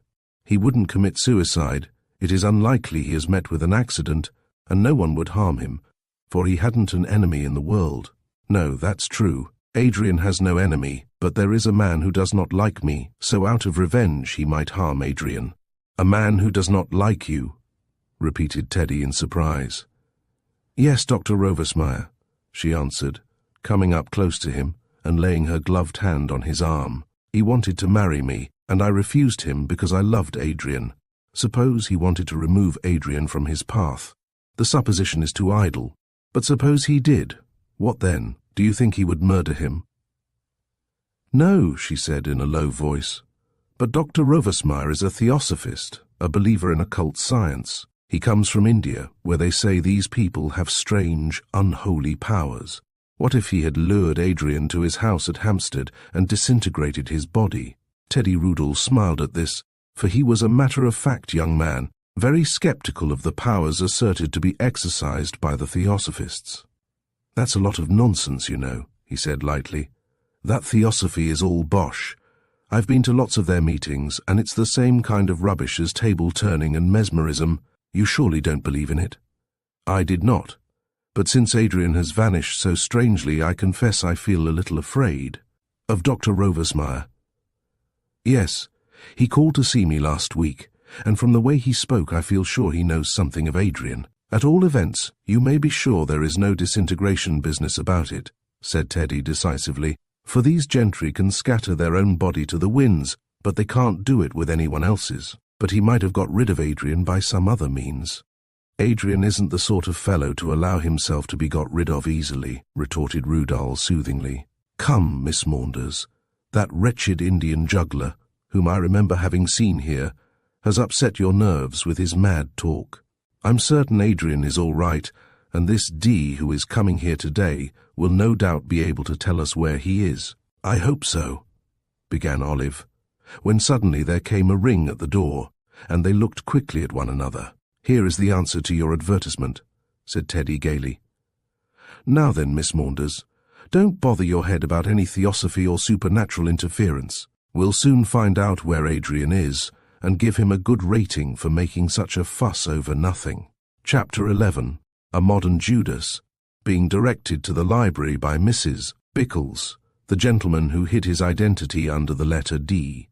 He wouldn't commit suicide. It is unlikely he has met with an accident, and no one would harm him, for he hadn't an enemy in the world." "No, that's true. Adrian has no enemy, but there is a man who does not like me, so out of revenge he might harm Adrian." "A man who does not like you?" repeated Teddy in surprise. "Yes, Dr. Rovesmeyer," she answered, coming up close to him and laying her gloved hand on his arm. "He wanted to marry me, and I refused him because I loved Adrian. Suppose he wanted to remove Adrian from his path. The supposition is too idle. But suppose he did. What then? Do you think he would murder him?" "No," she said in a low voice. "But Dr. Rovesmeyer is a theosophist, a believer in occult science. He comes from India, where they say these people have strange, unholy powers. What if he had lured Adrian to his house at Hampstead and disintegrated his body?" Teddy Rudall smiled at this, for he was a matter-of-fact young man, very sceptical of the powers asserted to be exercised by the theosophists. "That's a lot of nonsense, you know," he said lightly. "That theosophy is all bosh. I've been to lots of their meetings, and it's the same kind of rubbish as table-turning and mesmerism. You surely don't believe in it?" "I did not. But since Adrian has vanished so strangely, I confess I feel a little afraid." "Of Dr. Rovesmeyer?" "Yes. He called to see me last week, and from the way he spoke I feel sure he knows something of Adrian. At all events, you may be sure there is no disintegration business about it, said Teddy decisively, for these gentry can scatter their own body to the winds, but they can't do it with anyone else's. But he might have got rid of Adrian by some other means. Adrian isn't the sort of fellow to allow himself to be got rid of easily, retorted Rudall soothingly. Come, Miss Maunders, that wretched Indian juggler, whom I remember having seen here, has upset your nerves with his mad talk. I'm certain Adrian is all right, and this D who is coming here today will no doubt be able to tell us where he is. I hope so, began Olive, when suddenly there came a ring at the door, and they looked quickly at one another. Here is the answer to your advertisement, said Teddy gaily. Now then, Miss Maunders, don't bother your head about any theosophy or supernatural interference. We'll soon find out where Adrian is, and give him a good rating for making such a fuss over nothing. Chapter 11. A Modern Judas, being directed to the library by Mrs. Bickles, the gentleman who hid his identity under the letter D,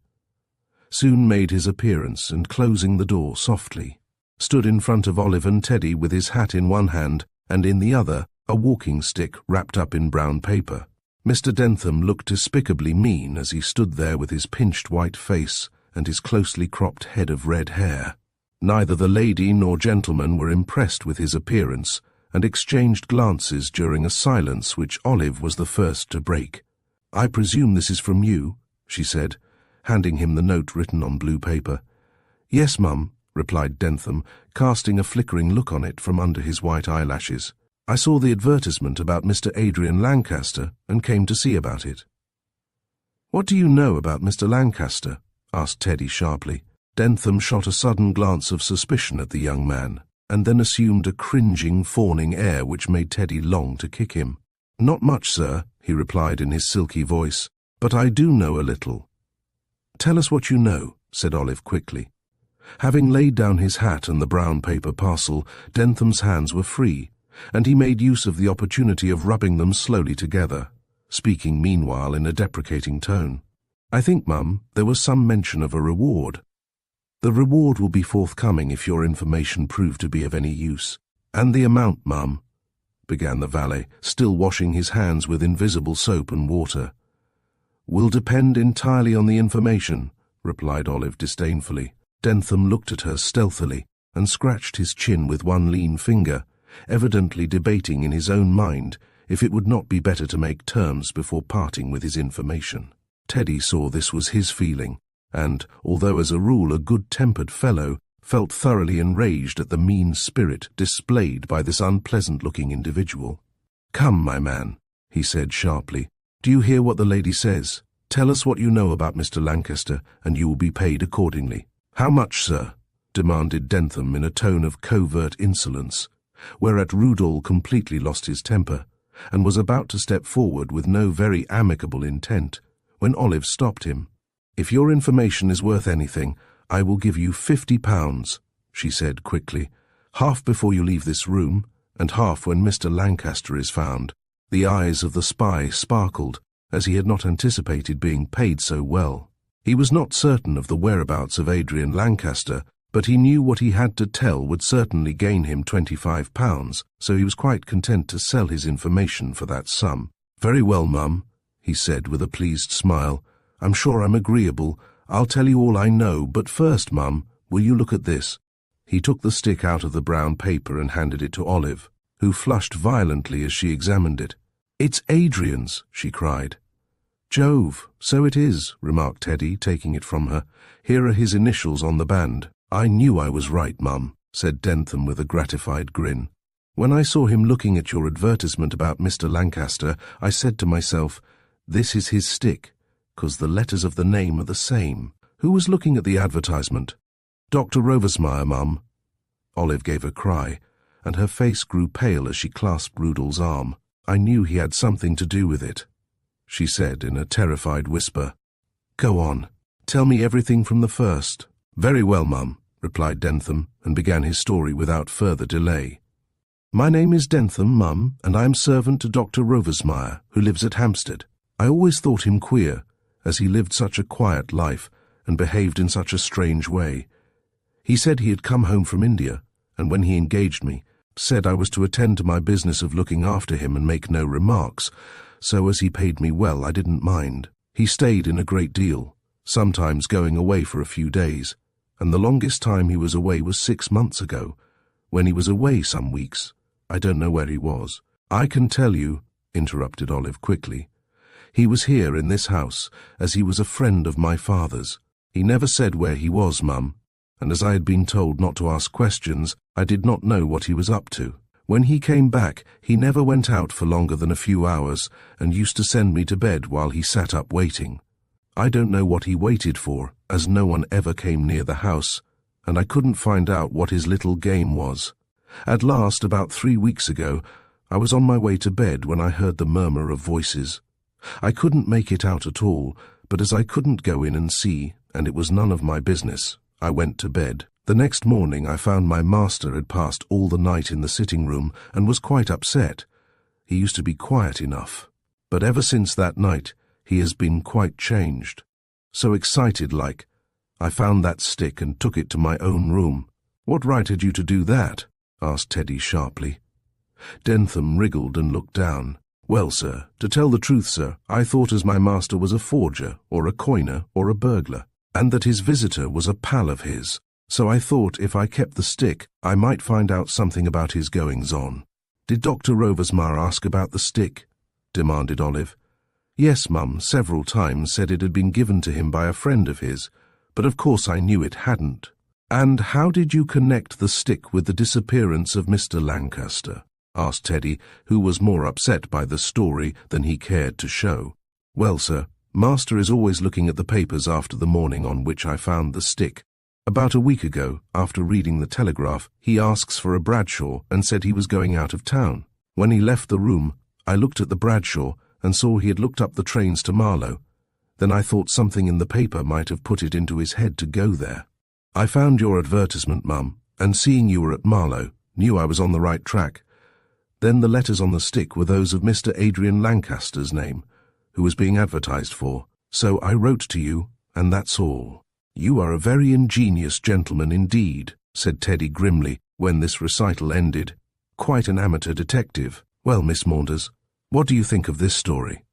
soon made his appearance and, closing the door softly, stood in front of Olive and Teddy with his hat in one hand and in the other a walking stick wrapped up in brown paper. Mr. Dentham looked despicably mean as he stood there with his pinched white face and his closely cropped head of red hair. Neither the lady nor gentleman were impressed with his appearance, and exchanged glances during a silence which Olive was the first to break. I presume this is from you, she said, handing him the note written on blue paper. Yes, Mum, replied Dentham, casting a flickering look on it from under his white eyelashes. I saw the advertisement about Mr. Adrian Lancaster and came to see about it. What do you know about Mr. Lancaster? Asked Teddy sharply. Dentham shot a sudden glance of suspicion at the young man, and then assumed a cringing, fawning air which made Teddy long to kick him. Not much, sir, he replied in his silky voice, but I do know a little. Tell us what you know, said Olive quickly. Having laid down his hat and the brown paper parcel, Dentham's hands were free, and he made use of the opportunity of rubbing them slowly together, speaking meanwhile in a deprecating tone. I think, Mum, there was some mention of a reward. The reward will be forthcoming if your information prove to be of any use. And the amount, Mum, began the valet, still washing his hands with invisible soap and water. Will depend entirely on the information, replied Olive disdainfully. Dentham looked at her stealthily and scratched his chin with one lean finger, evidently debating in his own mind if it would not be better to make terms before parting with his information. Teddy saw this was his feeling, and, although as a rule a good-tempered fellow, felt thoroughly enraged at the mean spirit displayed by this unpleasant-looking individual. Come, my man, he said sharply. Do you hear what the lady says? Tell us what you know about Mr. Lancaster, and you will be paid accordingly. How much, sir? Demanded Dentham in a tone of covert insolence, whereat Rudall completely lost his temper, and was about to step forward with no very amicable intent, when Olive stopped him. If your information is worth anything, I will give you £50, she said quickly, half before you leave this room, and half when Mr. Lancaster is found. The eyes of the spy sparkled, as he had not anticipated being paid so well. He was not certain of the whereabouts of Adrian Lancaster, but he knew what he had to tell would certainly gain him £25, so he was quite content to sell his information for that sum. Very well, Mum, he said with a pleased smile. I'm sure I'm agreeable. I'll tell you all I know, but first, Mum, will you look at this? He took the stick out of the brown paper and handed it to Olive, who flushed violently as she examined it. It's Adrian's, she cried. Jove, so it is, remarked Teddy, taking it from her. Here are his initials on the band. I knew I was right, Mum, said Dentham with a gratified grin. When I saw him looking at your advertisement about Mr. Lancaster, I said to myself, this is his stick, 'cause the letters of the name are the same. Who was looking at the advertisement? Dr. Rovesmeyer, Mum. Olive gave a cry, and her face grew pale as she clasped Rudall's arm. I knew he had something to do with it, she said in a terrified whisper. Go on. Tell me everything from the first. Very well, Mum, replied Dentham, and began his story without further delay. My name is Dentham, Mum, and I am servant to Dr. Rovesmeyer, who lives at Hampstead. I always thought him queer, as he lived such a quiet life and behaved in such a strange way. He said he had come home from India, and when he engaged me, Said I was to attend to my business of looking after him and make no remarks, so as he paid me well, I didn't mind. He stayed in a great deal, sometimes going away for a few days, and the longest time he was away was 6 months ago. When he was away some weeks, I don't know where he was. I can tell you, interrupted Olive quickly. He was here in this house, as he was a friend of my father's. He never said where he was, Mum, and as I had been told not to ask questions, I did not know what he was up to. When he came back, he never went out for longer than a few hours, and used to send me to bed while he sat up waiting. I don't know what he waited for, as no one ever came near the house, and I couldn't find out what his little game was. At last, about 3 weeks ago, I was on my way to bed when I heard the murmur of voices. I couldn't make it out at all, but as I couldn't go in and see, and it was none of my business, I went to bed. The next morning I found my master had passed all the night in the sitting room and was quite upset. He used to be quiet enough, but ever since that night he has been quite changed. So excited like. I found that stick and took it to my own room. What right had you to do that? Asked Teddy sharply. Dentham wriggled and looked down. Well, sir, to tell the truth, sir, I thought as my master was a forger, or a coiner, or a burglar, and that his visitor was a pal of his. So I thought if I kept the stick, I might find out something about his goings-on. Did Dr. Roversmar ask about the stick? Demanded Olive. Yes, Mum, several times said it had been given to him by a friend of his, but of course I knew it hadn't. And how did you connect the stick with the disappearance of Mr. Lancaster? Asked Teddy, who was more upset by the story than he cared to show. Well, sir, Master is always looking at the papers after the morning on which I found the stick. About a week ago, after reading the Telegraph, he asks for a Bradshaw and said he was going out of town. When he left the room, I looked at the Bradshaw and saw he had looked up the trains to Marlow. Then I thought something in the paper might have put it into his head to go there. I found your advertisement, Mum, and seeing you were at Marlow, knew I was on the right track. Then the letters on the stick were those of Mr. Adrian Lancaster's name, who was being advertised for. So I wrote to you, and that's all. You are a very ingenious gentleman indeed, said Teddy grimly when this recital ended. Quite an amateur detective. Well, Miss Maunders, what do you think of this story?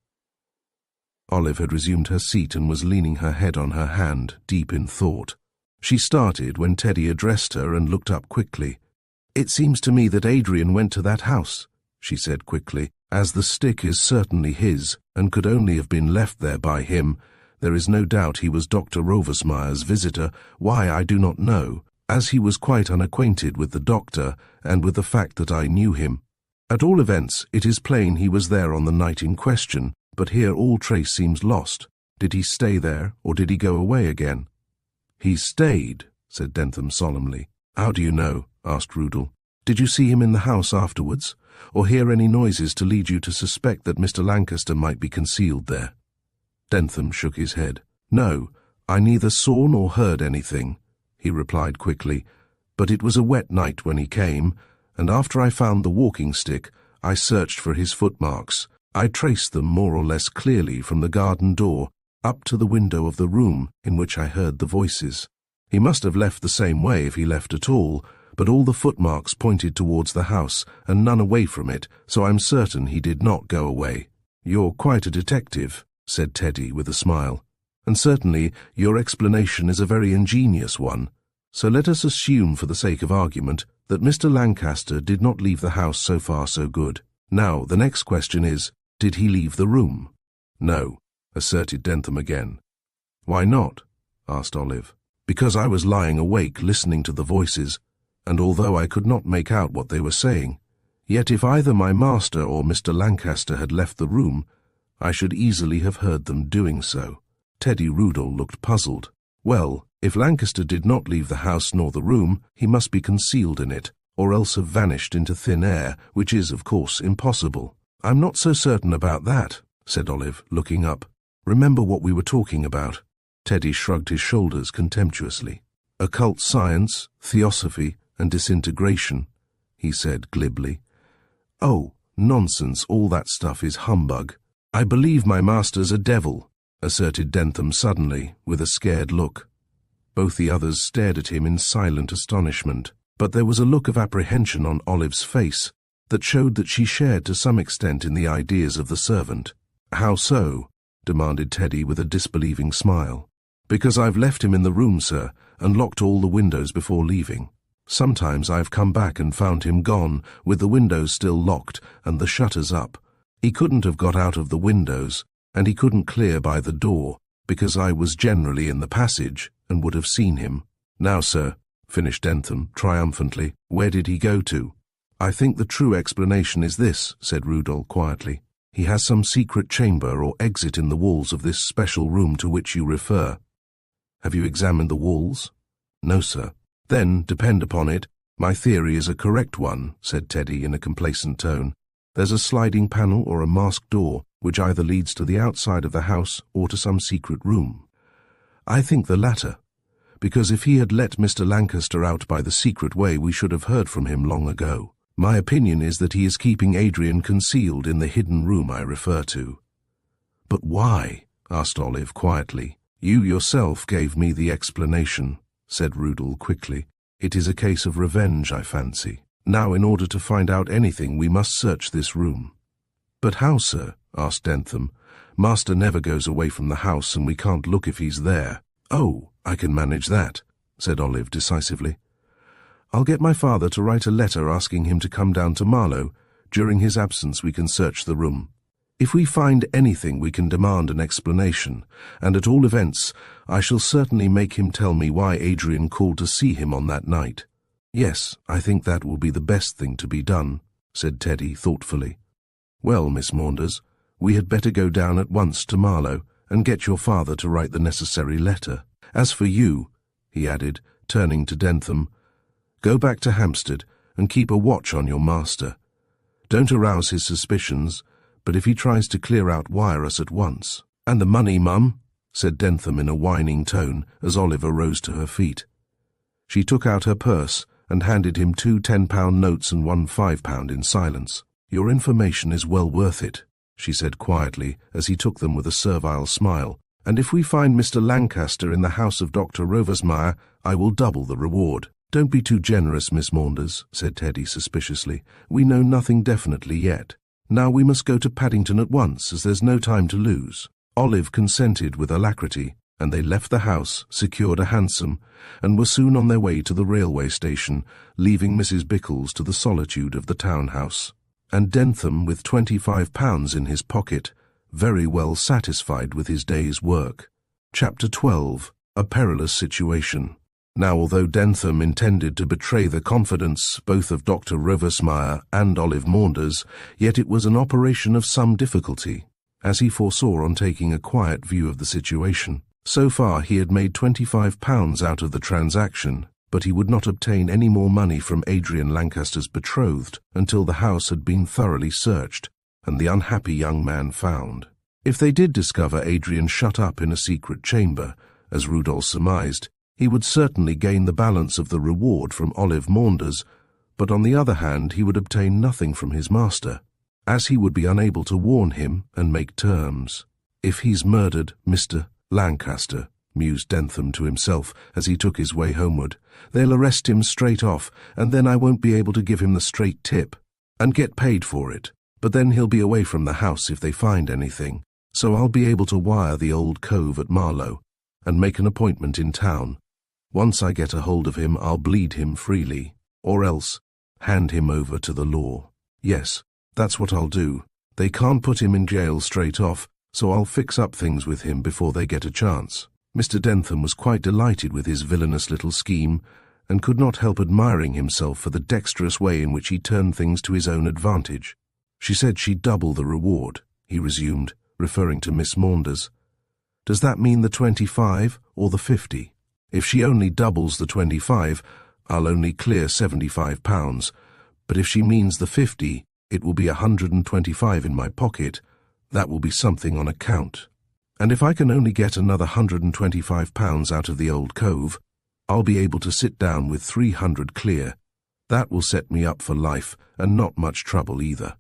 Olive had resumed her seat and was leaning her head on her hand, deep in thought. She started when Teddy addressed her and looked up quickly. It seems to me that Adrian went to that house, she said quickly. As the stick is certainly his, and could only have been left there by him, there is no doubt he was Dr. Roversmire's visitor. Why, I do not know, as he was quite unacquainted with the doctor, and with the fact that I knew him. At all events, it is plain he was there on the night in question, but here all trace seems lost. Did he stay there, or did he go away again? He stayed, said Dentham solemnly. How do you know? Asked Rudel. Did you see him in the house afterwards, or hear any noises to lead you to suspect that Mr. Lancaster might be concealed there? Dentham shook his head. No, I neither saw nor heard anything, he replied quickly, but it was a wet night when he came, and after I found the walking stick, I searched for his footmarks. I traced them more or less clearly from the garden door up to the window of the room in which I heard the voices. He must have left the same way if he left at all, but all the footmarks pointed towards the house and none away from it, so I'm certain he did not go away. You're quite a detective, said Teddy with a smile, and certainly your explanation is a very ingenious one. So let us assume, for the sake of argument, that Mr. Lancaster did not leave the house. So far so good. Now, the next question is, did he leave the room? No, asserted Dentham again. Why not? Asked Olive. Because I was lying awake listening to the voices, and although I could not make out what they were saying, yet if either my master or Mr. Lancaster had left the room, I should easily have heard them doing so. Teddy Rudel looked puzzled. Well, if Lancaster did not leave the house nor the room, he must be concealed in it, or else have vanished into thin air, which is, of course, impossible. I'm not so certain about that, said Olive, looking up. Remember what we were talking about. Teddy shrugged his shoulders contemptuously. Occult science, theosophy, and disintegration, he said glibly. Oh, nonsense, all that stuff is humbug. I believe my master's a devil, asserted Dentham suddenly, with a scared look. Both the others stared at him in silent astonishment. but there was a look of apprehension on Olive's face that showed that she shared to some extent in the ideas of the servant. "How so?" demanded Teddy with a disbelieving smile. "Because I've left him in the room, sir, and locked all the windows before leaving. Sometimes I've come back and found him gone, with the windows still locked and the shutters up. He couldn't have got out of the windows, and he couldn't clear by the door, because I was generally in the passage and would have seen him. Now, sir," finished Dentham triumphantly, "where did he go to?" "I think the true explanation is this," said Rudolph quietly. "He has some secret chamber or exit in the walls of this special room to which you refer." "Have you examined the walls?" "No, sir." "Then, depend upon it, my theory is a correct one," said Teddy in a complacent tone. "There's a sliding panel or a masked door which either leads to the outside of the house or to some secret room. I think the latter, because if he had let Mr. Lancaster out by the secret way, we should have heard from him long ago. My opinion is that he is keeping Adrian concealed in the hidden room I refer to." "But why?" asked Olive quietly. "You yourself gave me the explanation," said Rudolph quickly. "It is a case of revenge, I fancy. Now, in order to find out anything, we must search this room." "But how, sir?" asked Dentham. "Master never goes away from the house, and we can't look if he's there." "Oh, I can manage that," said Olive decisively. "I'll get my father to write a letter asking him to come down to Marlow. During his absence we can search the room. If we find anything, we can demand an explanation, and at all events I shall certainly make him tell me why Adrian called to see him on that night." "Yes, I think that will be the best thing to be done," said Teddy thoughtfully. "Well, Miss Maunders, we had better go down at once to Marlow and get your father to write the necessary letter. As for you," he added, turning to Dentham, "go back to Hampstead and keep a watch on your master. Don't arouse his suspicions, but if he tries to clear out, wire us at once." "And the money, Mum?" said Dentham in a whining tone as Olive rose to her feet. She took out her purse and handed him 2 £10 notes and 1 £5 in silence. "Your information is well worth it," she said quietly as he took them with a servile smile. "And if we find Mr. Lancaster in the house of Dr. Rovesmeyer, I will double the reward." "Don't be too generous, Miss Maunders," said Teddy suspiciously. "We know nothing definitely yet. Now we must go to Paddington at once, as there's no time to lose." Olive consented with alacrity, and they left the house, secured a hansom, and were soon on their way to the railway station, leaving Mrs. Bickles to the solitude of the townhouse. And Dentham, with £25 in his pocket, very well satisfied with his day's work. Chapter 12. A Perilous Situation. Now, although Dentham intended to betray the confidence both of Dr. Rovesmeyer and Olive Maunders, yet it was an operation of some difficulty, as he foresaw on taking a quiet view of the situation. So far he had made £25 out of the transaction, but he would not obtain any more money from Adrian Lancaster's betrothed until the house had been thoroughly searched and the unhappy young man found. If they did discover Adrian shut up in a secret chamber, as Rudolph surmised, he would certainly gain the balance of the reward from Olive Maunders, but on the other hand he would obtain nothing from his master, as he would be unable to warn him and make terms. "If he's murdered Mr. Lancaster," mused Dentham to himself as he took his way homeward, "they'll arrest him straight off, and then I won't be able to give him the straight tip, and get paid for it. But then he'll be away from the house if they find anything, so I'll be able to wire the old cove at Marlow, and make an appointment in town. Once I get a hold of him, I'll bleed him freely, or else hand him over to the law. Yes, that's what I'll do. They can't put him in jail straight off, so I'll fix up things with him before they get a chance." Mr. Dentham was quite delighted with his villainous little scheme, and could not help admiring himself for the dexterous way in which he turned things to his own advantage. "She said she'd double the reward," he resumed, referring to Miss Maunders. "Does that mean the 25 or the 50? If she only doubles the 25, I'll only clear £75, but if she means the 50, it will be 125 in my pocket. That will be something on account. And if I can only get another £125 out of the old cove, I'll be able to sit down with 300 clear. That will set me up for life, and not much trouble either.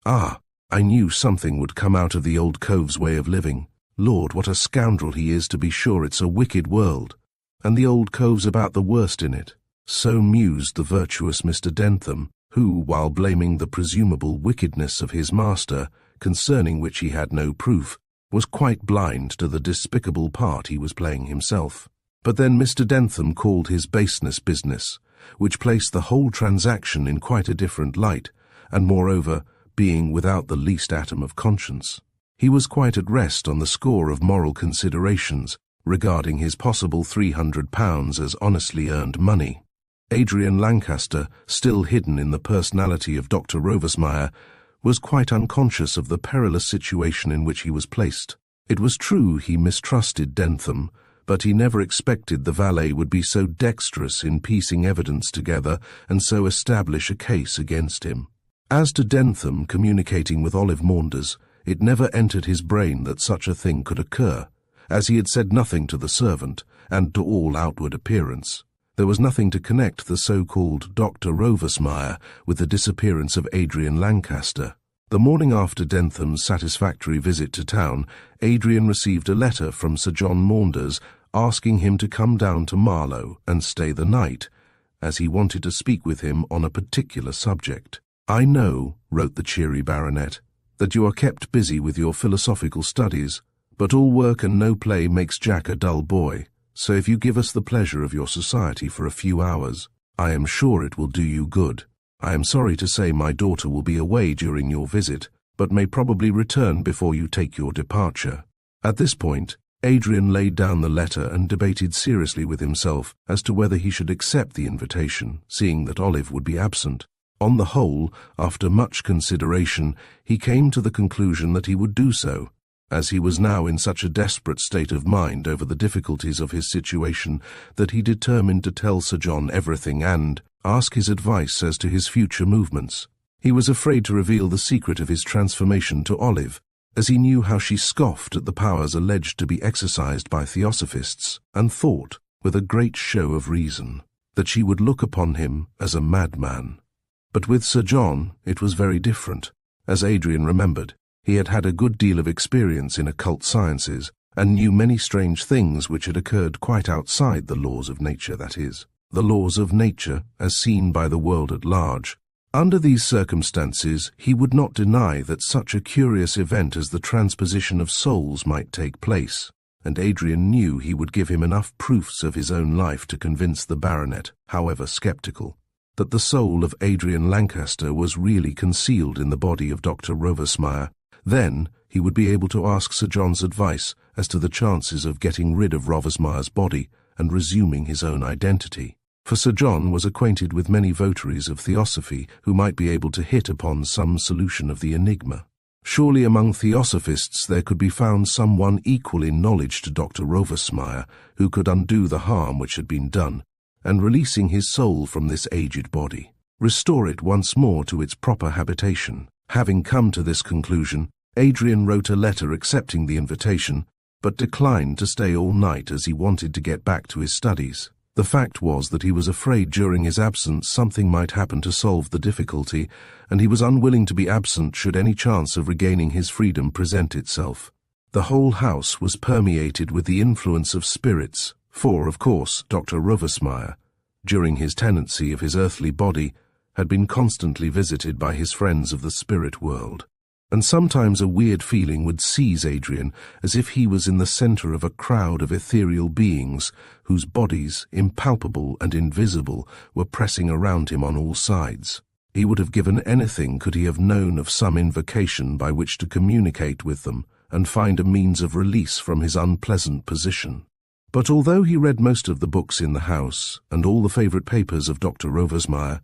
Ah, I knew something would come out of the old cove's way of living. Lord, what a scoundrel he is, to be sure. It's a wicked world, and the old cove's about the worst in it. So mused the virtuous Mr. Dentham, who, while blaming the presumable wickedness of his master, concerning which he had no proof, was quite blind to the despicable part he was playing himself. But then Mr. Dentham called his baseness business, which placed the whole transaction in quite a different light, and moreover, being without the least atom of conscience. He was quite at rest on the score of moral considerations, regarding his possible £300 as honestly earned money. Adrian Lancaster, still hidden in the personality of Dr. Rovesmeyer, was quite unconscious of the perilous situation in which he was placed. It was true he mistrusted Dentham, but he never expected the valet would be so dexterous in piecing evidence together and so establish a case against him. As to Dentham communicating with Olive Maunders, it never entered his brain that such a thing could occur, as he had said nothing to the servant, and to all outward appearance. There was nothing to connect the so-called Dr. Rovesmeyer with the disappearance of Adrian Lancaster. The morning after Dentham's satisfactory visit to town, Adrian received a letter from Sir John Maunders asking him to come down to Marlow and stay the night, as he wanted to speak with him on a particular subject. "I know," wrote the cheery baronet, "that you are kept busy with your philosophical studies, but all work and no play makes Jack a dull boy, so if you give us the pleasure of your society for a few hours, I am sure it will do you good. I am sorry to say my daughter will be away during your visit, but may probably return before you take your departure." At this point, Adrian laid down the letter and debated seriously with himself as to whether he should accept the invitation, seeing that Olive would be absent. On the whole, after much consideration, he came to the conclusion that he would do so, as he was now in such a desperate state of mind over the difficulties of his situation that he determined to tell Sir John everything and ask his advice as to his future movements. He was afraid to reveal the secret of his transformation to Olive, as he knew how she scoffed at the powers alleged to be exercised by theosophists, and thought, with a great show of reason, that she would look upon him as a madman. But with Sir John it was very different. As Adrian remembered, he had had a good deal of experience in occult sciences, and knew many strange things which had occurred quite outside the laws of nature, that is, the laws of nature as seen by the world at large. Under these circumstances, he would not deny that such a curious event as the transposition of souls might take place, and Adrian knew he would give him enough proofs of his own life to convince the baronet, however sceptical, that the soul of Adrian Lancaster was really concealed in the body of Dr. Rovesmeyer. Then he would be able to ask Sir John's advice as to the chances of getting rid of Rovesmeyer's body and resuming his own identity. For Sir John was acquainted with many votaries of theosophy who might be able to hit upon some solution of the enigma. Surely among theosophists there could be found someone equal in knowledge to Dr. Rovesmeyer who could undo the harm which had been done, and releasing his soul from this aged body, restore it once more to its proper habitation. Having come to this conclusion, Adrian wrote a letter accepting the invitation, but declined to stay all night as he wanted to get back to his studies. The fact was that he was afraid during his absence something might happen to solve the difficulty, and he was unwilling to be absent should any chance of regaining his freedom present itself. The whole house was permeated with the influence of spirits, for, of course, Dr. Rovesmeyer, during his tenancy of his earthly body, had been constantly visited by his friends of the spirit world. And sometimes a weird feeling would seize Adrian as if he was in the center of a crowd of ethereal beings whose bodies, impalpable and invisible, were pressing around him on all sides. He would have given anything could he have known of some invocation by which to communicate with them and find a means of release from his unpleasant position. But although he read most of the books in the house and all the favorite papers of Dr. Rovesmeyer,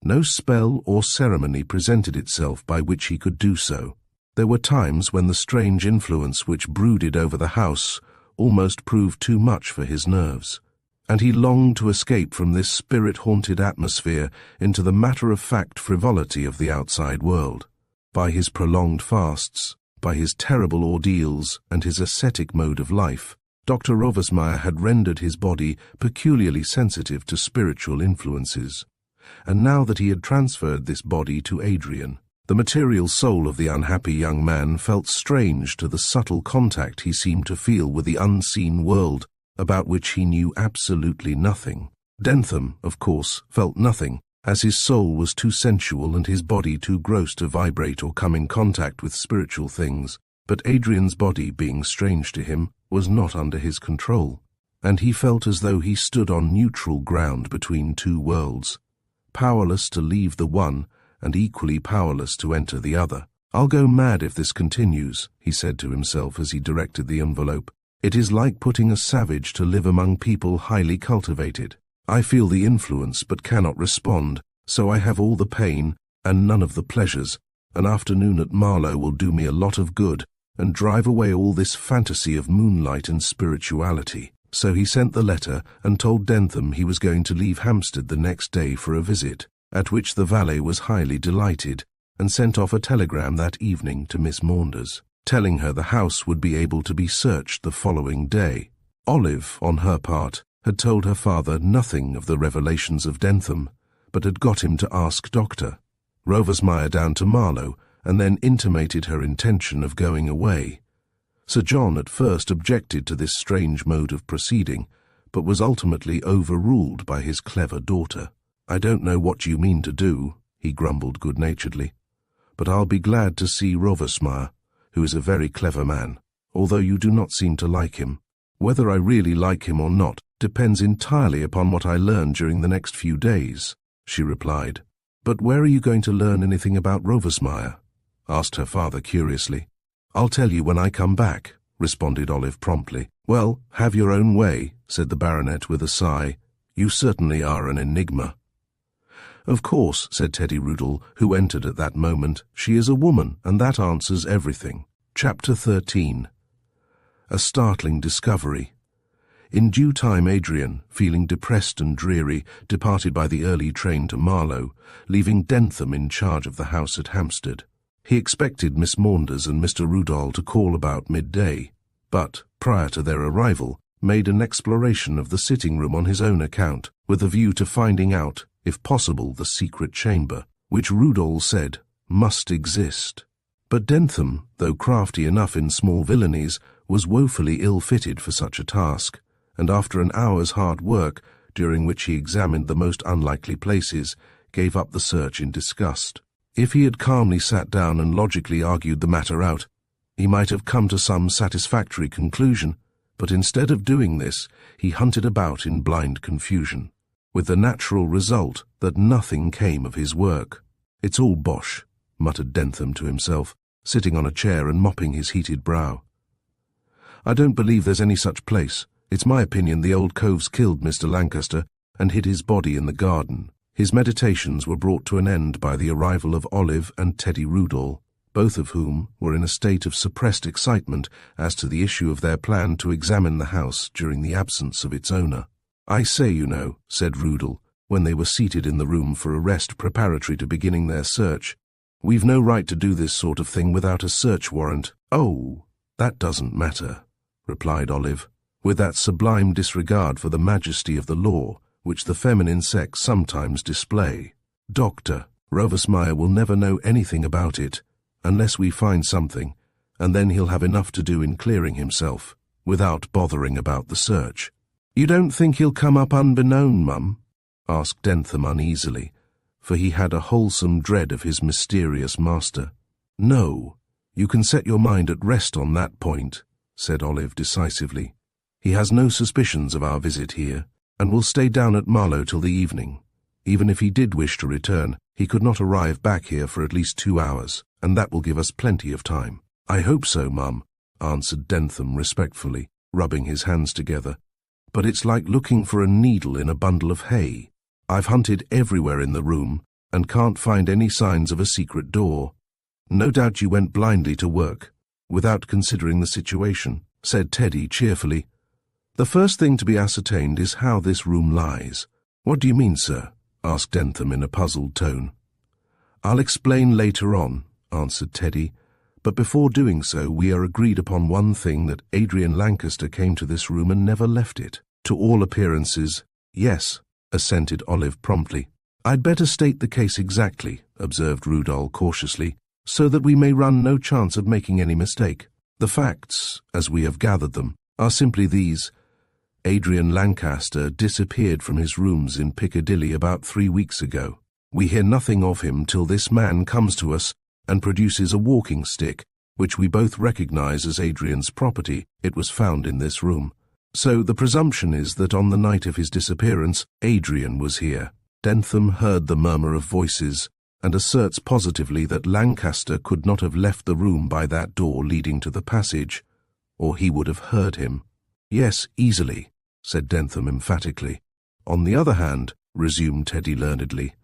no spell or ceremony presented itself by which he could do so. There were times when the strange influence which brooded over the house almost proved too much for his nerves, and he longed to escape from this spirit-haunted atmosphere into the matter-of-fact frivolity of the outside world. By his prolonged fasts, by his terrible ordeals, and his ascetic mode of life, Dr. Rovesmeyer had rendered his body peculiarly sensitive to spiritual influences. And now that he had transferred this body to Adrian, the material soul of the unhappy young man felt strange to the subtle contact he seemed to feel with the unseen world about which he knew absolutely nothing. Dentham, of course, felt nothing, as his soul was too sensual and his body too gross to vibrate or come in contact with spiritual things. But Adrian's body, being strange to him, was not under his control, and he felt as though he stood on neutral ground between two worlds, powerless to leave the one and equally powerless to enter the other. "I'll go mad if this continues," he said to himself as he directed the envelope. "It is like putting a savage to live among people highly cultivated. I feel the influence but cannot respond, so I have all the pain and none of the pleasures. An afternoon at Marlow will do me a lot of good and drive away all this fantasy of moonlight and spirituality." So he sent the letter and told Dentham he was going to leave Hampstead the next day for a visit, at which the valet was highly delighted, and sent off a telegram that evening to Miss Maunders, telling her the house would be able to be searched the following day. Olive, on her part, had told her father nothing of the revelations of Dentham, but had got him to ask Dr. Rovesmeyer down to Marlow, and then intimated her intention of going away. Sir John at first objected to this strange mode of proceeding, but was ultimately overruled by his clever daughter. "I don't know what you mean to do," he grumbled good-naturedly, "but I'll be glad to see Rovesmeyer, who is a very clever man, although you do not seem to like him. Whether I really like him or not depends entirely upon what I learn during the next few days," she replied. "But where are you going to learn anything about Rovesmeyer?" asked her father curiously. "I'll tell you when I come back," responded Olive promptly. "Well, have your own way," said the baronet with a sigh. "You certainly are an enigma." "Of course," said Teddy Rudall, who entered at that moment. "She is a woman, and that answers everything." Chapter 13. A startling discovery. In due time Adrian, feeling depressed and dreary, departed by the early train to Marlow, leaving Dentham in charge of the house at Hampstead. He expected Miss Maunders and Mr. Rudall to call about midday, but, prior to their arrival, made an exploration of the sitting-room on his own account, with a view to finding out, if possible, the secret chamber, which Rudall said must exist. But Dentham, though crafty enough in small villainies, was woefully ill-fitted for such a task, and after an hour's hard work, during which he examined the most unlikely places, gave up the search in disgust. If he had calmly sat down and logically argued the matter out, he might have come to some satisfactory conclusion, but instead of doing this, he hunted about in blind confusion, with the natural result that nothing came of his work. "It's all bosh," muttered Dentham to himself, sitting on a chair and mopping his heated brow. "I don't believe there's any such place. It's my opinion the old cove's killed Mr. Lancaster and hid his body in the garden." His meditations were brought to an end by the arrival of Olive and Teddy Rudall, both of whom were in a state of suppressed excitement as to the issue of their plan to examine the house during the absence of its owner. "I say, you know," said Rudall, when they were seated in the room for a rest preparatory to beginning their search, "we've no right to do this sort of thing without a search warrant." "Oh, that doesn't matter," replied Olive, with that sublime disregard for the majesty of the law which the feminine sex sometimes display. "Dr. Rovesmeyer will never know anything about it, unless we find something, and then he'll have enough to do in clearing himself, without bothering about the search." "You don't think he'll come up unbeknown, Mum?" asked Dentham uneasily, for he had a wholesome dread of his mysterious master. "No, you can set your mind at rest on that point," said Olive decisively. "He has no suspicions of our visit here, and will stay down at Marlow till the evening. Even if he did wish to return, he could not arrive back here for at least 2 hours, and that will give us plenty of time." "I hope so, Mum," answered Dentham respectfully, rubbing his hands together. "But it's like looking for a needle in a bundle of hay. I've hunted everywhere in the room, and can't find any signs of a secret door." "No doubt you went blindly to work, without considering the situation," said Teddy cheerfully. "The first thing to be ascertained is how this room lies." "What do you mean, sir?" asked Dentham in a puzzled tone. "I'll explain later on," answered Teddy, "but before doing so we are agreed upon one thing, that Adrian Lancaster came to this room and never left it." "To all appearances, yes," assented Olive promptly. "I'd better state the case exactly," observed Rudall cautiously, "so that we may run no chance of making any mistake. The facts, as we have gathered them, are simply these. Adrian Lancaster disappeared from his rooms in Piccadilly about 3 weeks ago. We hear nothing of him till this man comes to us and produces a walking stick, which we both recognize as Adrian's property. It was found in this room. So the presumption is that on the night of his disappearance, Adrian was here. Dentham heard the murmur of voices and asserts positively that Lancaster could not have left the room by that door leading to the passage, or he would have heard him. Yes, easily, said Dentham emphatically. On the other hand, resumed Teddy learnedly,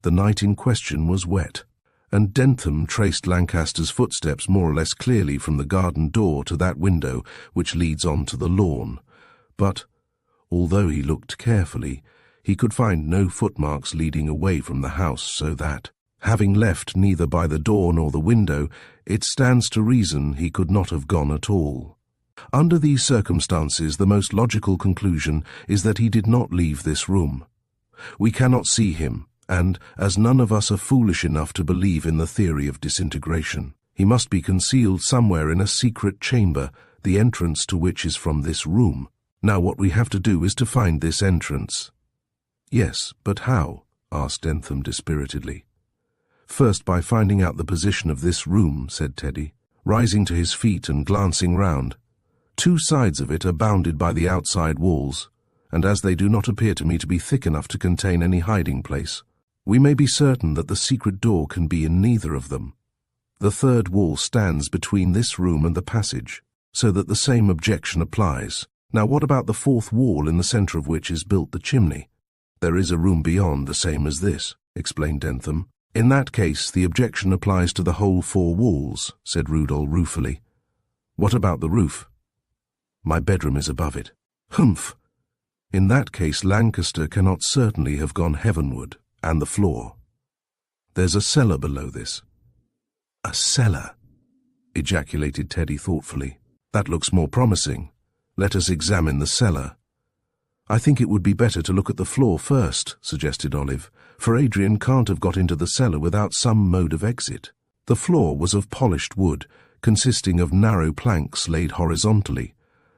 the night in question was wet, and Dentham traced Lancaster's footsteps more or less clearly from the garden door to that window which leads on to the lawn. But, although he looked carefully, he could find no footmarks leading away from the house, so that, having left neither by the door nor the window, it stands to reason he could not have gone at all. Under these circumstances, the most logical conclusion is that he did not leave this room. We cannot see him, and, as none of us are foolish enough to believe in the theory of disintegration, he must be concealed somewhere in a secret chamber, the entrance to which is from this room. Now what we have to do is to find this entrance. Yes, but how? Asked Dentham dispiritedly. First by finding out the position of this room, said Teddy, rising to his feet and glancing round. 2 sides of it are bounded by the outside walls, and as they do not appear to me to be thick enough to contain any hiding place, we may be certain that the secret door can be in neither of them. The 3rd wall stands between this room and the passage, so that the same objection applies. Now what about the 4th wall in the centre of which is built the chimney? There is a room beyond the same as this, explained Dentham. In that case, the objection applies to the whole 4 walls, said Rudolph ruefully. What about the roof? My bedroom is above it. Humph! In that case, Lancaster cannot certainly have gone heavenward, and the floor. There's a cellar below this. A cellar? Ejaculated Teddy thoughtfully. That looks more promising. Let us examine the cellar. I think it would be better to look at the floor first, suggested Olive, for Adrian can't have got into the cellar without some mode of exit. The floor was of polished wood, consisting of narrow planks laid horizontally,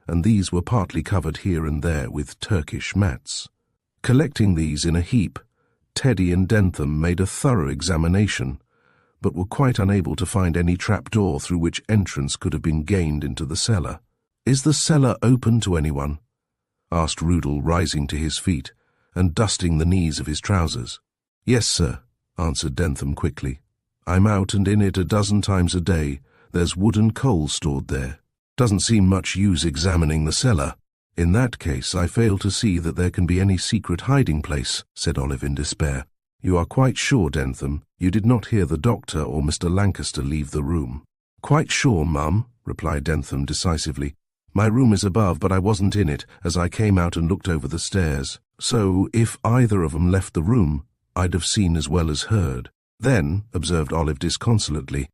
and these were partly covered here and there with Turkish mats. Collecting these in a heap, Teddy and Dentham made a thorough examination, but were quite unable to find any trapdoor through which entrance could have been gained into the cellar. Is the cellar open to anyone? Asked Rudel, rising to his feet and dusting the knees of his trousers. Yes, sir, answered Dentham quickly. I'm out and in it a dozen times a day. There's wood and coal stored there. Doesn't seem much use examining the cellar. In that case, I fail to see that there can be any secret hiding place, said Olive in despair. You are quite sure, Dentham, you did not hear the doctor or Mr. Lancaster leave the room? Quite sure, Mum, replied Dentham decisively. My room is above, but I wasn't in it, as I came out and looked over the stairs. So, if either of 'em left the room, I'd have seen as well as heard. Then, observed Olive disconsolately,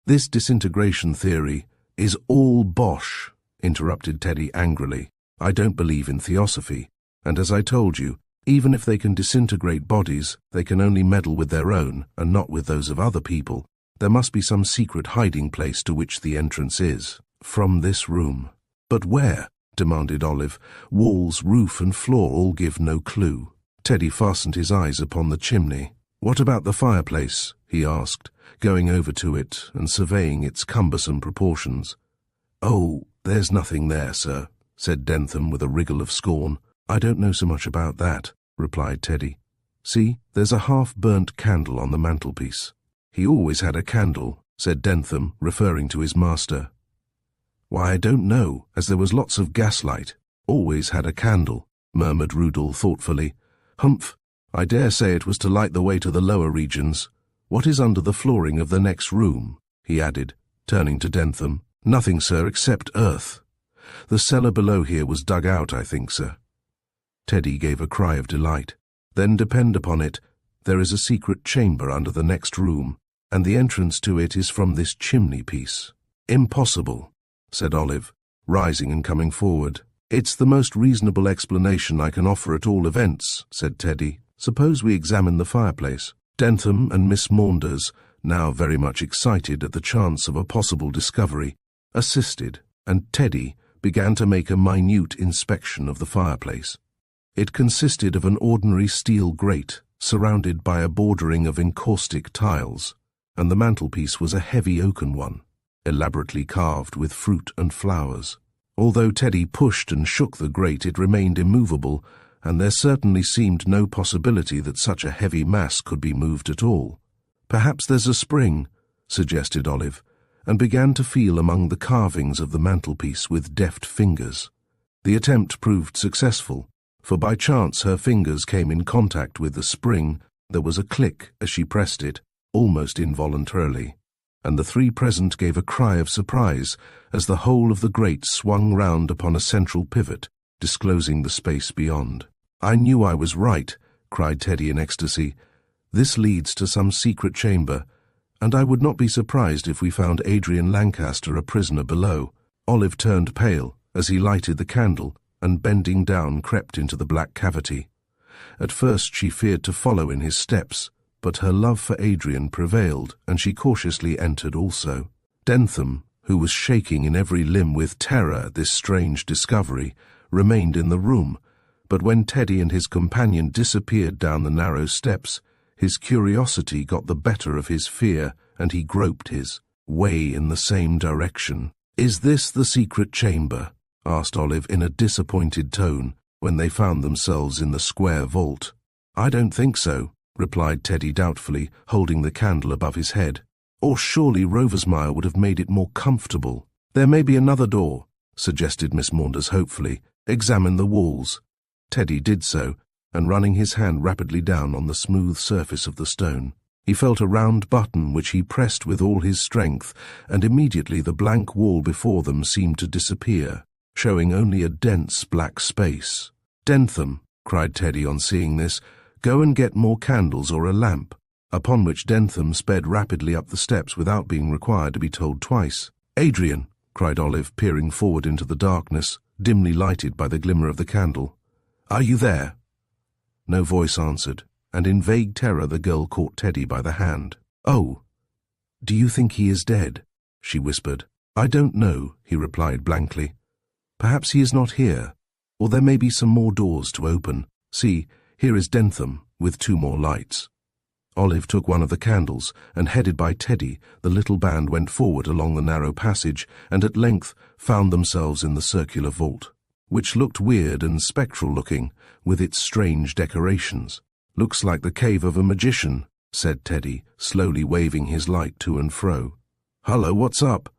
this disintegration theory is all bosh, interrupted Teddy angrily. I don't believe in theosophy, and as I told you, even if they can disintegrate bodies, they can only meddle with their own, and not with those of other people. There must be some secret hiding place to which the entrance is. From this room. But where? Demanded Olive. Walls, roof, and floor all give no clue. Teddy fastened his eyes upon the chimney. What about the fireplace? He asked, going over to it and surveying its cumbersome proportions. Oh, there's nothing there, sir, said Dentham with a wriggle of scorn. I don't know so much about that, replied Teddy. See, there's a half-burnt candle on the mantelpiece. He always had a candle, said Dentham, referring to his master. Why, I don't know, as there was lots of gaslight. Always had a candle, murmured Rudel thoughtfully. Humph, I dare say it was to light the way to the lower regions. What is under the flooring of the next room? He added, turning to Dentham. Nothing, sir, except earth. The cellar below here was dug out, I think, sir. Teddy gave a cry of delight. Then depend upon it, there is a secret chamber under the next room, and the entrance to it is from this chimney-piece. Impossible, said Olive, rising and coming forward. It's the most reasonable explanation I can offer at all events, said Teddy. Suppose we examine the fireplace. Dentham and Miss Maunders, now very much excited at the chance of a possible discovery, assisted, and Teddy, began to make a minute inspection of the fireplace. It consisted of an ordinary steel grate, surrounded by a bordering of encaustic tiles, and the mantelpiece was a heavy oaken one, elaborately carved with fruit and flowers. Although Teddy pushed and shook the grate, it remained immovable, and there certainly seemed no possibility that such a heavy mass could be moved at all. "Perhaps there's a spring," suggested Olive, and began to feel among the carvings of the mantelpiece with deft fingers. The attempt proved successful, for by chance her fingers came in contact with the spring. There was a click as she pressed it, almost involuntarily, and the three present gave a cry of surprise as the whole of the grate swung round upon a central pivot, disclosing the space beyond. "I knew I was right," cried Teddy in ecstasy. "This leads to some secret chamber, and I would not be surprised if we found Adrian Lancaster a prisoner below." Olive turned pale as he lighted the candle and, bending down, crept into the black cavity. At first she feared to follow in his steps, but her love for Adrian prevailed, and she cautiously entered also. Dentham, who was shaking in every limb with terror at this strange discovery, remained in the room, but when Teddy and his companion disappeared down the narrow steps, his curiosity got the better of his fear, and he groped his way in the same direction. "Is this the secret chamber?" asked Olive in a disappointed tone when they found themselves in the square vault. "I don't think so," replied Teddy doubtfully, holding the candle above his head. "Or surely Roversmeyer would have made it more comfortable." "There may be another door," suggested Miss Maunders hopefully. "Examine the walls." Teddy did so, and running his hand rapidly down on the smooth surface of the stone, he felt a round button which he pressed with all his strength, and immediately the blank wall before them seemed to disappear, showing only a dense black space. "Dentham," cried Teddy on seeing this, "go and get more candles or a lamp," upon which Dentham sped rapidly up the steps without being required to be told twice. "Adrian," cried Olive, peering forward into the darkness, dimly lighted by the glimmer of the candle. "Are you there?" No voice answered, and in vague terror the girl caught Teddy by the hand. "Oh, do you think he is dead?" she whispered. "I don't know," he replied blankly. "Perhaps he is not here, or there may be some more doors to open. See, here is Dentham, with 2 more lights." Olive took one of the candles, and headed by Teddy, the little band went forward along the narrow passage, and at length found themselves in the circular vault, which looked weird and spectral-looking, with its strange decorations. "Looks like the cave of a magician," said Teddy, slowly waving his light to and fro. "Hullo, what's up?"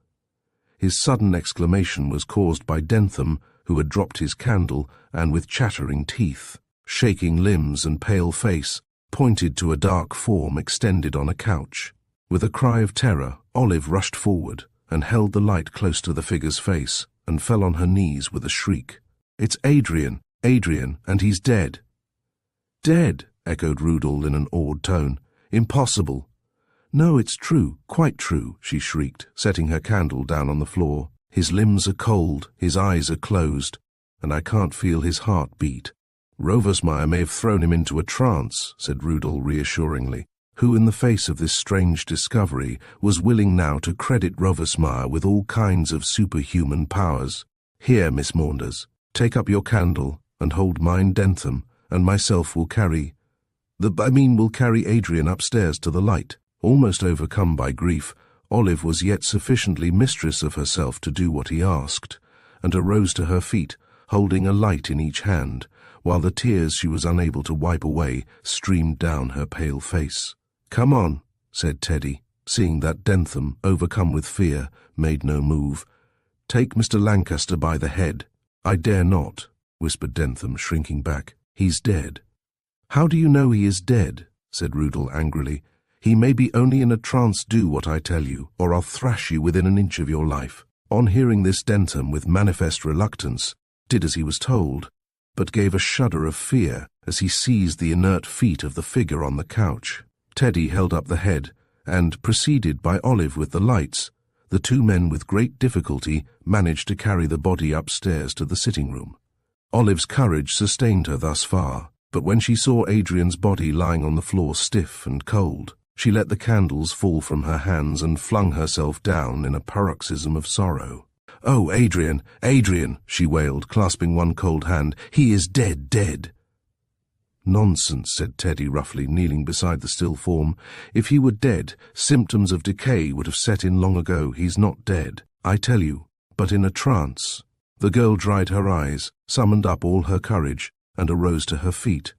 His sudden exclamation was caused by Dentham, who had dropped his candle, and with chattering teeth, shaking limbs and pale face, pointed to a dark form extended on a couch. With a cry of terror, Olive rushed forward and held the light close to the figure's face, and fell on her knees with a shriek. "It's Adrian, and he's dead." "Dead?" echoed Rudel in an awed tone. "Impossible." "No, it's true, quite true," she shrieked, setting her candle down on the floor. "His limbs are cold, his eyes are closed, and I can't feel his heart beat." "Roversmeyer may have thrown him into a trance," said Rudel reassuringly, who in the face of this strange discovery was willing now to credit Roversmeyer with all kinds of superhuman powers. "Here, Miss Maunders, take up your candle and hold mine, Dentham, and myself will carry Adrian upstairs to the light." Almost overcome by grief, Olive was yet sufficiently mistress of herself to do what he asked, and arose to her feet, holding a light in each hand, while the tears she was unable to wipe away streamed down her pale face. "Come on," said Teddy, seeing that Dentham, overcome with fear, made no move. "Take Mr. Lancaster by the head." "I dare not," whispered Dentham, shrinking back. "He's dead." "How do you know he is dead?" said Rudel angrily. "He may be only in a trance. Do what I tell you, or I'll thrash you within an inch of your life." On hearing this, Dentham, with manifest reluctance, did as he was told, but gave a shudder of fear as he seized the inert feet of the figure on the couch. Teddy held up the head, and, preceded by Olive with the lights, the 2 men with great difficulty managed to carry the body upstairs to the sitting-room. Olive's courage sustained her thus far, but when she saw Adrian's body lying on the floor stiff and cold, she let the candles fall from her hands and flung herself down in a paroxysm of sorrow. "Oh, Adrian, Adrian," she wailed, clasping one cold hand. "He is dead, dead." "Nonsense," said Teddy roughly, kneeling beside the still form. "If he were dead, symptoms of decay would have set in long ago. He's not dead, I tell you, but in a trance." The girl dried her eyes, summoned up all her courage, and arose to her feet.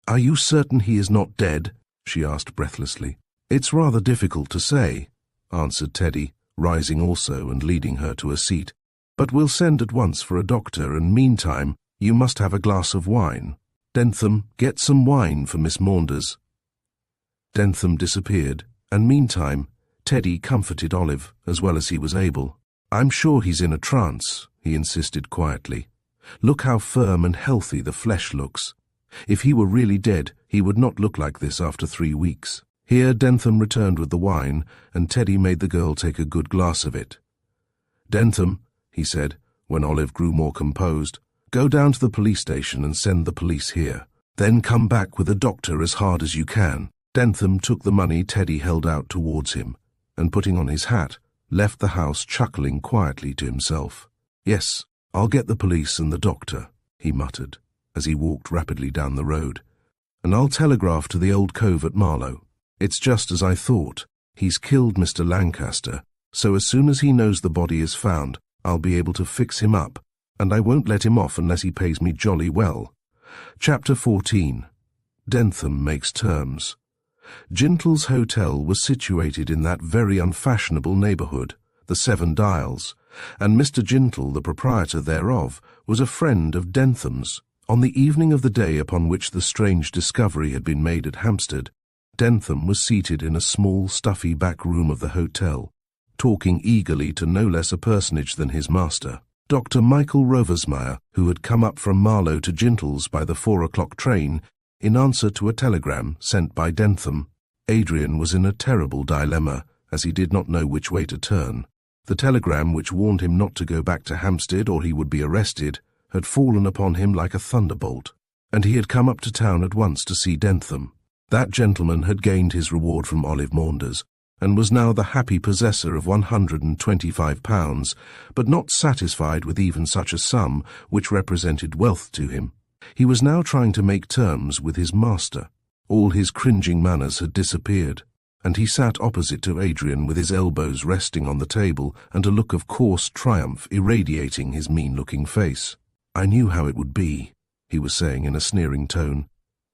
"Are you certain he is not dead?" she asked breathlessly. "It's rather difficult to say," answered Teddy, rising also and leading her to a seat. "But we'll send at once for a doctor, and meantime you must have a glass of wine. Dentham, get some wine for Miss Maunders." Dentham disappeared, and meantime Teddy comforted Olive as well as he was able. "I'm sure he's in a trance," he insisted quietly. "Look how firm and healthy the flesh looks. If he were really dead, he would not look like this after 3 weeks." Here Dentham returned with the wine, and Teddy made the girl take a good glass of it. "Dentham," he said, when Olive grew more composed, "go down to the police station and send the police here. Then come back with a doctor as hard as you can." Dentham took the money Teddy held out towards him, and putting on his hat, left the house chuckling quietly to himself. "Yes, I'll get the police and the doctor," he muttered, as he walked rapidly down the road. "And I'll telegraph to the old cove at Marlow. It's just as I thought. He's killed Mr. Lancaster, so as soon as he knows the body is found, I'll be able to fix him up, and I won't let him off unless he pays me jolly well." Chapter 14. Dentham Makes Terms. Gintle's Hotel was situated in that very unfashionable neighbourhood, the 7 Dials, and Mr. Gintle, the proprietor thereof, was a friend of Dentham's. On the evening of the day upon which the strange discovery had been made at Hampstead, Dentham was seated in a small, stuffy back room of the hotel, talking eagerly to no less a personage than his master, Dr. Michael Roversmeyer, who had come up from Marlow to Gintle's by the 4 o'clock train in answer to a telegram sent by Dentham. Adrian was in a terrible dilemma, as he did not know which way to turn. The telegram, which warned him not to go back to Hampstead or he would be arrested, had fallen upon him like a thunderbolt, and he had come up to town at once to see Dentham. That gentleman had gained his reward from Olive Maunders, and was now the happy possessor of £125, but not satisfied with even such a sum, which represented wealth to him. He was now trying to make terms with his master. All his cringing manners had disappeared, and he sat opposite to Adrian with his elbows resting on the table and a look of coarse triumph irradiating his mean-looking face. "I knew how it would be," he was saying in a sneering tone.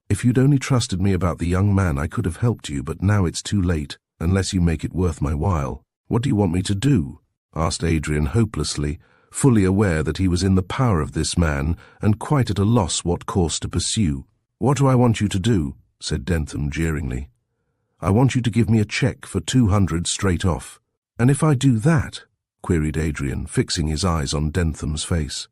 "If you'd only trusted me about the young man, I could have helped you, but now it's too late, unless you make it worth my while." "What do you want me to do?" asked Adrian hopelessly, fully aware that he was in the power of this man and quite at a loss what course to pursue. "What do I want you to do?" said Dentham jeeringly. "I want you to give me a cheque for 200 straight off." "And if I do that?" queried Adrian, fixing his eyes on Dentham's face.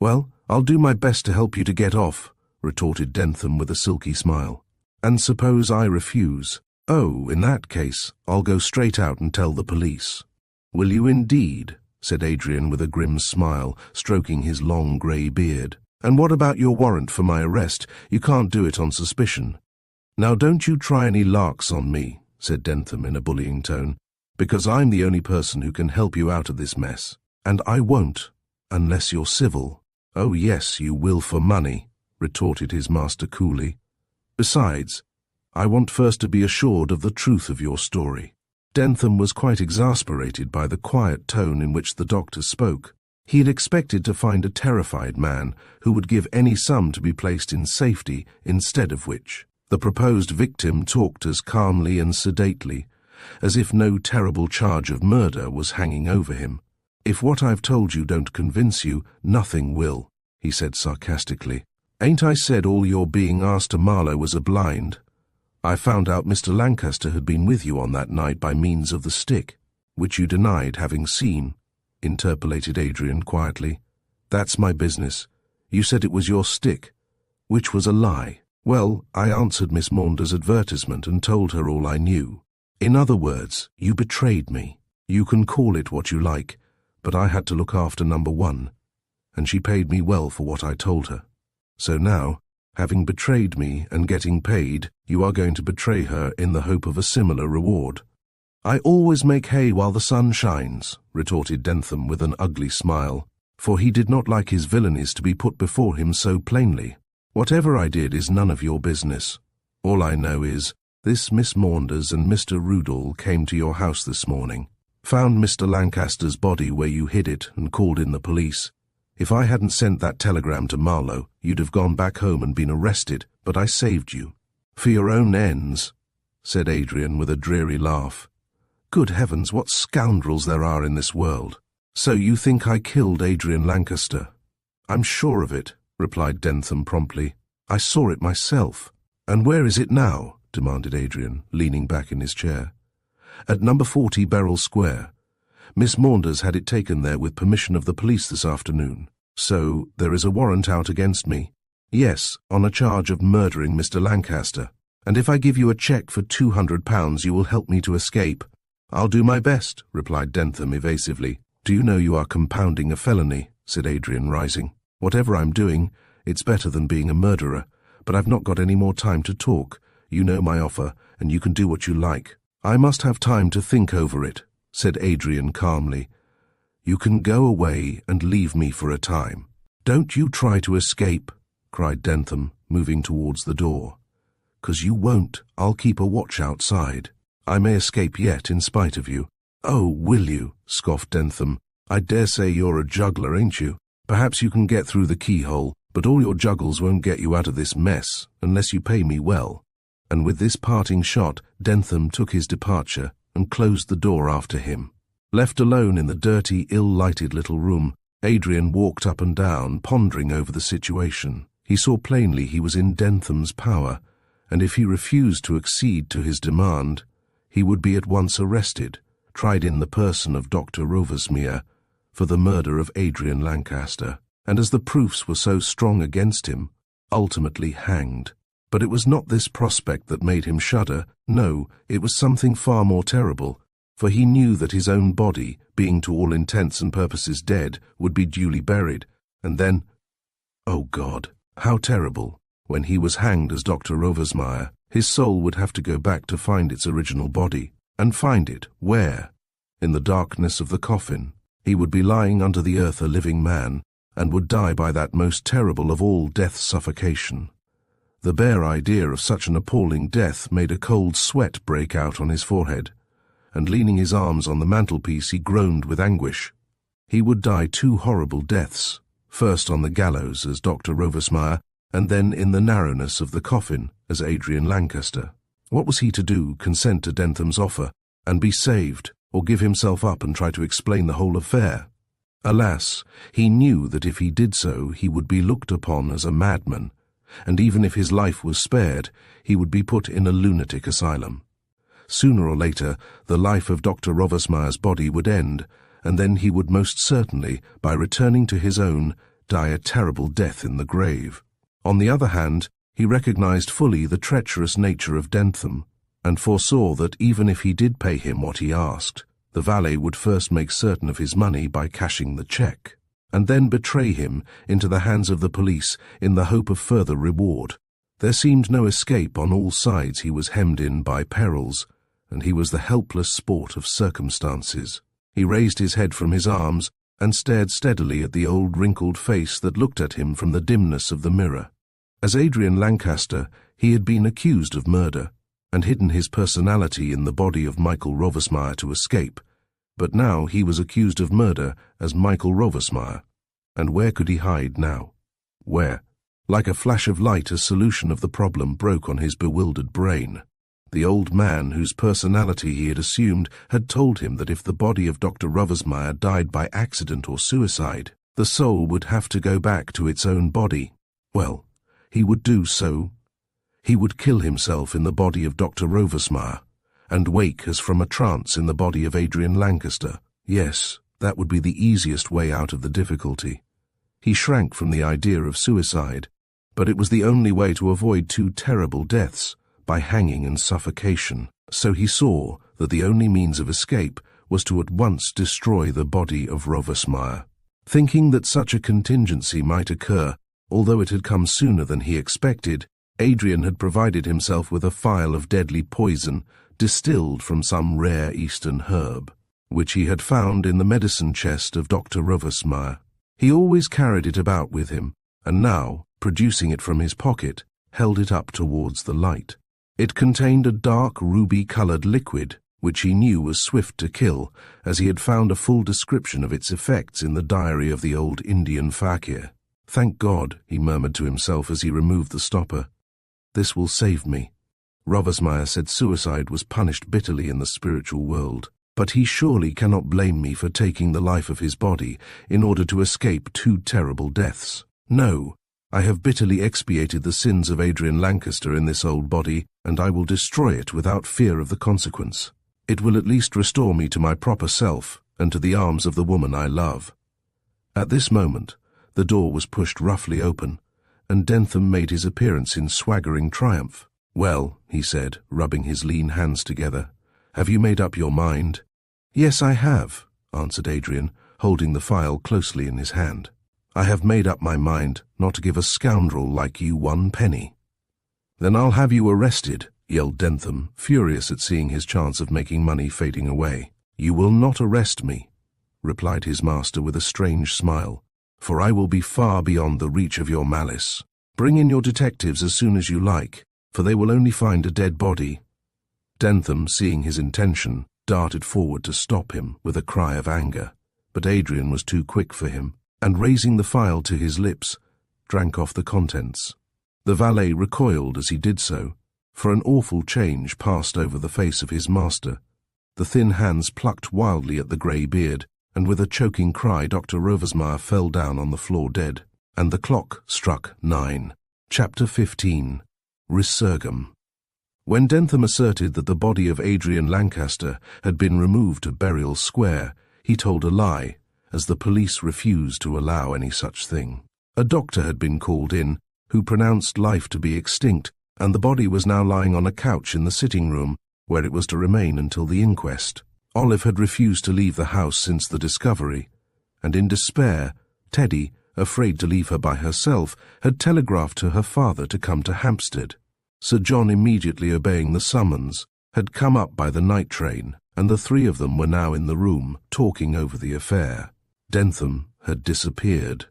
"Well, I'll do my best to help you to get off," retorted Dentham with a silky smile. "And suppose I refuse?" "Oh, in that case, I'll go straight out and tell the police." "Will you indeed?" said Adrian with a grim smile, stroking his long grey beard. "And what about your warrant for my arrest? You can't do it on suspicion." "Now don't you try any larks on me," said Dentham in a bullying tone, "because I'm the only person who can help you out of this mess. And I won't, unless you're civil." "Oh yes, you will for money," retorted his master coolly. "Besides, I want first to be assured of the truth of your story." Dentham was quite exasperated by the quiet tone in which the doctor spoke. He had expected to find a terrified man who would give any sum to be placed in safety, instead of which the proposed victim talked as calmly and sedately, as if no terrible charge of murder was hanging over him. "If what I've told you don't convince you, nothing will," he said sarcastically. "Ain't I said all your being asked to Marlow was a blind? I found out Mr. Lancaster had been with you on that night by means of the stick, which you denied having seen," interpolated Adrian quietly. "That's my business. You said it was your stick, which was a lie. Well, I answered Miss Maunders' advertisement and told her all I knew. In other words, you betrayed me. You can call it what you like, but I had to look after number 1, and she paid me well for what I told her. So now, having betrayed me and getting paid, you are going to betray her in the hope of a similar reward. "I always make hay while the sun shines," retorted Dentham with an ugly smile, for he did not like his villainies to be put before him so plainly. "Whatever I did is none of your business. All I know is, this Miss Maunders and Mr. Rudall came to your house this morning, found Mr. Lancaster's body where you hid it and called in the police. If I hadn't sent that telegram to Marlowe, you'd have gone back home and been arrested, but I saved you." "For your own ends," said Adrian with a dreary laugh. "Good heavens, what scoundrels there are in this world. So you think I killed Adrian Lancaster?" "I'm sure of it," replied Dentham promptly. "I saw it myself." "And where is it now?" demanded Adrian, leaning back in his chair. "At number 40 Beryl Square. Miss Maunders had it taken there with permission of the police this afternoon. So there is a warrant out against me. Yes, on a charge of murdering Mr. Lancaster. And if I give you a cheque for £200, you will help me to escape." "I'll do my best," replied Dentham evasively. "Do you know you are compounding a felony?" said Adrian, rising. "Whatever I'm doing, it's better than being a murderer. But I've not got any more time to talk. You know my offer, and you can do what you like." "I must have time to think over it," said Adrian calmly. "You can go away and leave me for a time." "Don't you try to escape," cried Dentham, moving towards the door. "'Cause you won't. I'll keep a watch outside. I may escape yet in spite of you." "Oh, will you?" scoffed Dentham. "I dare say you're a juggler, ain't you? Perhaps you can get through the keyhole, but all your juggles won't get you out of this mess, unless you pay me well." And with this parting shot, Dentham took his departure and closed the door after him. Left alone in the dirty, ill-lighted little room, Adrian walked up and down, pondering over the situation. He saw plainly he was in Dentham's power, and if he refused to accede to his demand, he would be at once arrested, tried in the person of Dr. Rovesmere for the murder of Adrian Lancaster, and as the proofs were so strong against him, ultimately hanged. But it was not this prospect that made him shudder. No, it was something far more terrible, for he knew that his own body, being to all intents and purposes dead, would be duly buried, and then, oh God, how terrible, when he was hanged as Dr. Rovesmere, his soul would have to go back to find its original body. And find it where? In the darkness of the coffin. He would be lying under the earth a living man, and would die by that most terrible of all death's suffocation. The bare idea of such an appalling death made a cold sweat break out on his forehead, and leaning his arms on the mantelpiece he groaned with anguish. He would die two horrible deaths, first on the gallows as Dr. Rovesmere, and then in the narrowness of the coffin as Adrian Lancaster. What was he to do, consent to Dentham's offer, and be saved, or give himself up and try to explain the whole affair? Alas, he knew that if he did so he would be looked upon as a madman, and even if his life was spared, he would be put in a lunatic asylum. Sooner or later, the life of Dr. Rovesmere's body would end, and then he would most certainly, by returning to his own, die a terrible death in the grave. On the other hand, he recognized fully the treacherous nature of Dentham, and foresaw that even if he did pay him what he asked, the valet would first make certain of his money by cashing the cheque, and then betray him into the hands of the police in the hope of further reward. There seemed no escape. On all sides he was hemmed in by perils, and he was the helpless sport of circumstances. He raised his head from his arms and stared steadily at the old wrinkled face that looked at him from the dimness of the mirror. As Adrian Lancaster, he had been accused of murder, and hidden his personality in the body of Michael Rovesmere to escape, but now he was accused of murder as Michael Rovesmere. And where could he hide now? Where? Like a flash of light, a solution of the problem broke on his bewildered brain. The old man whose personality he had assumed had told him that if the body of Dr. Rovesmere died by accident or suicide, the soul would have to go back to its own body. Well, he would do so. He would kill himself in the body of Dr. Rovesmere, and wake as from a trance in the body of Adrian Lancaster. Yes, that would be the easiest way out of the difficulty. He shrank from the idea of suicide, but it was the only way to avoid two terrible deaths, by hanging and suffocation. So he saw that the only means of escape was to at once destroy the body of Rovesmere. Thinking that such a contingency might occur, although it had come sooner than he expected, Adrian had provided himself with a phial of deadly poison distilled from some rare Eastern herb, which he had found in the medicine chest of Dr. Rovesmeyer. He always carried it about with him, and now, producing it from his pocket, held it up towards the light. It contained a dark ruby-coloured liquid, which he knew was swift to kill, as he had found a full description of its effects in the diary of the old Indian fakir. "Thank God," he murmured to himself as he removed the stopper. "This will save me." Rovesmeyer said suicide was punished bitterly in the spiritual world, but he surely cannot blame me for taking the life of his body in order to escape 2 terrible deaths. No, I have bitterly expiated the sins of Adrian Lancaster in this old body, and I will destroy it without fear of the consequence. It will at least restore me to my proper self and to the arms of the woman I love. At this moment, the door was pushed roughly open, and Dentham made his appearance in swaggering triumph. "Well," he said, rubbing his lean hands together, "have you made up your mind?" "Yes, I have," answered Adrian, holding the file closely in his hand. "I have made up my mind not to give a scoundrel like you 1 penny. "Then I'll have you arrested," yelled Dentham, furious at seeing his chance of making money fading away. "You will not arrest me," replied his master with a strange smile, "for I will be far beyond the reach of your malice. Bring in your detectives as soon as you like, for they will only find a dead body." Dentham, seeing his intention, darted forward to stop him with a cry of anger, but Adrian was too quick for him, and raising the file to his lips, drank off the contents. The valet recoiled as he did so, for an awful change passed over the face of his master. The thin hands plucked wildly at the grey beard, and with a choking cry Dr. Rovesmeyer fell down on the floor dead, and the clock struck 9. Chapter 15. Resurgam. When Dentham asserted that the body of Adrian Lancaster had been removed to Burial Square, he told a lie, as the police refused to allow any such thing. A doctor had been called in, who pronounced life to be extinct, and the body was now lying on a couch in the sitting-room, where it was to remain until the inquest. Olive had refused to leave the house since the discovery, and in despair, Teddy, afraid to leave her by herself, had telegraphed to her father to come to Hampstead. Sir John, immediately obeying the summons, had come up by the night train, and the 3 of them were now in the room, talking over the affair. Dentham had disappeared.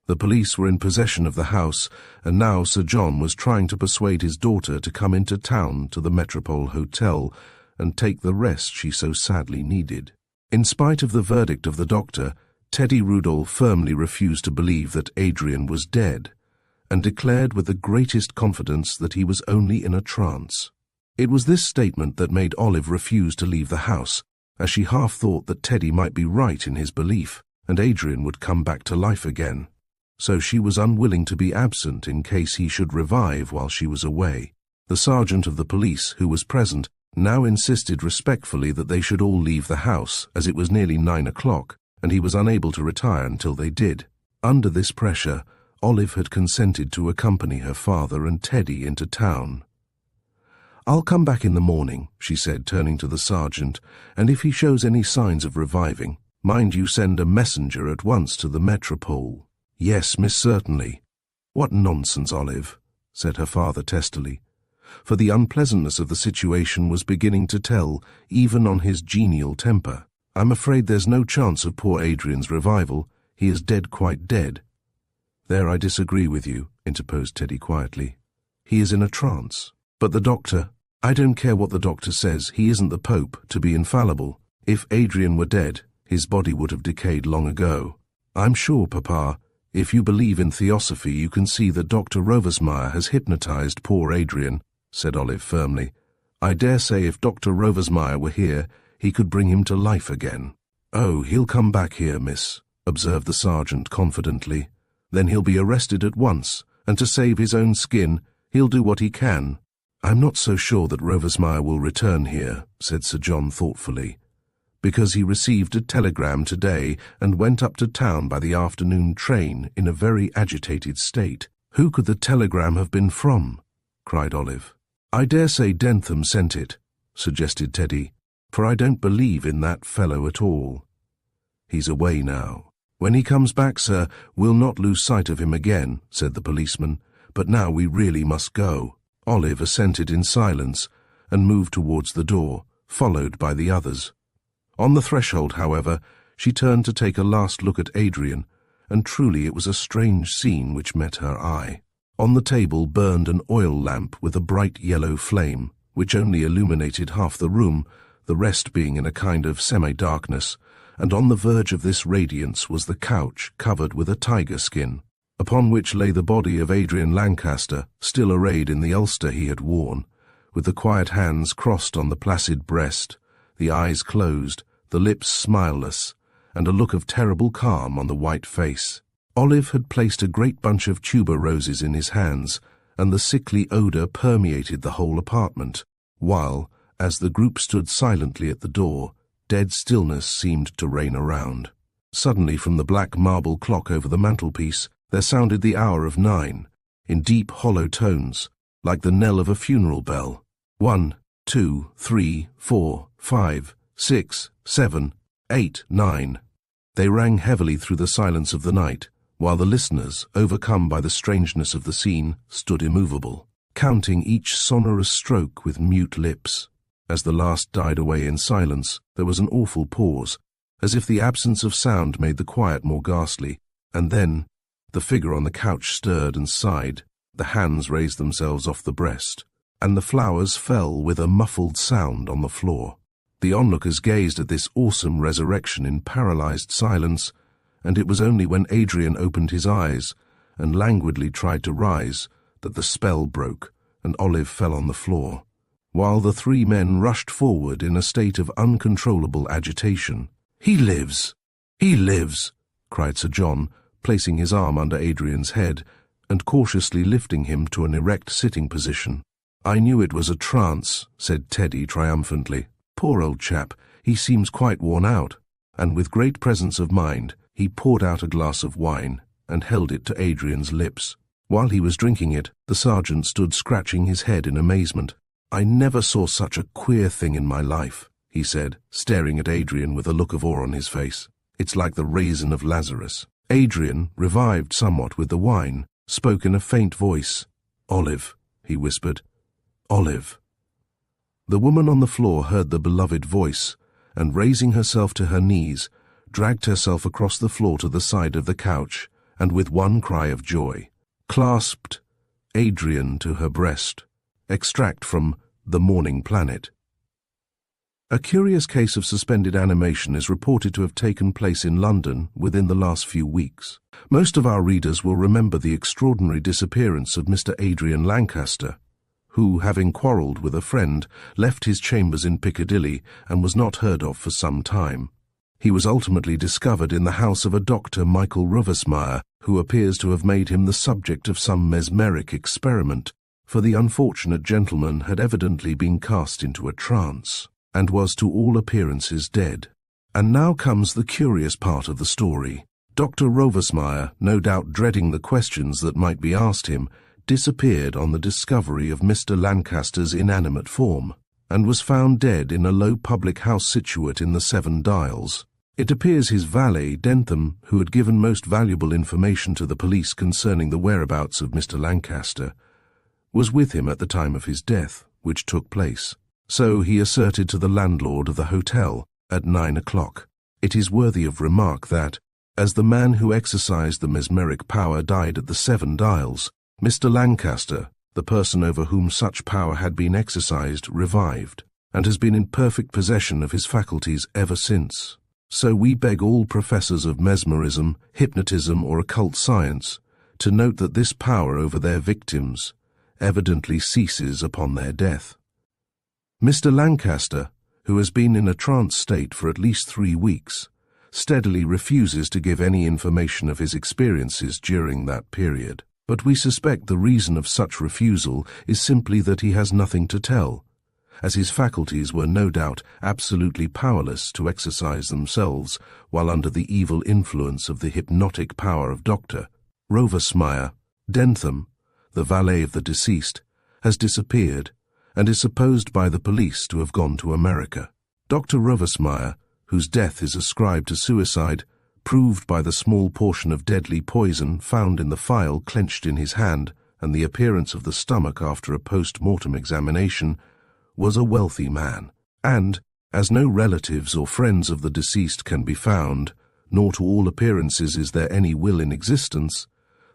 The police were in possession of the house, and now Sir John was trying to persuade his daughter to come into town to the Metropole Hotel and take the rest she so sadly needed. In spite of the verdict of the doctor, Teddy Rudolph firmly refused to believe that Adrian was dead, and declared with the greatest confidence that he was only in a trance. It was this statement that made Olive refuse to leave the house, as she half thought that Teddy might be right in his belief, and Adrian would come back to life again. So she was unwilling to be absent in case he should revive while she was away. The sergeant of the police, who was present, now insisted respectfully that they should all leave the house, as it was nearly 9 o'clock, and he was unable to retire until they did. Under this pressure, Olive had consented to accompany her father and Teddy into town. "I'll come back in the morning," she said, turning to the sergeant, "and if he shows any signs of reviving, mind you send a messenger at once to the Metropole." "Yes, miss, certainly." "What nonsense, Olive," said her father testily, for the unpleasantness of the situation was beginning to tell even on his genial temper. "I'm afraid there's no chance of poor Adrian's revival. He is dead, quite dead." "There I disagree with you," interposed Teddy quietly. "He is in a trance. But the doctor—" "I don't care what the doctor says. He isn't the Pope, to be infallible. If Adrian were dead, his body would have decayed long ago. I'm sure, Papa, if you believe in theosophy, you can see that Dr. Rovesmeyer has hypnotized poor Adrian," said Olive firmly. "I dare say if Dr. Rovesmeyer were here, he could bring him to life again." "Oh, he'll come back here, miss," observed the sergeant confidently. "Then he'll be arrested at once, and to save his own skin, he'll do what he can." "I'm not so sure that Rovesmeyer will return here," said Sir John thoughtfully, "because he received a telegram today and went up to town by the afternoon train in a very agitated state." "Who could the telegram have been from?" cried Olive. "I dare say Dentham sent it," suggested Teddy, "for I don't believe in that fellow at all." "He's away now." "When he comes back, sir, we'll not lose sight of him again," said the policeman, "but now we really must go." Olive assented in silence, and moved towards the door, followed by the others. On the threshold, however, she turned to take a last look at Adrian, and truly it was a strange scene which met her eye. On the table burned an oil lamp with a bright yellow flame, which only illuminated half the room, the rest being in a kind of semi-darkness, and on the verge of this radiance was the couch covered with a tiger skin, upon which lay the body of Adrian Lancaster, still arrayed in the ulster he had worn, with the quiet hands crossed on the placid breast, the eyes closed, the lips smileless, and a look of terrible calm on the white face. Olive had placed a great bunch of tuberoses in his hands, and the sickly odour permeated the whole apartment, while, as the group stood silently at the door, dead stillness seemed to reign around. Suddenly, from the black marble clock over the mantelpiece, there sounded the hour of 9, in deep, hollow tones, like the knell of a funeral bell. 1, 2, 3, 4, 5, 6, 7, 8, 9. They rang heavily through the silence of the night, while the listeners, overcome by the strangeness of the scene, stood immovable, counting each sonorous stroke with mute lips. As the last died away in silence, there was an awful pause, as if the absence of sound made the quiet more ghastly, and then the figure on the couch stirred and sighed, the hands raised themselves off the breast, and the flowers fell with a muffled sound on the floor. The onlookers gazed at this awesome resurrection in paralyzed silence, and it was only when Adrian opened his eyes and languidly tried to rise that the spell broke and Olive fell on the floor, while the three men rushed forward in a state of uncontrollable agitation. "He lives! He lives!" cried Sir John, placing his arm under Adrian's head and cautiously lifting him to an erect sitting position. "I knew it was a trance," said Teddy triumphantly. "Poor old chap, he seems quite worn out." And with great presence of mind, he poured out a glass of wine and held it to Adrian's lips. While he was drinking it, the sergeant stood scratching his head in amazement. "I never saw such a queer thing in my life," he said, staring at Adrian with a look of awe on his face. "It's like the raisin of Lazarus." Adrian, revived somewhat with the wine, spoke in a faint voice. "Olive," he whispered. "Olive." The woman on the floor heard the beloved voice, and raising herself to her knees, dragged herself across the floor to the side of the couch, and with one cry of joy, clasped Adrian to her breast. Extract from The Morning Planet. A curious case of suspended animation is reported to have taken place in London within the last few weeks. Most of our readers will remember the extraordinary disappearance of Mr. Adrian Lancaster, who, having quarrelled with a friend, left his chambers in Piccadilly and was not heard of for some time. He was ultimately discovered in the house of a Dr. Michael Rovesmeyer, who appears to have made him the subject of some mesmeric experiment, for the unfortunate gentleman had evidently been cast into a trance, and was to all appearances dead. And now comes the curious part of the story. Dr. Rovesmeyer, no doubt dreading the questions that might be asked him, disappeared on the discovery of Mr. Lancaster's inanimate form, and was found dead in a low public house situate in the Seven Dials. It appears his valet, Dentham, who had given most valuable information to the police concerning the whereabouts of Mr. Lancaster, was with him at the time of his death, which took place. So he asserted to the landlord of the hotel at 9 o'clock. It is worthy of remark that, as the man who exercised the mesmeric power died at the Seven Dials, Mr. Lancaster, the person over whom such power had been exercised, revived, and has been in perfect possession of his faculties ever since. So we beg all professors of mesmerism, hypnotism, or occult science to note that this power over their victims evidently ceases upon their death. Mr. Lancaster, who has been in a trance state for at least 3 weeks, steadily refuses to give any information of his experiences during that period. But we suspect the reason of such refusal is simply that he has nothing to tell, as his faculties were no doubt absolutely powerless to exercise themselves while under the evil influence of the hypnotic power of Dr. Rovesmeyer. Dentham, the valet of the deceased, has disappeared and is supposed by the police to have gone to America. Dr. Rovesmeyer, whose death is ascribed to suicide, proved by the small portion of deadly poison found in the phial clenched in his hand and the appearance of the stomach after a post-mortem examination, was a wealthy man, and, as no relatives or friends of the deceased can be found, nor to all appearances is there any will in existence,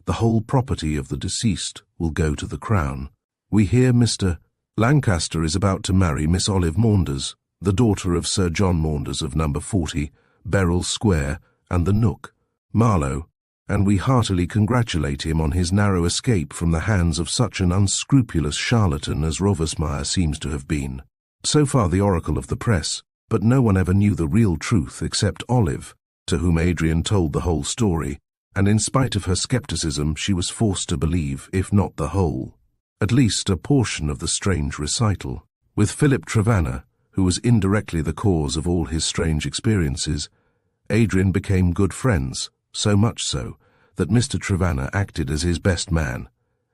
the whole property of the deceased will go to the Crown. We hear Mr. Lancaster is about to marry Miss Olive Maunders, the daughter of Sir John Maunders of No. 40, Beryl Square, and the Nook, Marlow, and we heartily congratulate him on his narrow escape from the hands of such an unscrupulous charlatan as Rovesmeyer seems to have been. So far the oracle of the press, but no one ever knew the real truth except Olive, to whom Adrian told the whole story, and in spite of her skepticism she was forced to believe, if not the whole, at least a portion of the strange recital. With Philip Trevanna, who was indirectly the cause of all his strange experiences, Adrian became good friends, so much so that Mr. Trevanna acted as his best man,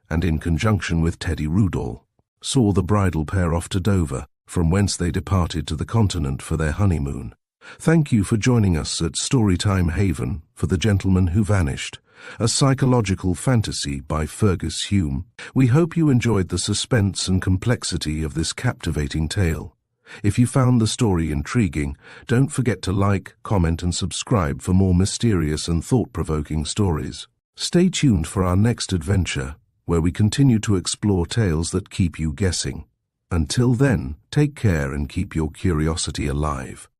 and in conjunction with Teddy Rudall, saw the bridal pair off to Dover, from whence they departed to the continent for their honeymoon. Thank you for joining us at Storytime Haven for The Gentleman Who Vanished, a psychological fantasy by Fergus Hume. We hope you enjoyed the suspense and complexity of this captivating tale. If you found the story intriguing, don't forget to like, comment and subscribe for more mysterious and thought-provoking stories. Stay tuned for our next adventure, where we continue to explore tales that keep you guessing. Until then, take care and keep your curiosity alive.